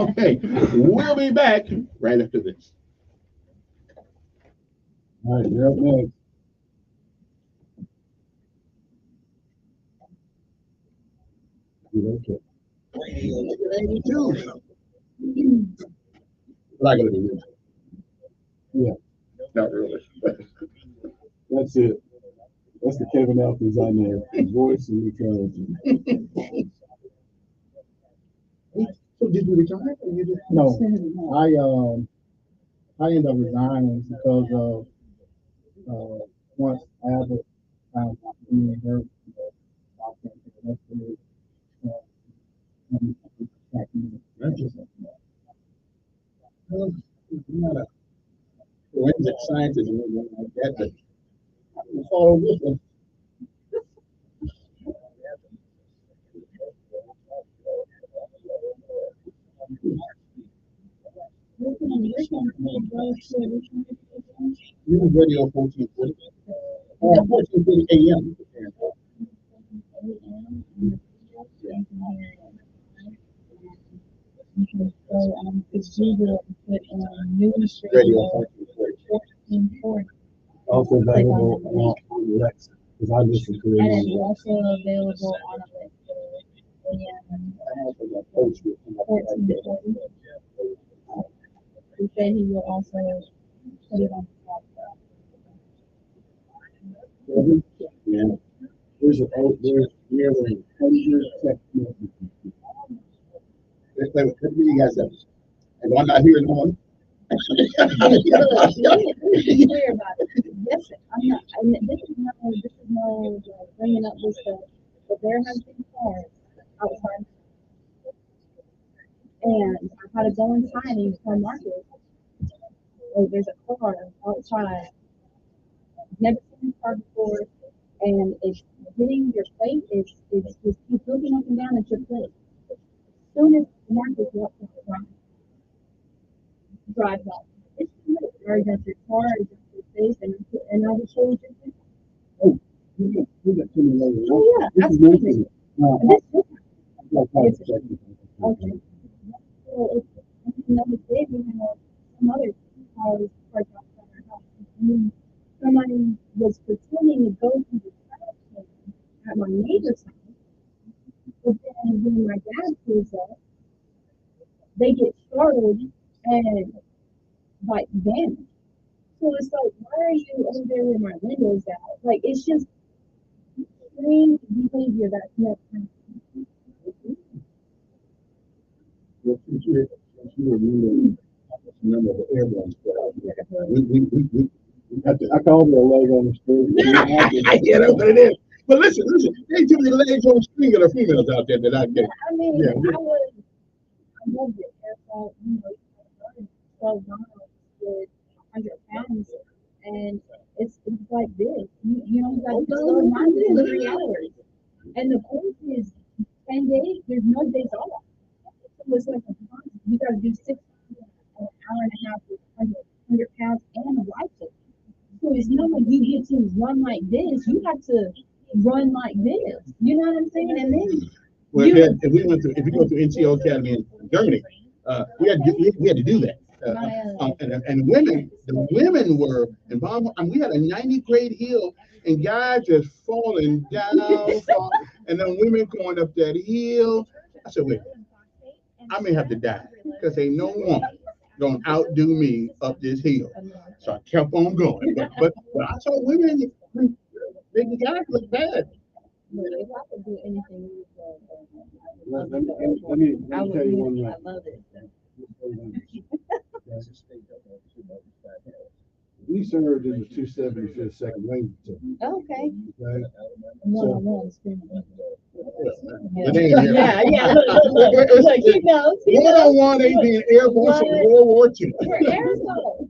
Okay, we'll be back right after this. All right, you're up next. Okay. Not gonna be rich. Yeah, not really. That's it. That's the Kevin Elkins I know. Voice and neutrality. So did you retire or you just? No, I ended up resigning because of once Albert found out being hurt, I can't take the rest of it. I'm not a forensic scientist or anything like that, but I follow with them. You was radio 1440. 1440 AM. So it's Google put news Radio radio 1440. Also available on Alexa, because I listen to And it's it. also available on Alexa. And 1440. He said he will also put it on the podcast. Yeah. There's nearly 100 text messages. Let me guys up. And I'm not hearing one. Be clear about it. Yes, I'm not. This is no bringing up this stuff. But there has been cars outside, and I had to go inside and tell Marcus, oh, there's a car outside. Never seen this car before, and it's hitting your plate. It's just keep looking up and down at your plate. As soon as Marcus walks up the drive off. It's good. Or against your car, against your face, and I just show you this. Oh, you got too many layers. Oh yeah, absolutely. It's okay. So it's another day we have some other cars parked outside our house. And then somebody was pretending to go through the trash can at my neighbor's house. But then when my dad pulls up, they get startled and like vanish. So it's like, why are you over there with my windows out? Like it's just strange behavior that's not remember the airborne stuff. I called her a leg on the street. Yeah, that's what it is. But listen, there ain't too many legs on the street that are females out there that I get. I mean, yeah. I loved it. You know, 12 miles with 100 pounds, and it's like this. You know, you got to slow down in 3 hours, and the course is 10 days. There's no days off. So it's like you got to do 6 an hour and a half with 100 pounds and a rifle. So it's not like you get to run like this. You have to run like this. You know what I'm saying? And then well, if we went to NCO Academy in Germany, we had to do that. And women, the women were involved. And we had a 90-grade hill, and guys just falling down, and then women going up that hill. I said, wait, I may have to die because ain't no woman gonna outdo me up this hill. So I kept on going. But I saw women, the guys look bad. If I could do anything, Let me tell you one thing. I love it. We served in the 275th 2nd Ranger Battalion. Okay. One-on-one. Yeah. Look, he knows. One-on-one ain't being airborne from World War II. We're aerosol.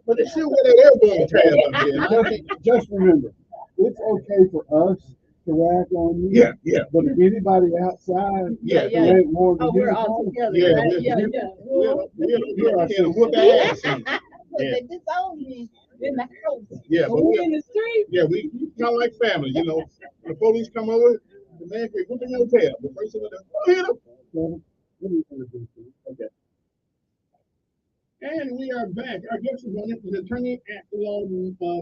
But it's still where that airborne tab up there. Just remember, it's okay for us to rag on you. Yeah, yeah. But if anybody outside, Yeah, who ain't more than Oh, we're you, all together, Yeah, right? we'll whoop ass. And, But they disown me in the house. yeah, But but we in the street. yeah, we kind of like family, you know. When the police come over, the man can whoop in your tail. The first thing they hit him. Okay. And we are back. Our guest is on it is attorney at law,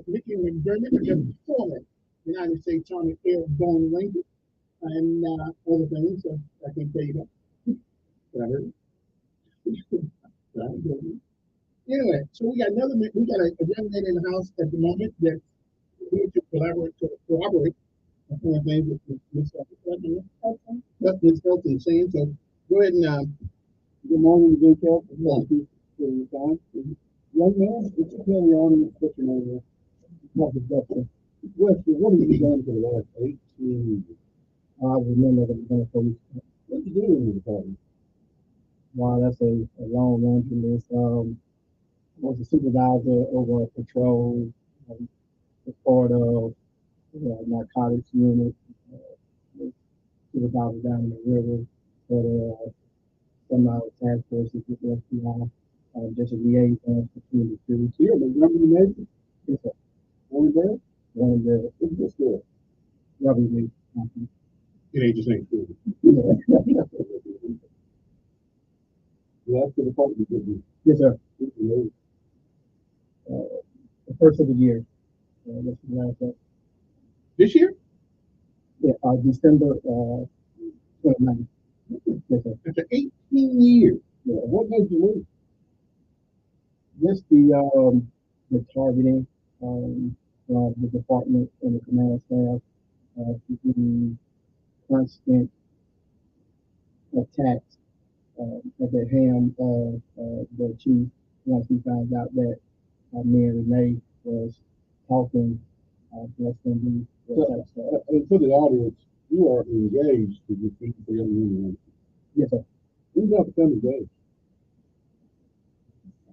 Mickey McDermott, the former United States Army Airborne Ranger, and other things. So I can tell you that. Anyway, so we got a young man in the house at the moment that we need to corroborate on things with Ms. Elkins saying. So go ahead and good morning, good help. Thank you for your time. Young man, would you tell the audience what your name is? What have you done for the last 18 years? I remember the beginning police. What did you do in the department? Wow, that's a long laundry list. I was a supervisor over a patrol, as part of narcotics unit, supervisor down in the river for the somehow task forces with the FBI, just a liaison between the two. So you're the Robert Navy? Yes, sir. One there? One there. It's just good. Robert Navy. it ain't just ain't cool. You asked the department, did you? Yes, sir. The first of the year. That's the last one. This year? Yeah, December 29th. Yes, sir. After 18 years. Yeah. What made you leave? Just the targeting the department and the command staff, the constant attacks at the hand of the chief once he found out that me and Renee was talking less than me. And for the audience, you are engaged to defeat the young woman. Yes, sir. Who's not become engaged?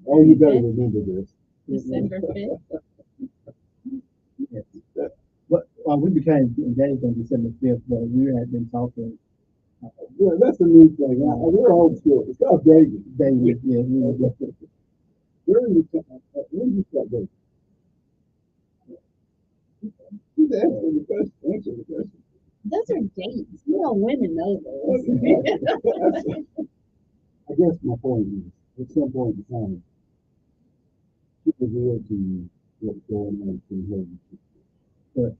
Oh, you better remember this. December 5th. Yes. But we became engaged on December 5th, but we had been talking. Yeah, that's a new thing. We're old school. It's called dating. Dating, yeah. When did you start dating? He's asking the question. Answer the question. Those are dates. You know, women know those. I guess my point is, at some point in time, she revealed to you what's going on in her. But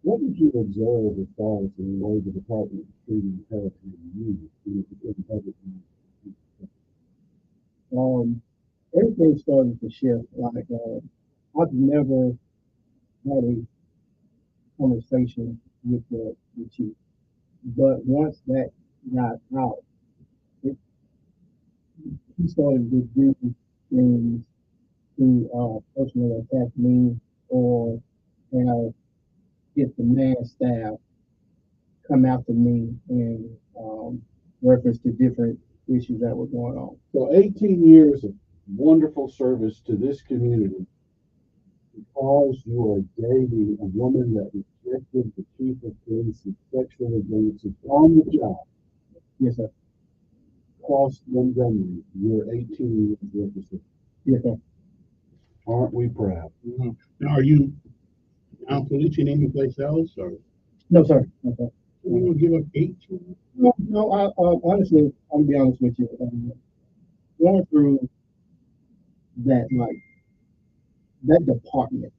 what did you observe as far as the way the department is treating her and you in the public? Everything started to shift. Like I've never had a conversation with the chief, but once that got out, he started to do things to personally attack me or get the man staff come after me in reference to different issues that were going on. So 18 years of wonderful service to this community because you are dating a woman that rejected the chief of police's sexual advances on the job. Yes, sir. Cost Montgomery, your 18 years representative. Yes, sir. Aren't we proud? Now, are you out policing any place else, or? No, sir. No, sir. You gonna give up 18? No. Honestly, I'm gonna be honest with you. Going through that, like that department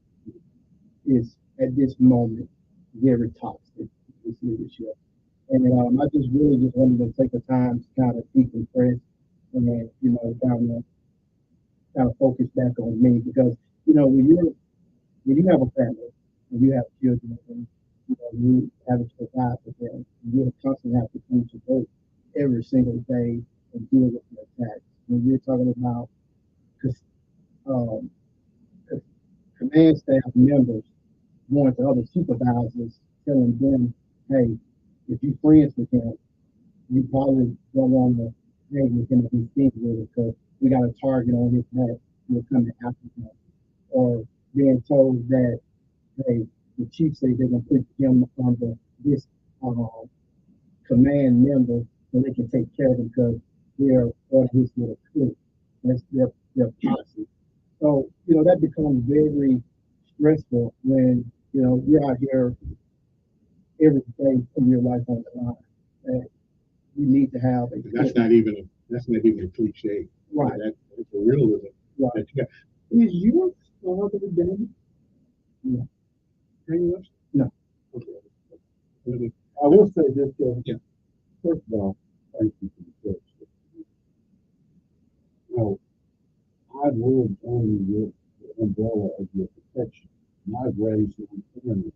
is at this moment very toxic. This leadership, and I just really just wanted to take the time to kind of decompress and kind of focus back on me because when you have a family and you have children and you have to provide for them, you constantly have to come to work every single day and deal with the attacks. When you're talking about command staff members going to other supervisors, telling them, hey, if you're friends with him, you probably don't want to hang with him if he's seen with it because we got a target on his back. We're coming after him. Or being told that, hey, the chief say they're gonna put him under this command member so they can take care of him because they're part of his little clique. That's their posse. So, that becomes very stressful when, you're out here every day of your life on the line. And you need to have a that's not even a cliche. Right. That's a realism. Right. That you got. Is your father dead? No. Pretty much? No. Okay. I will say this, yeah. First of all, thank you for the question. I've lived under the umbrella of your protection. And I've raised young families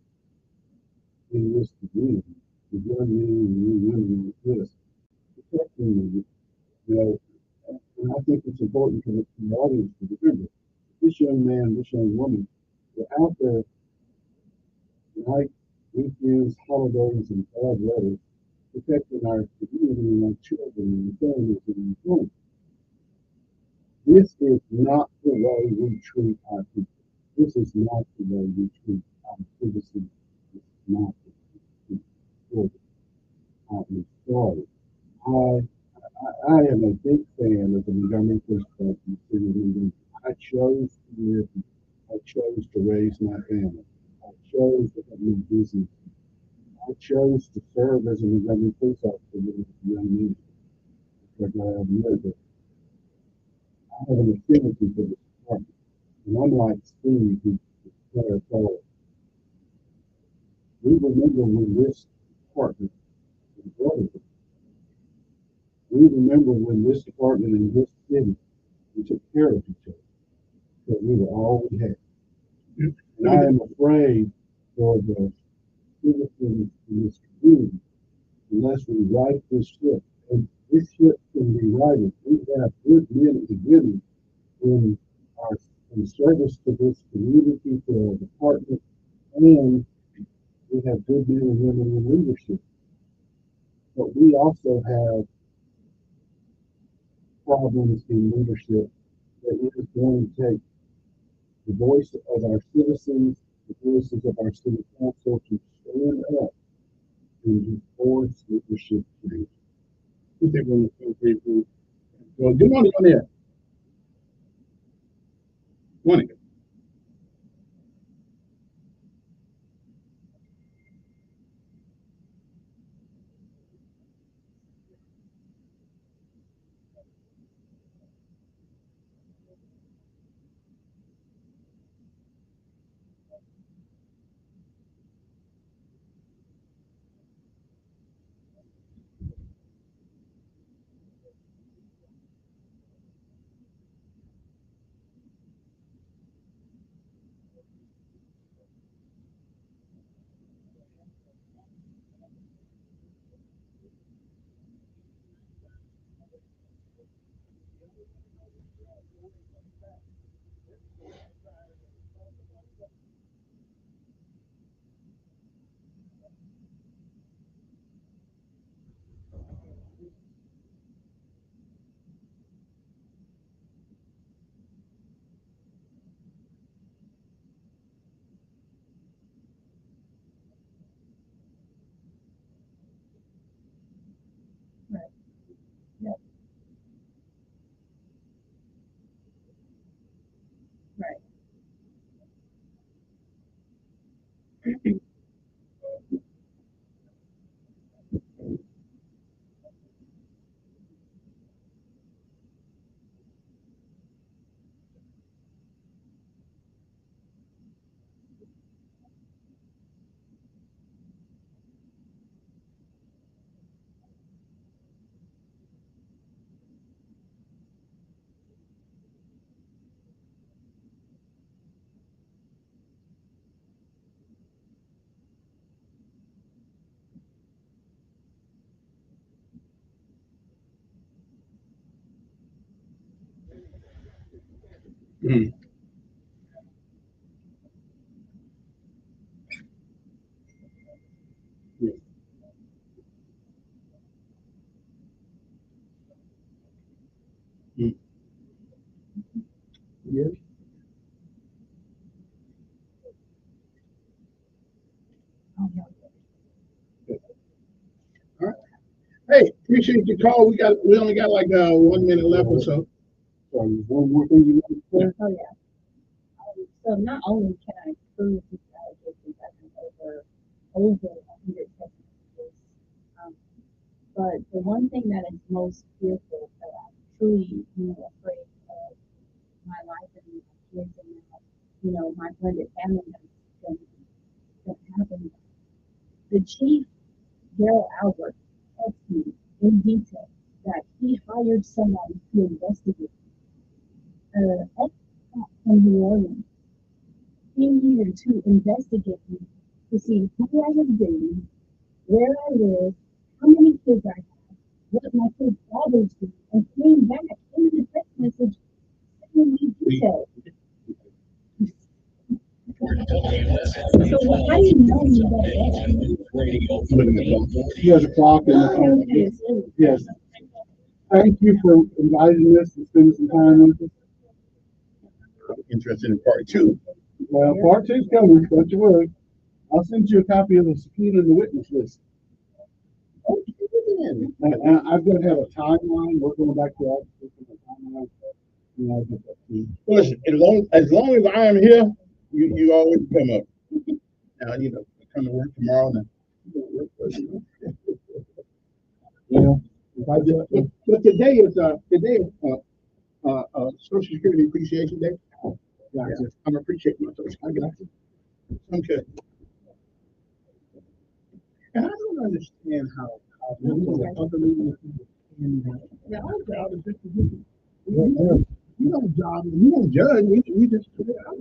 in this community, the young men and young women with us, protecting them, and I think it's important for the audience to remember this young man, this young woman, were out there night, weekends, holidays, and bad weather, protecting our community and our children and families and homes. This is not the way we treat our people. This is not the way we treat our citizens. This is not the way we treat I'm sorry. I am a big fan of the Montgomery Police Department in the city of Montgomery. I chose to live here. I chose to raise my family. I chose to have my business. I chose to serve as a Montgomery police officer when I was a young man. Like I have America. I have an affinity for this department. And unlike Steve, who's player forward, we remember when this department was brought. We remember when this department in this city, we took care of each other. That we were all we had. And I am afraid for the citizens in this community, unless we right this ship. And this ship can be righted. We have good men and women in service to this community, to our department, and we have good men and women in leadership. But we also have problems in leadership that is going to take the voice of our citizens, the voices of our city council to stand up and to force leadership change. Well, good morning on there. Morning. Mm. Yeah. Mm. Yeah. Appreciate the call. We only got like 1 minute left or so. Sorry, one more thing you want to say? Oh, yeah. So not only can I prove these allegations that over 100 testimonies, but the one thing that is most fearful that I'm truly, afraid of my life and my kids and my blended family that's going to happen. The chief, Daryl Albert, asked me in detail that he hired somebody to investigate from New Orleans. He needed to investigate me to see who I was dating, where I live, how many kids I have, what my kids' fathers do, and came back in the text message sending me details. So how do you know me that well? He has a clock in the phone. Yes. Thank you for inviting us and spending some time with us. I'm interested in part 2. Well, part 2's coming, don't you worry. I'll send you a copy of the subpoena and the witness list. And I'm going to have a timeline. We're going back to that. Timeline. I'll get that to you. Listen, as long as I am here, you always come up. Now, come to work tomorrow. But today is Social Security Appreciation Day. Gotcha. I'm appreciating my social. I got you. Okay. And I don't understand how other leaders you don't job, you don't judge. We just put it out.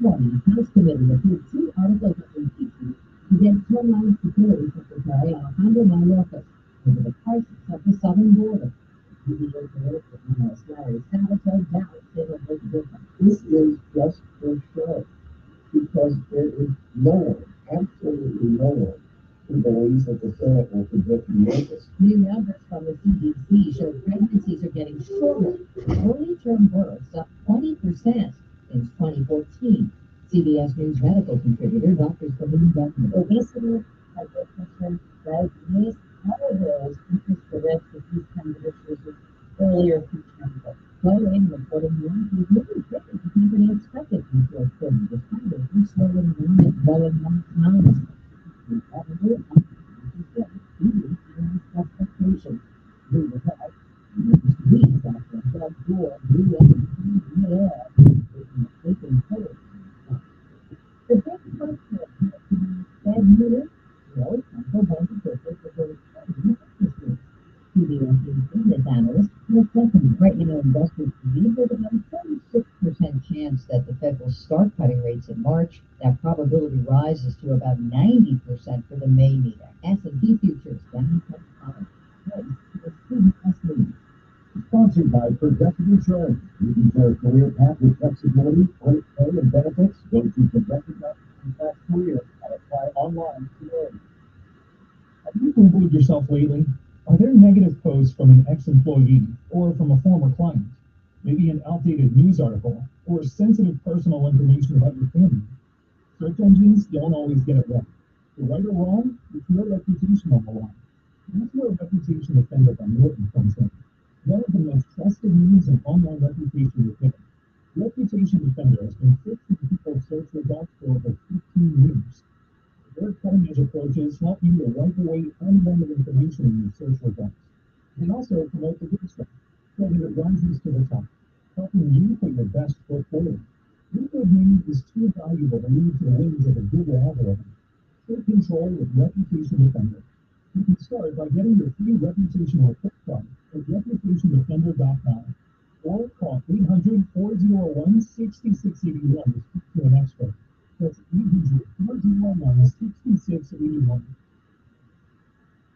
House Committee approved 2 articles of impeachment against Homeland Security Secretary Alejandro Mayorkas over the crisis at the southern border. PBS director analyst Larry Salvatore doubts it'll make a difference. This is just for show, because there is no one, absolutely no one, who believes that the Senate will convict Mayorkas. New numbers from the CDC show pregnancies are getting shorter, with early-term births up 20% since 2014. CBS News medical contributor Dr. Salim Beckman. Obesity, high blood pressure, diabetes, all of those increase the risk of these kinds of issues with earlier preterm birth. Following reporting young people really different than expected from 430, despite a slowing down at lower months. Expectations. We were right. Weeks after a flood door, we were taking hold. The big question said unit, no, central bank officials were very excited. CBS business analyst Nick Beckham. Right now, investors believe there's about a 36% chance that the Fed will start cutting rates in March. That probability rises to about 90% for the May meeting. S&P futures down 25. Sponsored by Progressive Insurance. Looking for a career path with flexibility, great pay, and benefits? Go to progressive.com/career and apply online today. Have you Googled yourself lately? Are there negative posts from an ex-employee or from a former client? Maybe an outdated news article or sensitive personal information about your family? Search engines don't always get it right. For right or wrong, it's your reputation on the line. That's where Reputation Defender by Norton comes in. One of the most trusted means and online reputation defender. Reputation Defender has been fixing people's search results for over 15 years. Their cutting-edge approaches help you to wipe away unwanted information in your search results. They also promote the good stuff, so that it rises to the top, helping you put your best foot forward. Your good name is too valuable to leave to the wings of a Google algorithm. Take control with Reputation Defender. You can start by getting your free reputation report card at reputationdefender.com or call 800-401-6681 to speak to an expert. That's 800-401-6681.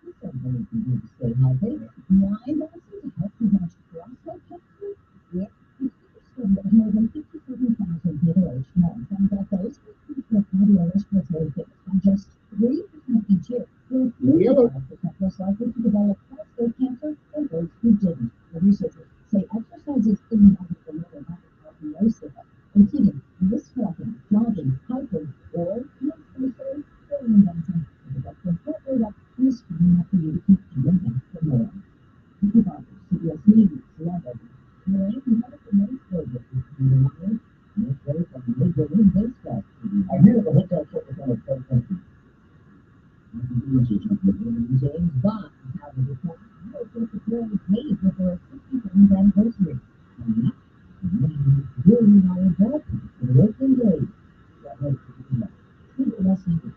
This is really easy to say hydrated. My lesson to help prevent prostate cancer? Yep. More than 57,000 middle-aged men found that those with cardiovascular fitness are just 3% each year. Were 35% less likely to develop prostate cancer than those who didn't. The researchers say exercise is invaluable for living healthy lifestyle, including brisk walking, jogging, hiking, or necessarily filling dancing. If the doctor heart rate up, he's screaming up for you to keep drinking for more. People doctors, CBS News, London, there ain't medical medical programs in the world. No place like Major League Baseball. I hear the hotel trip is on a full country. James Bond is having a plan. No particularly paid for their 67th anniversary. And now, really not important for the working days. That makes it enough. People listening.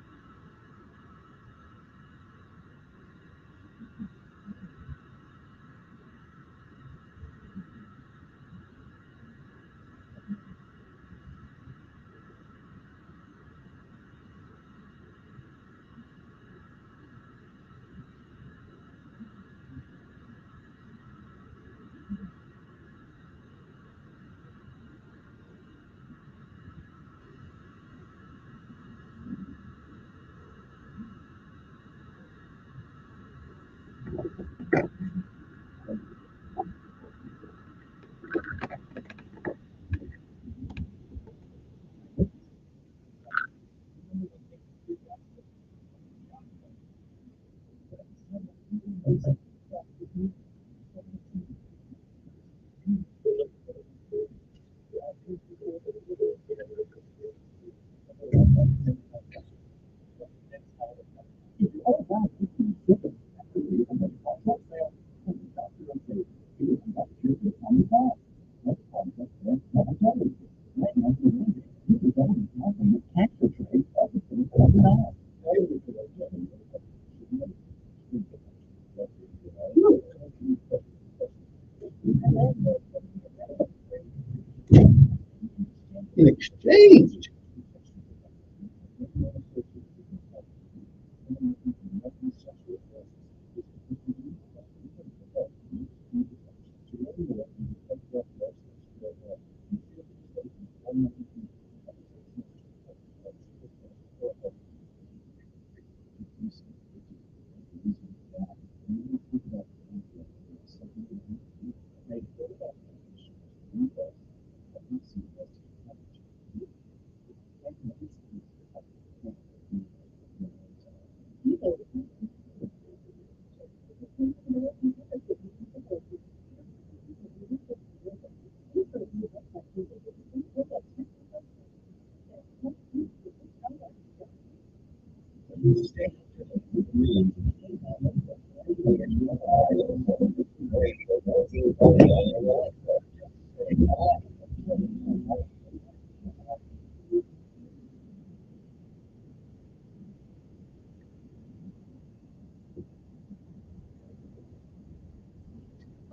In exchange.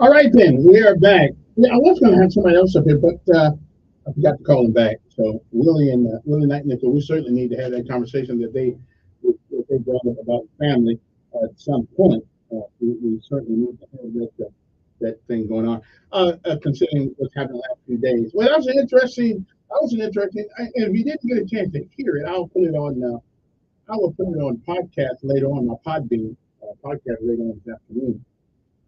All right, then, we are back. Yeah, I was going to have somebody else up here, but I forgot to call him back. So Willie and Willie Knight Nickel, we certainly need to have that conversation that they brought up about family at some point. We certainly need to have that that thing going on. Considering what's happened the last few days. Well, that was an interesting. And if you didn't get a chance to hear it, I'll put it on. I will put it on podcast later on my Podbean podcast later on this afternoon.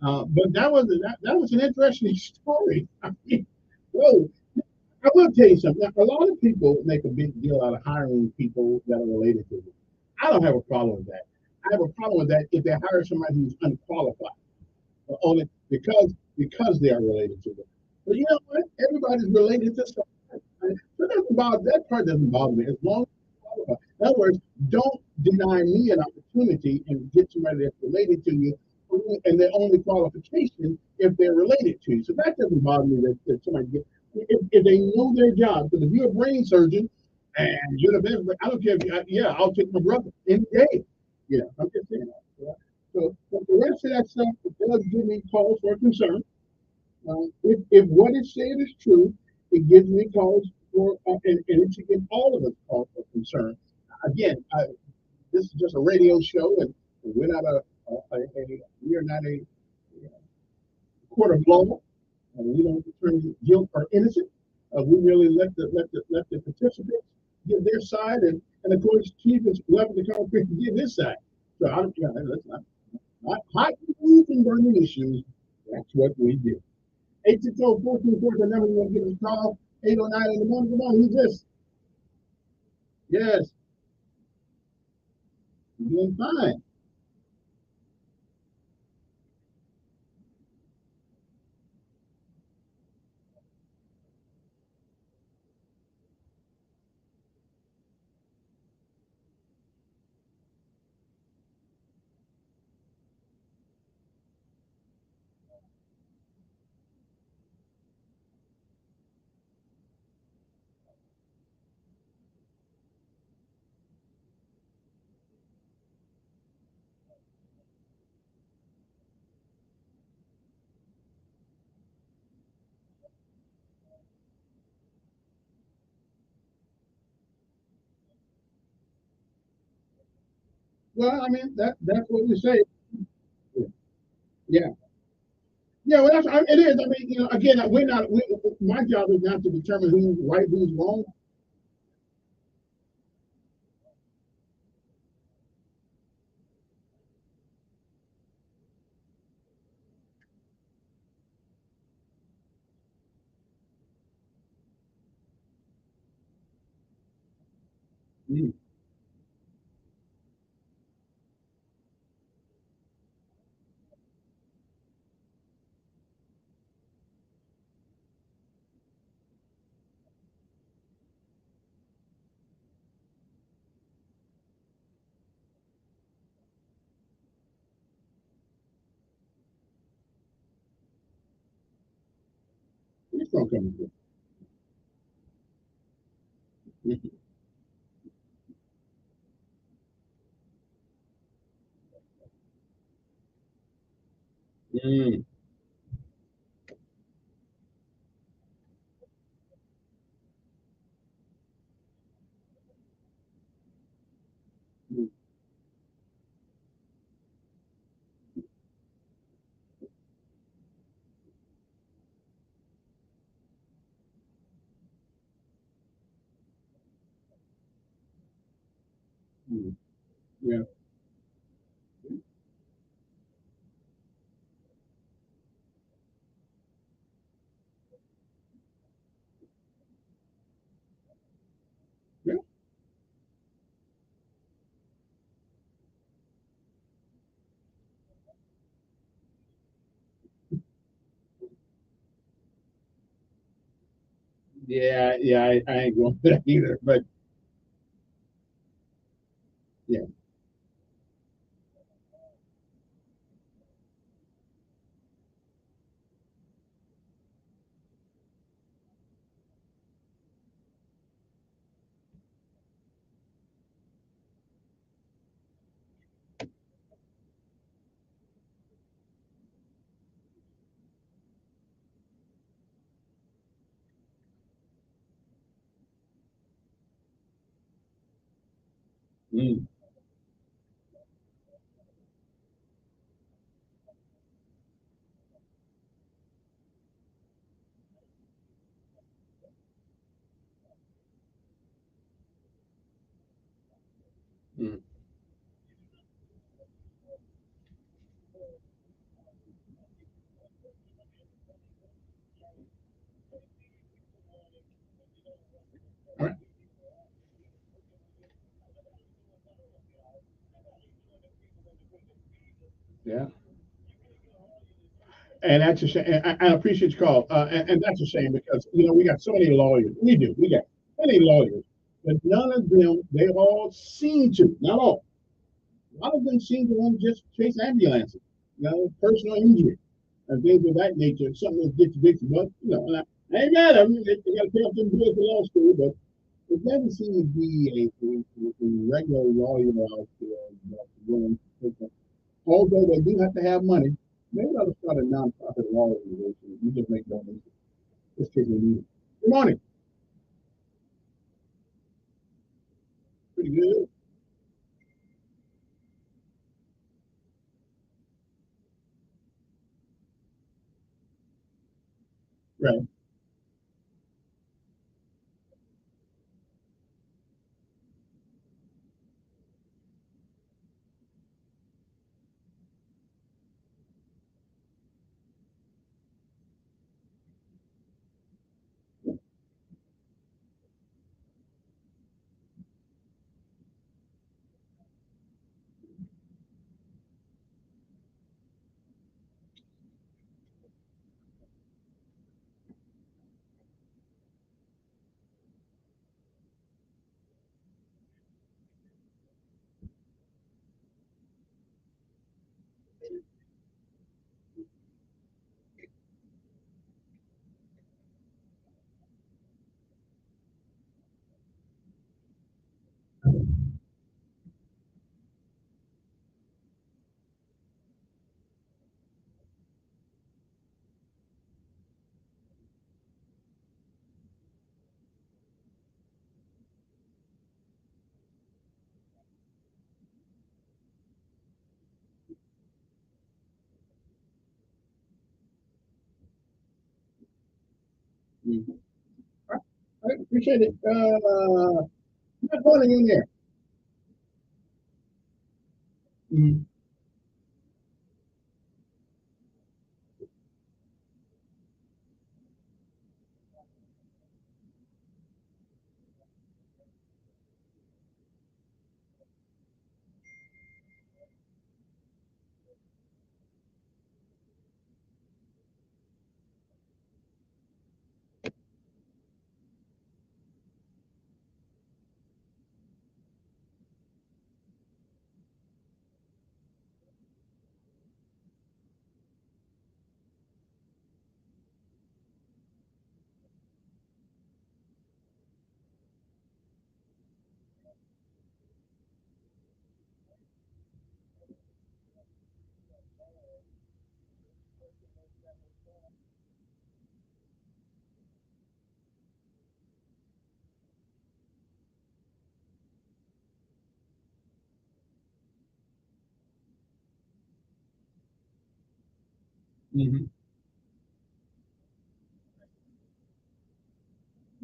But that was an interesting story. I mean, whoa. I will tell you something. A lot of people make a big deal out of hiring people that are related to them. I don't have a problem with that. I have a problem with that if they hire somebody who's unqualified, only because they are related to them. But you know what? Everybody's related to somebody. So it doesn't bother that part doesn't bother me as long as you're qualified. In other words, don't deny me an opportunity and get somebody that's related to you, and their only qualification if they're related to you. So that doesn't bother me that somebody gets if they know their job. Because if you're a brain surgeon and you're the best, I don't care if yeah, I'll take my brother any day. Yeah, I'm just saying that. Yeah. So but the rest of that stuff it does give me cause for concern. If what is said is true, it gives me cause for, and it should give all of us cause for concern. Again, this is just a radio show, and we're not we are not a court of law. We don't determine guilt or innocent. We really let the participants give their side, and of course, Chief is left the concrete to give his side. So I don't, yeah, that's not hot issues and burning issues. That's what we do. 860-1440, the number you want to give us a call. 809 in the morning. Come on, who's this? Yes, you're doing fine. Well, I mean that's what we say. Yeah. Yeah, well, it is. I mean, again, my job is not to determine who's right, who's wrong. Mm, it's gonna come through. Mm, mm, mm, mm. Yeah, yeah, yeah. I ain't going for that either. But yeah, mm, Yeah. And that's a shame. And I appreciate your call. And that's a shame because, we got so many lawyers. We do. We got many lawyers. But none of them, they all seem to, not all, a lot of them seem to want to just chase ambulances, personal injury and things of that nature. Something that gets victim. But, and I ain't mad at them. They got to pay up them bills for law school. But it doesn't seem to be a regular lawyer out there that's willing to take them. Although they do have to have money, maybe I'll start a nonprofit law organization. You just make donations. Just take it easy. Good morning. Pretty good. Right. Mm-hmm. I appreciate it. Good morning in there. Mm-hmm. Mm-hmm.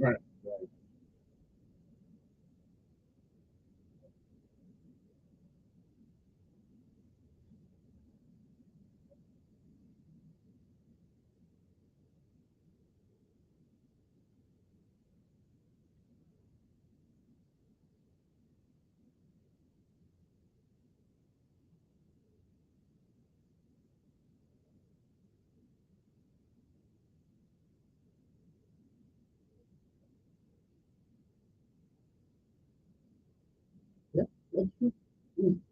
Right. Yeah. That's true. Mm-hmm.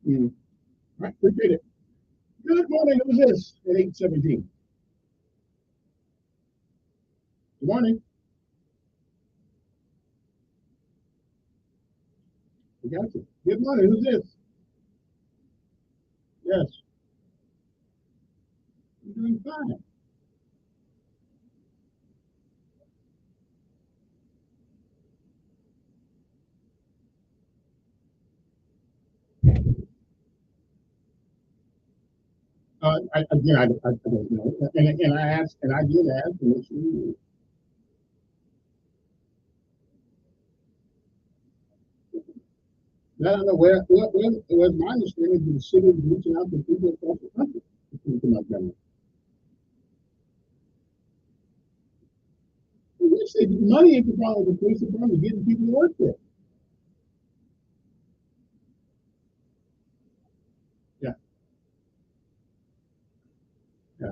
Mm-hmm. Right. Appreciate it. Good morning. Who's this at 8:17? Good morning. We got you. Good morning. Who's this? Yes. You're doing fine. again, I don't know. And I asked, and I did ask, and it's, I don't know where my understanding is the city is reaching out to people across the country to come up there. They say money ain't the problem with the police department, getting people to work there. Yeah. Yeah.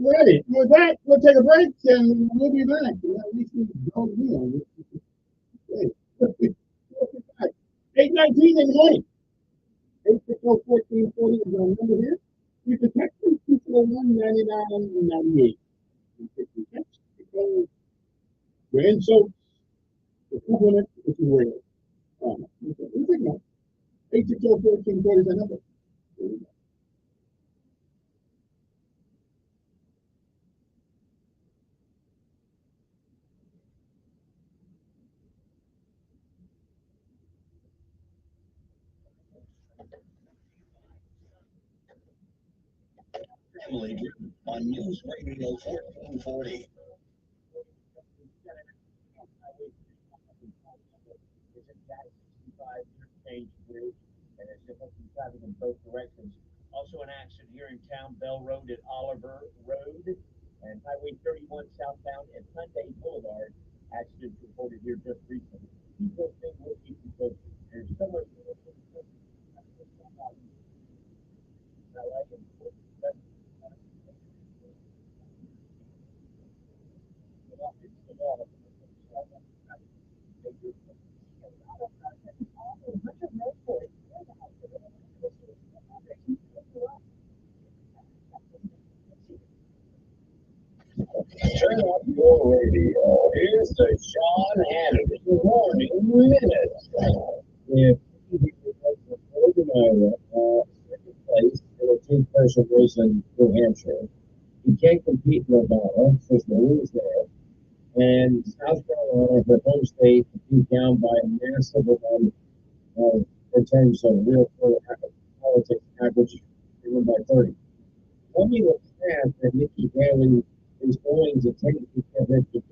Ready. With that, we'll take a break and we'll be back. At least we don't be on it. 819 in the morning. 860-1440 is our number here. You can text them 241-9998. You can text because we're in so the complement is real. We'll take that. 860-1440 is our number. Family Driven on News Radio 1440. Bridge and is difficulty traffic in both directions. Also an accident here in town, Bell Road at Oliver Road and Highway 31 southbound at Hyundai Boulevard. Accidents reported here just recently. People think we'll keep you posted. There's so much. Turn up your radio. Here's the Sean Hannity Morning Minute. If second place in a two-person race in New Hampshire, he can't compete in Nevada since the rules there, and South Carolina, her home state, is down by a massive amount in terms of real politics average, even by 30. Let me understand that Nikki Haley is going to take the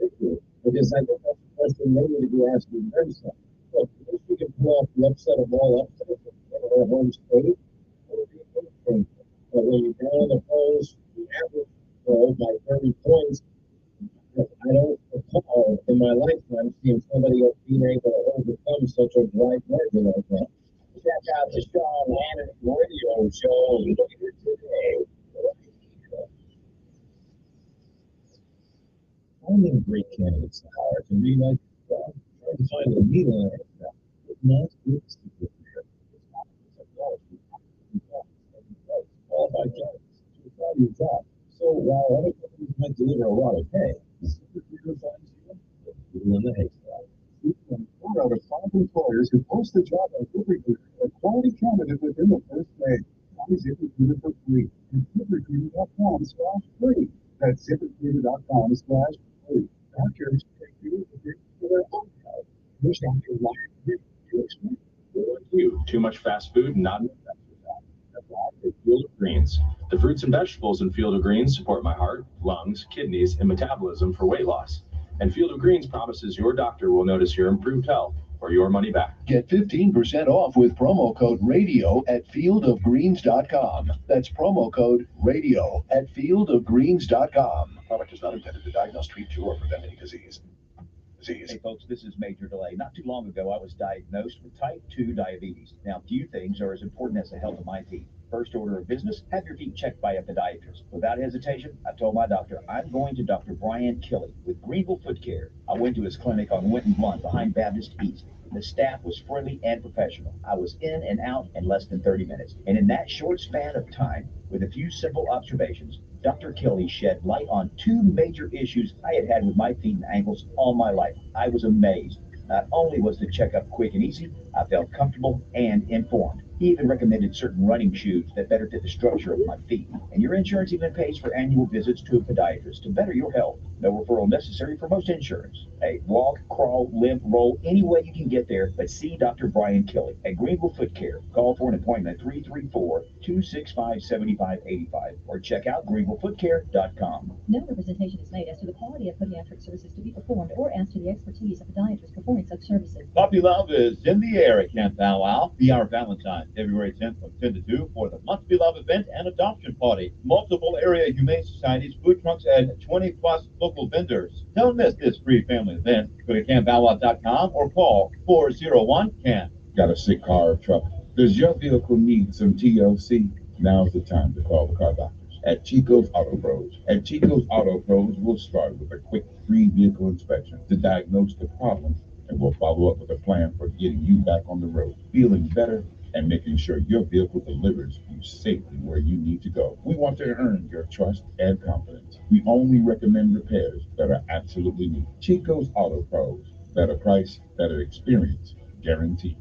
picture because I think that's the question they need to be asking themselves. Look, if she can pull off the upset of all upsets in her home state, it would be anything. But when you're down in the polls, the average poll by 30 points, I don't recall in my lifetime seeing somebody else being able to overcome such a wide margin like that. Check out the Sean Hannity radio show later today. Finding great candidates in hire can be like trying to find a needle in a haystack. It's not good to get there. It's not technology. Qualified candidates to apply to your job. So while other companies might deliver a lot of pay, ZipRecruiter finds you the needle in the haystack. 4 out of 5 employers who post a job on ZipRecruiter are quality candidate within the first day. Try ZipRecruiter for free at ZipRecruiter.com/free. That's ZipRecruiter.com/free. Doctors take you for their own health. Wish Dr. Ryan to explain. You too much fast food, not enough exercise. That's why I take Field of Greens. The fruits and vegetables in Field of Greens support my heart, lungs, kidneys, and metabolism for weight loss. And Field of Greens promises your doctor will notice your improved health or your money back. Get 15% off with promo code RADIO at fieldofgreens.com. That's promo code RADIO at fieldofgreens.com. Product is not intended to diagnose, treat, cure, or prevent any disease. disease. Hey folks, this is Major Delay. Not too long ago, I was diagnosed with type 2 diabetes. Now, few things are as important as the health of my teeth. First order of business, have your feet checked by a podiatrist. Without hesitation, I told my doctor, I'm going to Dr. Brian Killey with Greenville Foot Care. I went to his clinic on Winton Blunt behind Baptist East. The staff was friendly and professional. I was in and out in less than 30 minutes. And in that short span of time, with a few simple observations, Dr. Kelly shed light on two major issues I had had with my feet and ankles all my life. I was amazed. Not only was the checkup quick and easy, I felt comfortable and informed. He even recommended certain running shoes that better fit the structure of my feet. And your insurance even pays for annual visits to a podiatrist to better your health. No referral necessary for most insurance. Hey, walk, crawl, limp, roll, any way you can get there, but see Dr. Brian Kelly at Greenville Foot Care. Call for an appointment at 334-265-7585 or check out greenvillefootcare.com. No representation is made as to the quality of podiatric services to be performed or as to the expertise of podiatrists performing such services. Puppy Love is in the air at Camp Bow Wow. Be our Valentine, February 10th from 10 to 2 for the Must Be Love event and adoption party. Multiple area humane societies, food trucks, and 20-plus local vendors. Don't miss this free family event. Go to campbowwow.com or call 401-CAMP. Got a sick car or truck? Does your vehicle need some TLC? Now's the time to call the car doctors at Chico's Auto Pros. At Chico's Auto Pros, we'll start with a quick free vehicle inspection to diagnose the problem, and we'll follow up with a plan for getting you back on the road, feeling better, and making sure your vehicle delivers you safely where you need to go. We want to earn your trust and confidence. We only recommend repairs that are absolutely needed. Chico's Auto Pros. Better price, better experience, guaranteed.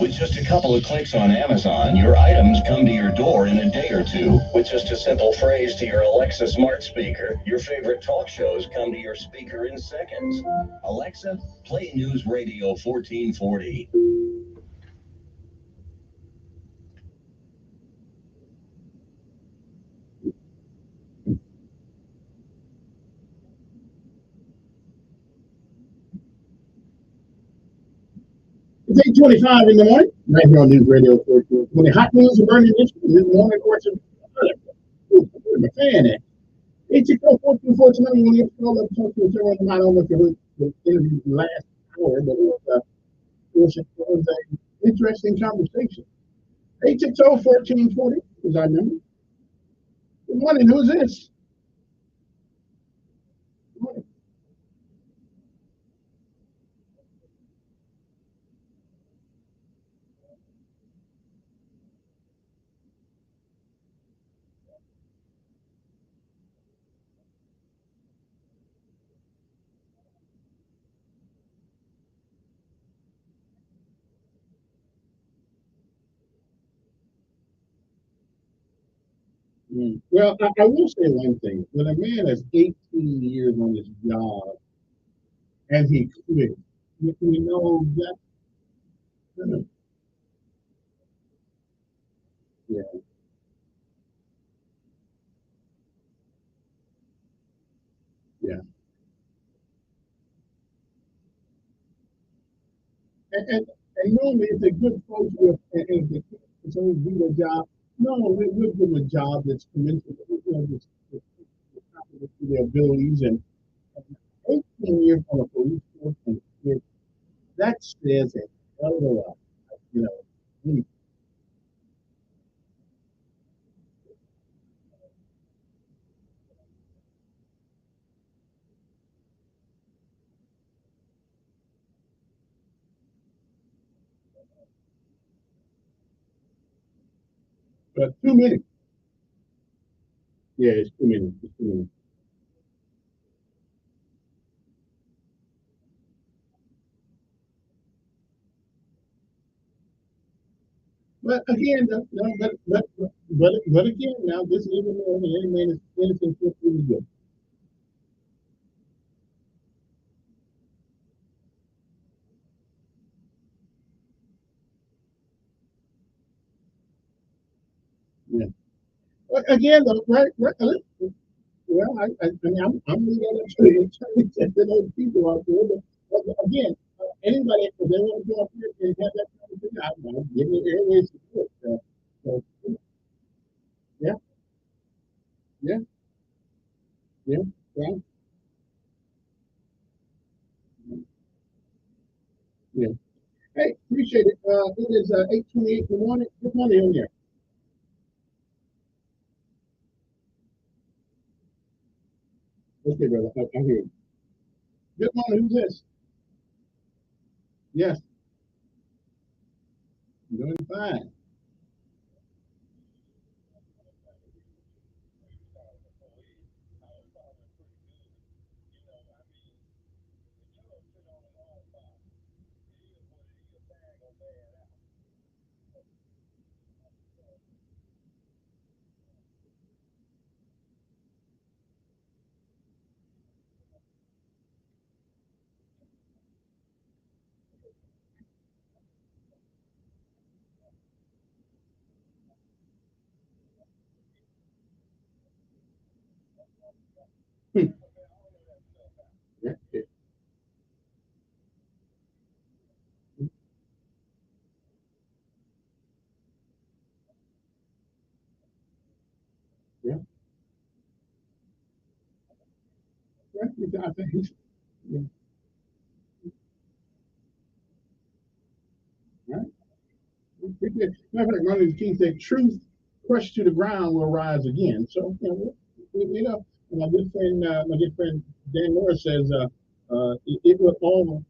With just a couple of clicks on Amazon, your items come to your door in a day or two. With just a simple phrase to your Alexa smart speaker, your favorite talk shows come to your speaker in seconds. Alexa, play News Radio 1440. It's 8:25 in the morning, right here on News Radio 1420. Hot news and burning issues this morning, question. Where's my fan at? 860-1440. When you call up, talk to someone, I don't know if you heard the interview last hour, but it was an interesting conversation. 860-1440 is our number. Good morning. Who's this? Good morning. Well, I will say one thing. When a man has 18 years on his job and he quit, we know that. Yeah. Yeah. And normally, if they're good folks with, and they it's always do their job, no, we'll give them a job that's commensurate with with their abilities. And 18 years on a police force, and that says a hell of a lot. You know, but too many. Yeah, it's too many. It's too many. But again, but again, now this is even more than any man is innocent until proven guilty. Yeah. But again, though, right. Well, I mean, I'm leaving that to those people out there. But again, anybody, if they want to go up here and have that conversation, I'm giving you airways support. So, yeah, yeah, yeah, yeah. Yeah. Hey, appreciate it. It is 8:28 in the morning. Good morning on here. Okay, brother. I hear you. Good morning. Who's this? Yes. Doing fine. Yeah. Yeah. Yeah. I think yeah. Right. Matter of fact, Martin Luther King said, "Truth crushed to the ground will rise again." So and my good friend Dan Morris says, it will all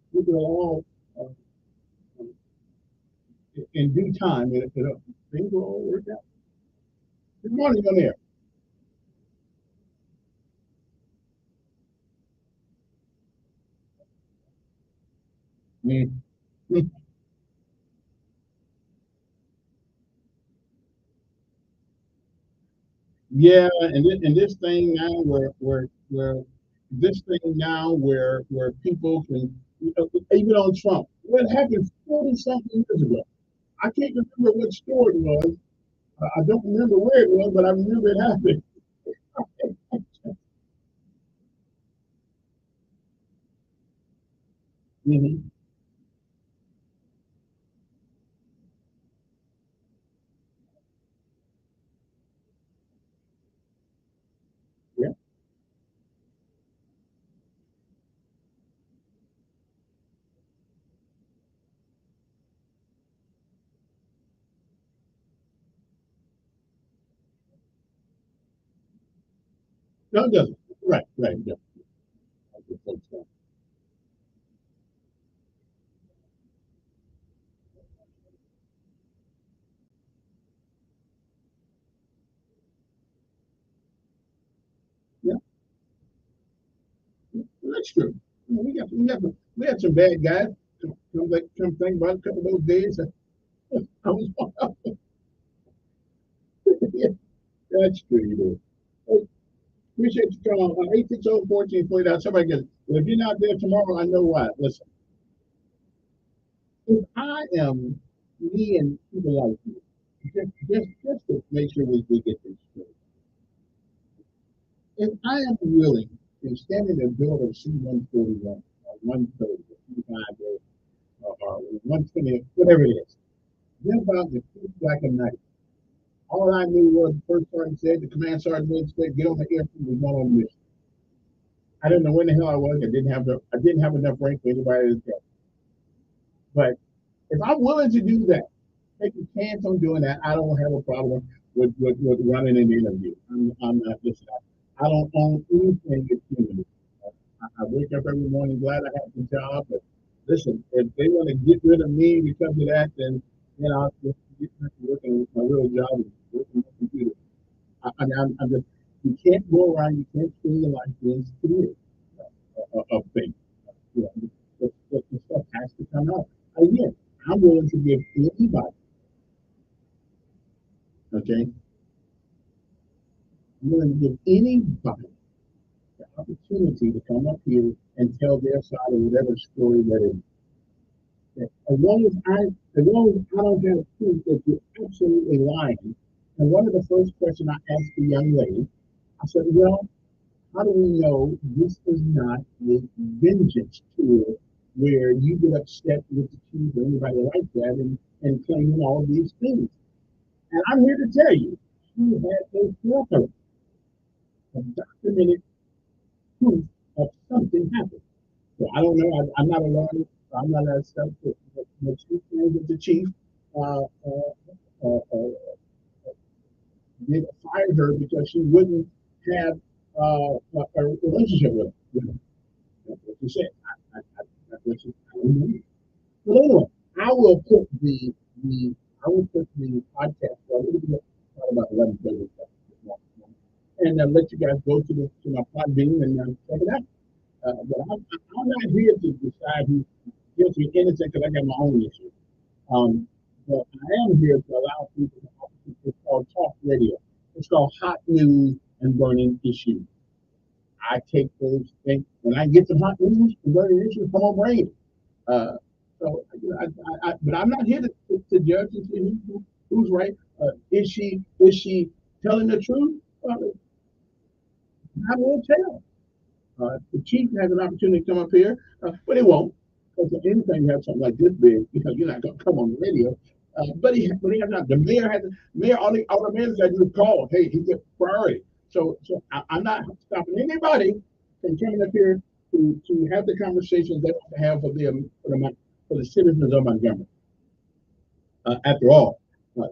in due time. Things will all work out. Good morning on there. Mm. Yeah, and this thing now where this thing now where people can even on Trump. What happened 40 something years ago? I can't remember what store it was. I don't remember where it was, but I remember it happened. Hmm. Yeah, no, it doesn't. Right, right. Yeah. Yeah, well, that's true. We got some bad guys. Come think about a couple of those days. I was yeah, that's true. You do. Hey, appreciate you calling. 860-1440. Somebody goes, well, if you're not there tomorrow, I know why. Listen, if I am me and people like you, just to make sure we get this straight. If I am willing to stand in the door of C-141 or 130 or 25 or 120, whatever it is, then about the pitch black and night. All I knew was the first sergeant said, the command sergeant said, get on the airplane, we're going on a mission. I didn't know when the hell I was. I didn't have enough rank for anybody to tell. But if I'm willing to do that, take a chance on doing that, I don't have a problem with running an interview. I'm not listen. I don't own anything that's human. I wake up every morning glad I have the job. But listen, if they want to get rid of me because of that, then I'll just get back to working with my real job and working with the computer. I'm just you can't go around. You can't spend your life being scared of things. You know, the stuff has to come out. Again, I'm willing to give anybody, okay? I'm willing to give anybody the opportunity to come up here and tell their side of whatever story that is. Okay? As long as I don't have proof that you're absolutely lying. And one of the first questions I asked the young lady, I said, well, how do we know this is not a vengeance tool where you get upset with the chief or anybody like that and claiming all these things? And I'm here to tell you, she had a plethora of documented proof of something happened. So I don't know. I'm not a lawyer. I'm not going to accept the chief claims that the chief uh, uh, uh, uh, fired her because she wouldn't have a relationship with him. That's what she said. That's what she said. But anyway, I will put the I will put the podcast. It'll be about 11:30, and let you guys go to my Podbean and check it out. But I'm not here to decide who's guilty of anything because I got my own issue. But I am here to allow people to. It's called talk radio. It's called hot news and burning issues. I take those things when I get some hot news and burning issues. Come on, bring it. Uh, so, but I'm not here to judge and see who's right. Is she telling the truth? I will tell. The chief has an opportunity to come up here, but he won't. Because anytime you have something like this big, because you're not going to come on the radio. But he has not. The mayor has. Mayor all the mayors got to do is call. Hey, he gets priority. I'm not stopping anybody from coming up here to have the conversations they want to have for the citizens of Montgomery. After all,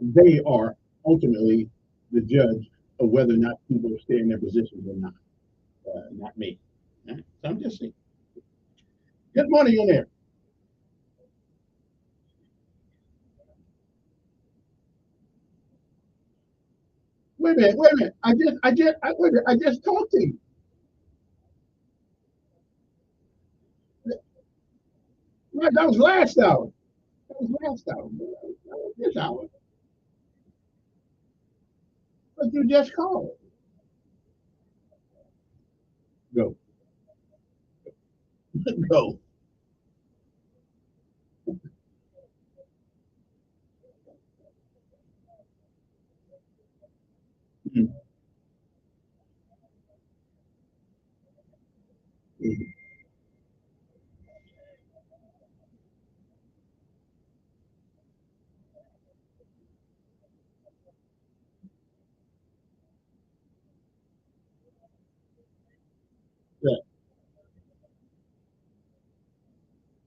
they are ultimately the judge of whether or not people stay in their positions or not me. So I'm just saying. Good morning on there. Wait a minute. I just talked to you. Right, that was last hour. That was last hour. That was this hour. But you just called. Go. Go. Mhm. Mhm. Yeah.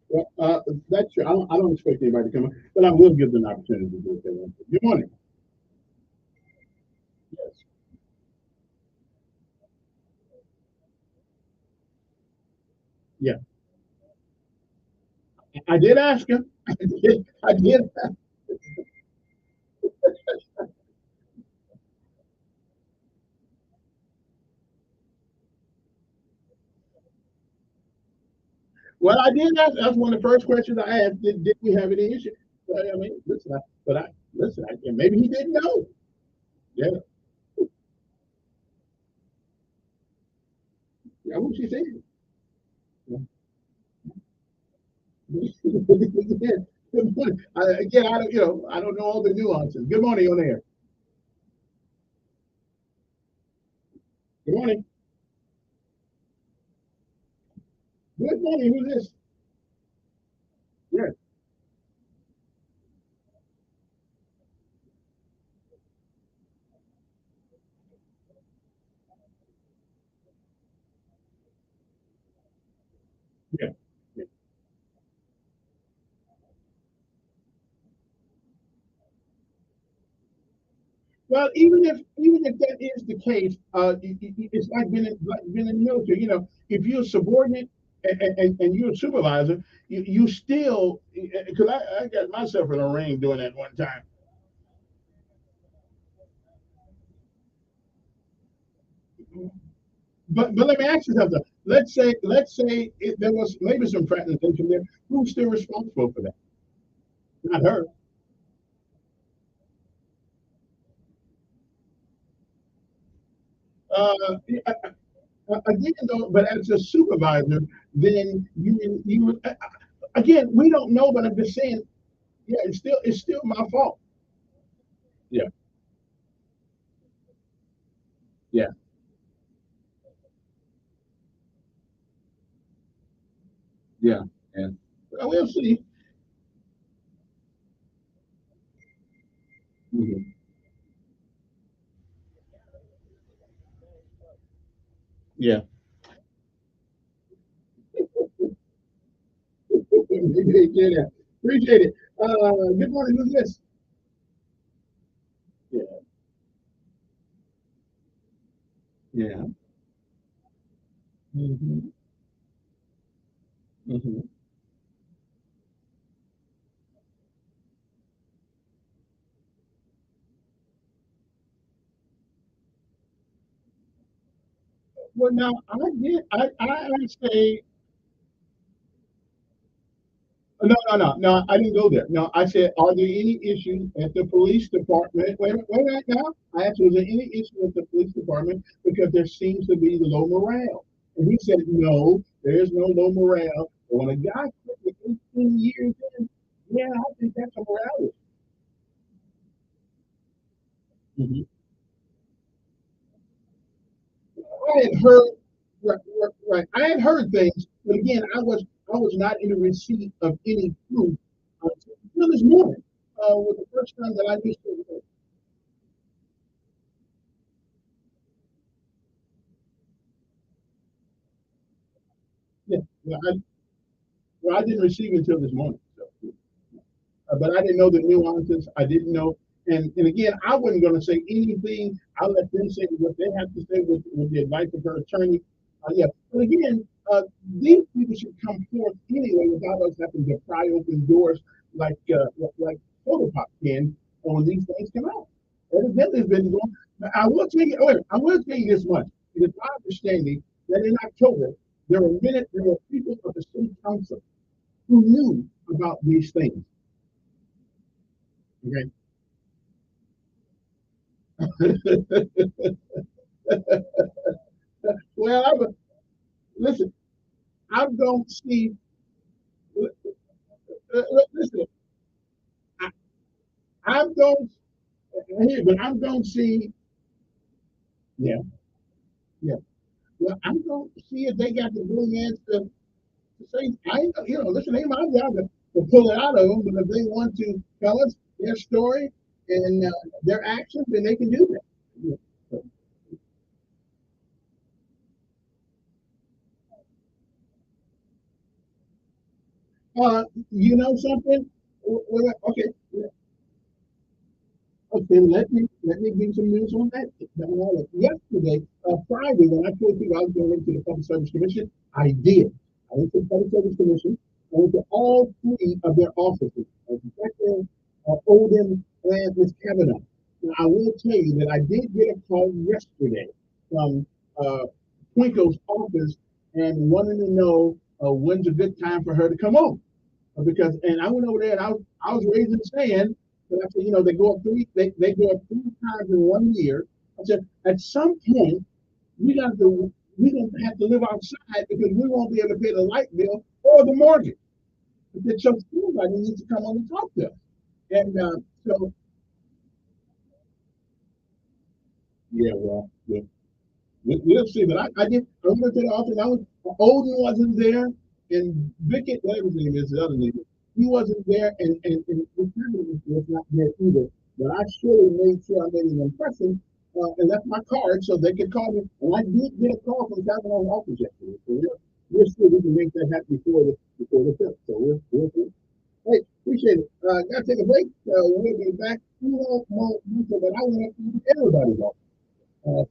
Well, that's true. I don't expect anybody to come up, but I will give them an opportunity to do what they want to. Good morning. Yes. Yeah. I did ask him. I did. Well, I did ask. That's one of the first questions I asked. Did we have any issue? But I mean, listen. And maybe he didn't know. Yeah. Yeah. What she said. Yeah. Again, good morning. Again, I don't know all the nuances. Good morning on air. Good morning. Good morning. Who's this? Yeah. Yeah. Yeah. Well, even if that is the case, it's like being in the military. If you're a subordinate and you're a supervisor, you still because I got myself in a ring doing that one time. But let me ask you something. Let's say there was maybe some fragmentation there. Who's still responsible for that? Not her. Uh, Again, though, but as a supervisor, then again, we don't know, but I'm just saying, yeah, it's still my fault. Yeah, yeah, yeah, and well, we'll see. Mhm. Yeah, Appreciate that. Appreciate it. Good morning. Who's this? Yeah. Yeah. Mm-hmm. Mm-hmm. Well, now I did. I say no. I didn't go there. No, I said, are there any issues at the police department? Wait a minute now. I asked, was there any issue at the police department because there seems to be low morale? And he said, no, there's no low morale. But when a guy quit with 18 years in, yeah, I think that's a morale issue. I had heard, right. I had heard things, but again, I was not in the receipt of any proof until this morning. Was the first time that I knew something. Yeah, well, I didn't receive it until this morning. So. But I didn't know the nuances. I didn't know, and again, I wasn't going to say anything. I let them say what they have to say with the advice of her attorney. Yeah, but again, these people should come forth anyway without us having to pry open doors like photo pop can when these things come out. Evidently, it's been going. I will tell you. Wait, I will tell you this much. It is my understanding that in October there were people of the city council who knew about these things. Okay. Well, listen. I'm going to see. Listen, I, I'm going. But I'm going to see. Yeah, yeah. Well, I'm going to see if they got the brilliance to say. Listen, ain't my job to pull it out of them. But if they want to tell us their story and their actions, then they can do that. Yeah. You know something? Okay, okay, let me give some news on that. Yesterday, Friday, when I told people I was going into the Public Service Commission, I did. I went to the Public Service Commission. I went to all three of their offices, Executive, Odin, and Ms. Kavanaugh. Now, I will tell you that I did get a call yesterday from Twinkle's office and wanting to know when's a good time for her to come over because and I went over there and I was raising sand. And I said, they go up they go up 3 times in 1 year. I said, at some point we gonna have to live outside because we won't be able to pay the light bill or the mortgage. I said, so somebody needs to come on and talk to us. And so yeah, well, yeah. We'll see. But I did. I went to the office. Odin wasn't there, and Bickett, whatever his name is, the other name, he wasn't there, and the candidate was not there either. But I surely made sure I made an impression and left my card so they could call me. And I did get a call from Cavanaugh's office yesterday. So we'll see if we can make that happen before the fifth. So we'll see. Hey, appreciate it. Gotta take a break. We'll be back. More detail, but I want to everybody know. And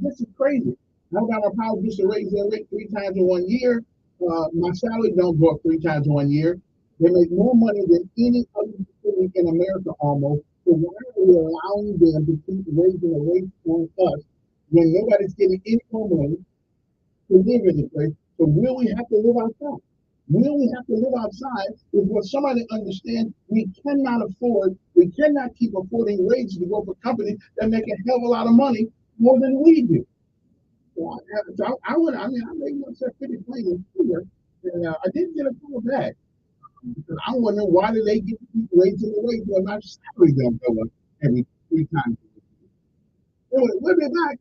this is crazy. Alabama Power used to raise their rate 3 times in 1 year. My salary don't go up 3 times in 1 year. They make more money than any other city in America almost. So why are we allowing them to keep raising the rate on us when nobody's getting any more money to live in this place? So will we have to live outside? Will we have to live outside is what somebody understands we cannot keep affording rates to go for companies that make a hell of a lot of money more than we do. I made myself pretty plain and clear, and I didn't get a call back because I want to know why do they get to keep raising the rate when my salary don't go up every 3 times. Anyway, we'll be back.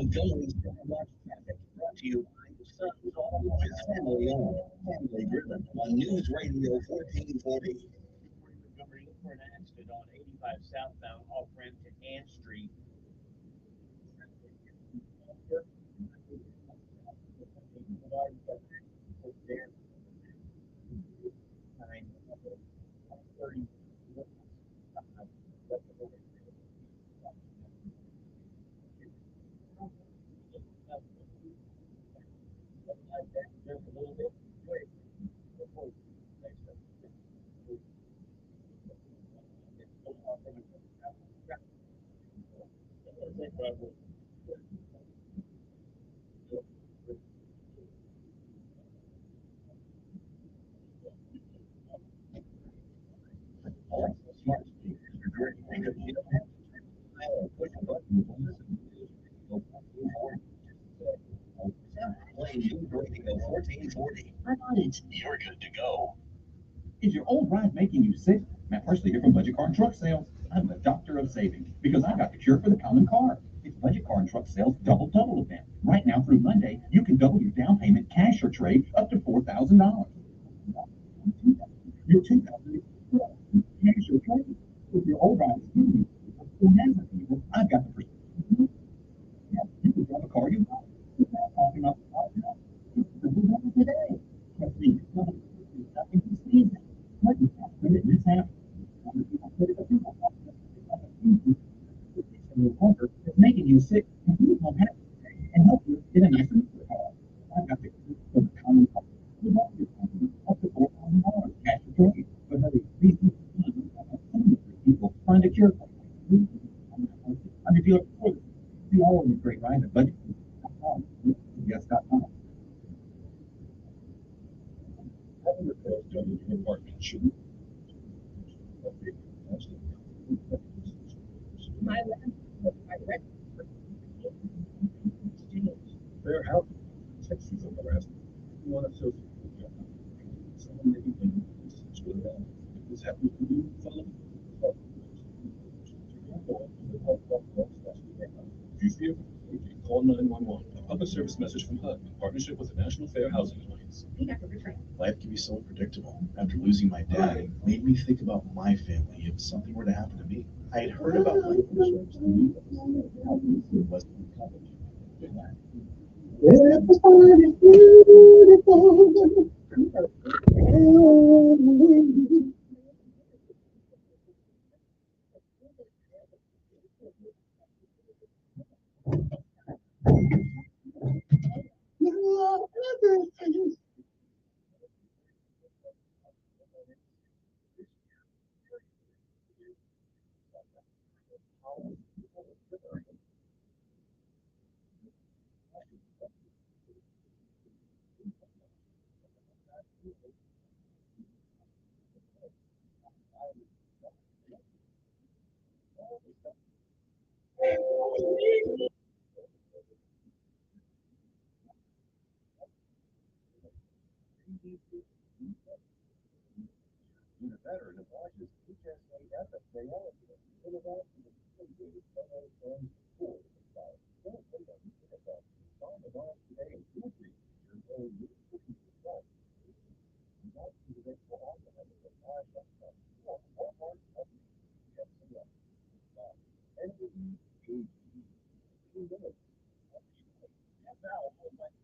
Montgomery's Drive Traffic, brought to you by the Sun's Auto with family owned, family driven on News Radio 1440. Montgomery, look for an accident on 85 southbound off ramp to Ann Street. Smart speakers are great because you don't have to push a button to listen. Play News Radio 1440. I'm on it. You're good to go. Is your old ride making you sick? Matt Presley here from Budget Car and Truck Sales. I'm the doctor of savings because I got the cure for the common car. It's Budget Car and Truck Sales Double event. Right now through Monday, you can double your down payment, cash or trade, up to $4,000. Your $2,000 cash or trade. If your old ride is giving you, who has a fever, I've got the prescription. Yeah, you can drive a car you love without talking off the top. It's double today. Trust me, it's nothing to sneeze at. What you have to admit this happened. It's making you sick, and you won't have and help you get a nicer car. I've got the cure for the common car. Without your company, up to $4,000 cash or trade. But hurry, these people find a cure for you. I'm your dealer for this. See all of these great rides at budget.com. Yes.com. Having repairs done in your apartment shouldn't. My rent. Fair housing protects you from harassment. You want to associate with your someone that you can secure that. If this happens to you, follow if you fear for safety, call 911. A public service message from HUD in partnership with the National Fair Housing Alliance. Life can be so unpredictable. After losing my dad, it made me think about my family if something were to happen to me. I had heard about life insurance through West College. Everybody's beautiful.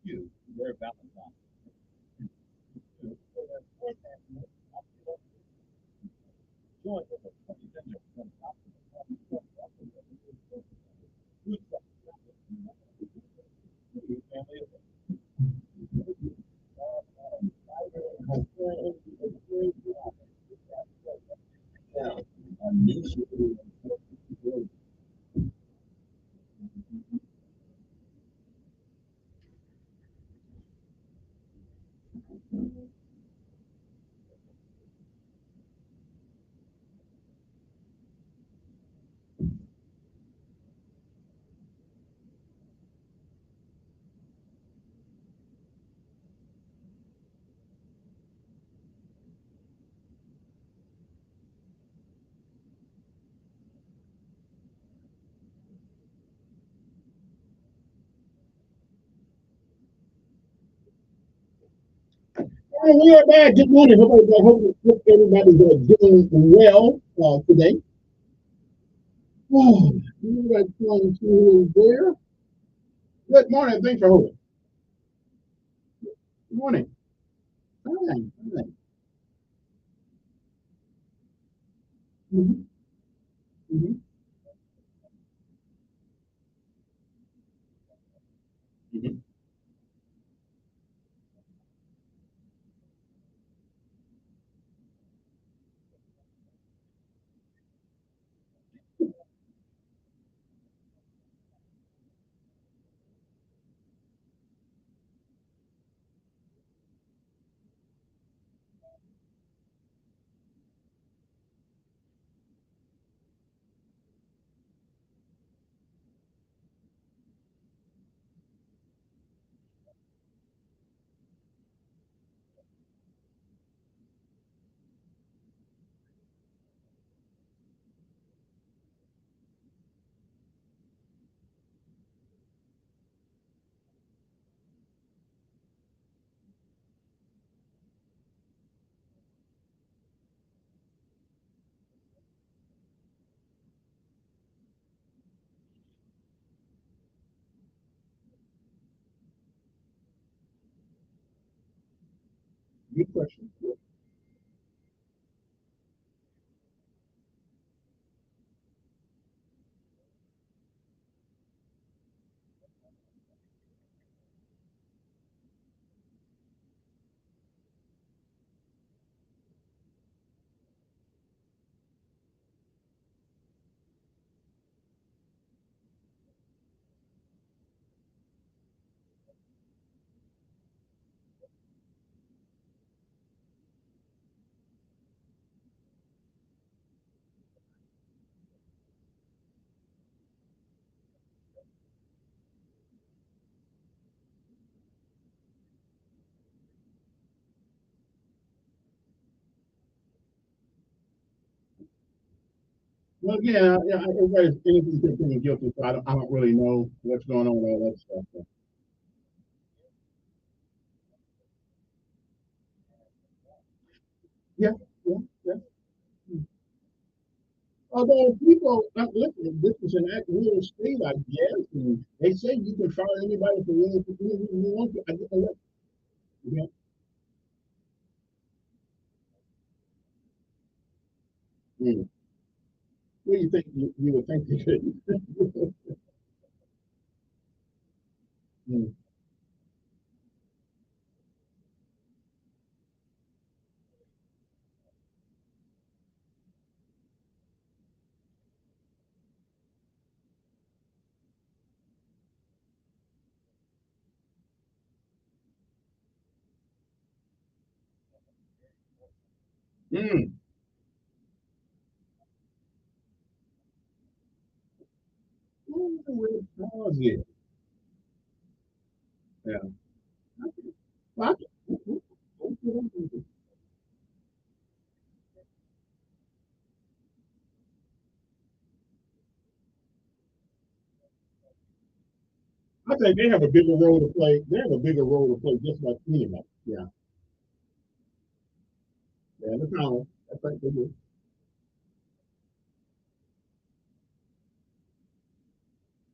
You, their Valentine. Join us at 20 And we are back. Good morning. Hope everybody's doing well today. Oh, we got one, two there. Good morning. Thanks for holding. Good morning. Fine. Fine. Mm-hmm. Mm-hmm. Mm-hmm. Good question. Well, yeah, everybody's innocent until proven guilty, so I don't really know what's going on with all that stuff. So. Yeah, yeah, yeah. Although people, listen, this is an act real estate, I guess, and they say you can fire anybody for anything you want to. I get that. Yeah. Mm. What do you think you would think they could? Mm. Mm. Where the pause is. Yeah. Well, I think they have a bigger role to play. They have a bigger role to play just like anybody. Yeah. Yeah, that's how I think they do.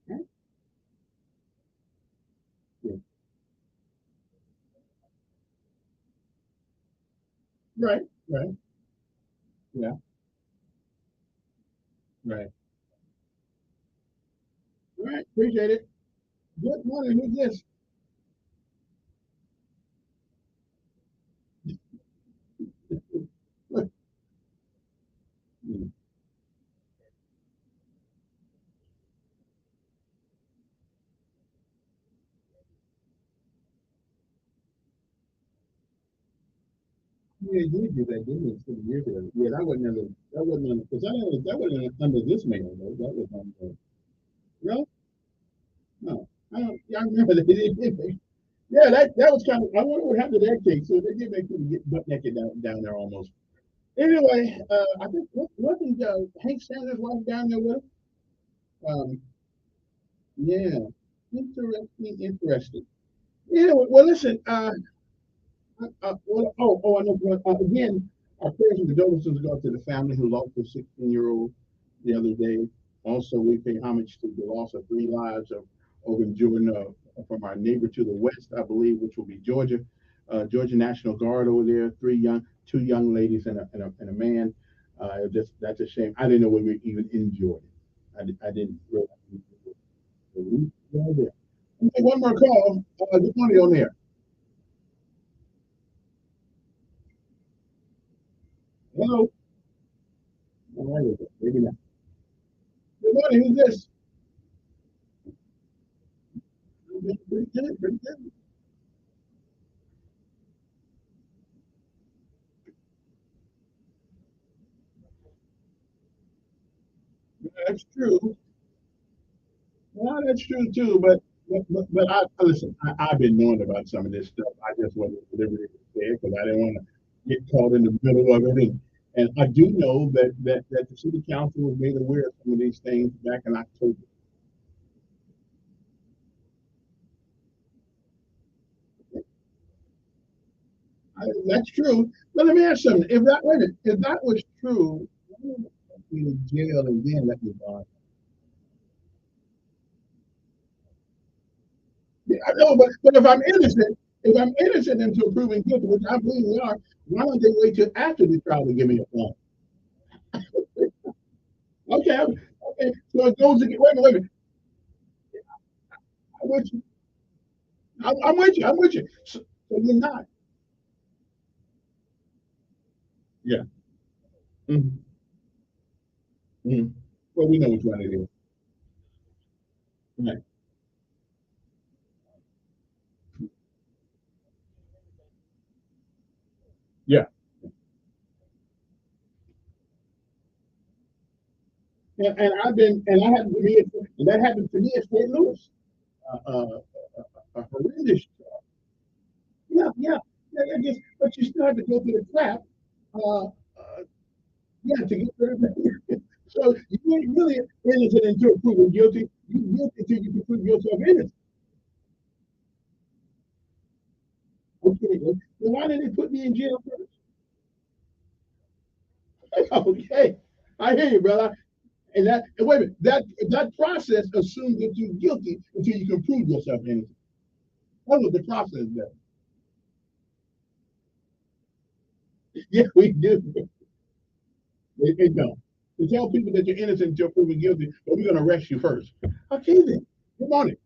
Yeah. Yeah. Right. Right. Yeah. Right. Right. Appreciate it. Good morning. Who's this? Mm. Yeah, you did that, didn't you, 2 years ago? Yeah, that wasn't under, because that wasn't under this man, though. That was under, no, no. I don't, yeah, I remember that. Yeah, that was kind of, I wonder what happened to that case. So they did make him get butt naked down there almost. Anyway, I think, wasn't Hank Sanders was down there with him? Yeah, interesting, interesting. Yeah, well, listen, I know. Again, our prayers and condolences go to the family who lost their 16-year-old the other day. Also, we pay homage to the loss of 3 lives of over in Jordan from our neighbor to the west, I believe, which will be Georgia. Georgia National Guard over there, 2 young ladies and a man. That's a shame. I didn't know we were even in Jordan. I didn't realize we were there. Okay, one more call. Good morning on there. Hello. All right, maybe not. Good morning. Who's this? Pretty good. Pretty good. That's true. Well, that's true too. But listen. I've been knowing about some of this stuff. I just wasn't at liberty to say it because I didn't want to get caught in the middle of it. And I do know that the city council was made aware of some of these things back in October. That's true. But let me ask you something. If that wait a minute, if that was true, why would they put me in jail and then let me bond? Yeah, I know, but if I'm innocent until proven guilty, which I believe we are, why don't they wait till after the trial to give me a bond? Okay, okay. So it goes again. Wait a minute. I'm with you. I'm with you. I'm with you. So you're not. Yeah. Mm-hmm. Mm-hmm. Well, we know which one it is. Right. Yeah. And I've been, and I happened to me, and that happened to me at St. Louis. A horrendous. Yeah. Just, but you still have to go through the crap. Uh, uh, yeah, to get rid of it. So you ain't really innocent until proven guilty. You guilty until you can prove yourself innocent. Okay, then why did they put me in jail first? Okay, I hear you, brother. And wait a minute, that process assumes that you're guilty until you can prove yourself innocent. That's what the process does. Yeah, we do. It don't. To tell people that you're innocent until proven guilty, but we're going to arrest you first. Okay, then. Good morning.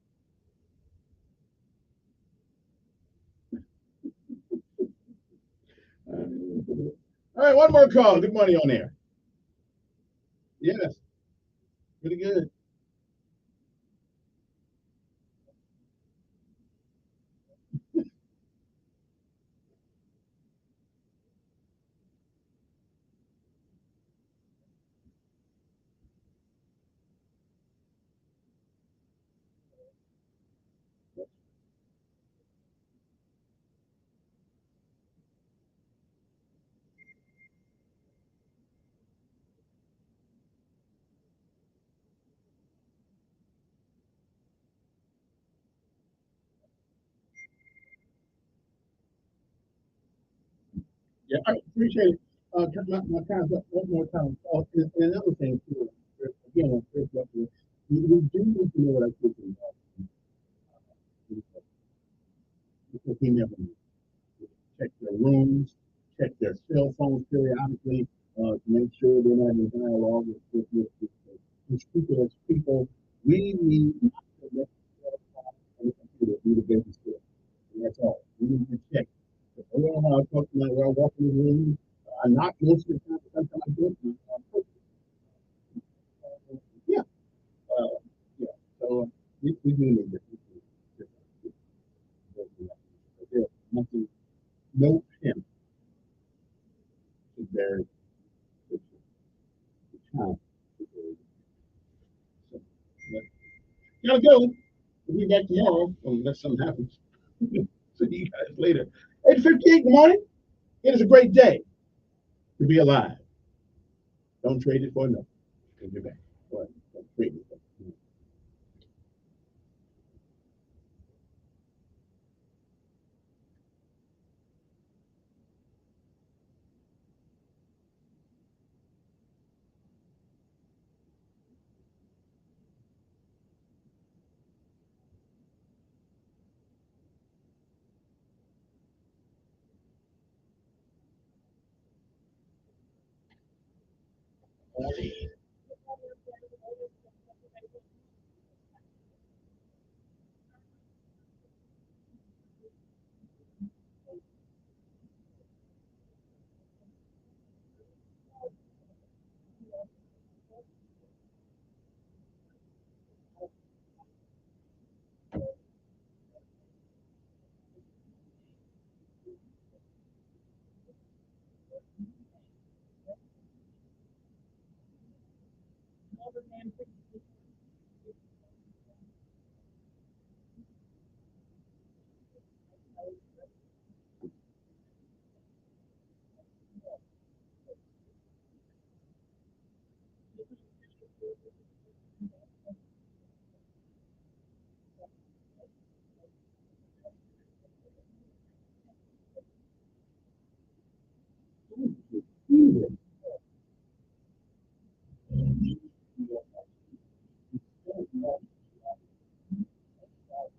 All right, one more call. Good morning on there. Yes, pretty good. Yeah, I appreciate it. My time's up. One more time. Oh, and another thing, too, again, we do need to know what our kids are because we never know. Check their rooms, check their cell phones periodically to make sure they're not in dialogue with scrupulous people. We need not to let the cell phone and the computer be the babysitter. And that's all. We need to check. Oh, I talk to my while walking in the room. I'm not most of the time, but sometimes I do. Yeah. Uh, yeah. So we do need this. There's nothing, no pin is buried. Time. So, gotta go. We'll be back tomorrow unless something happens. See you guys later. 8:58 in the morning. It is a great day to be alive. Don't trade it for nothing. We'll be back. Don't trade it for 40.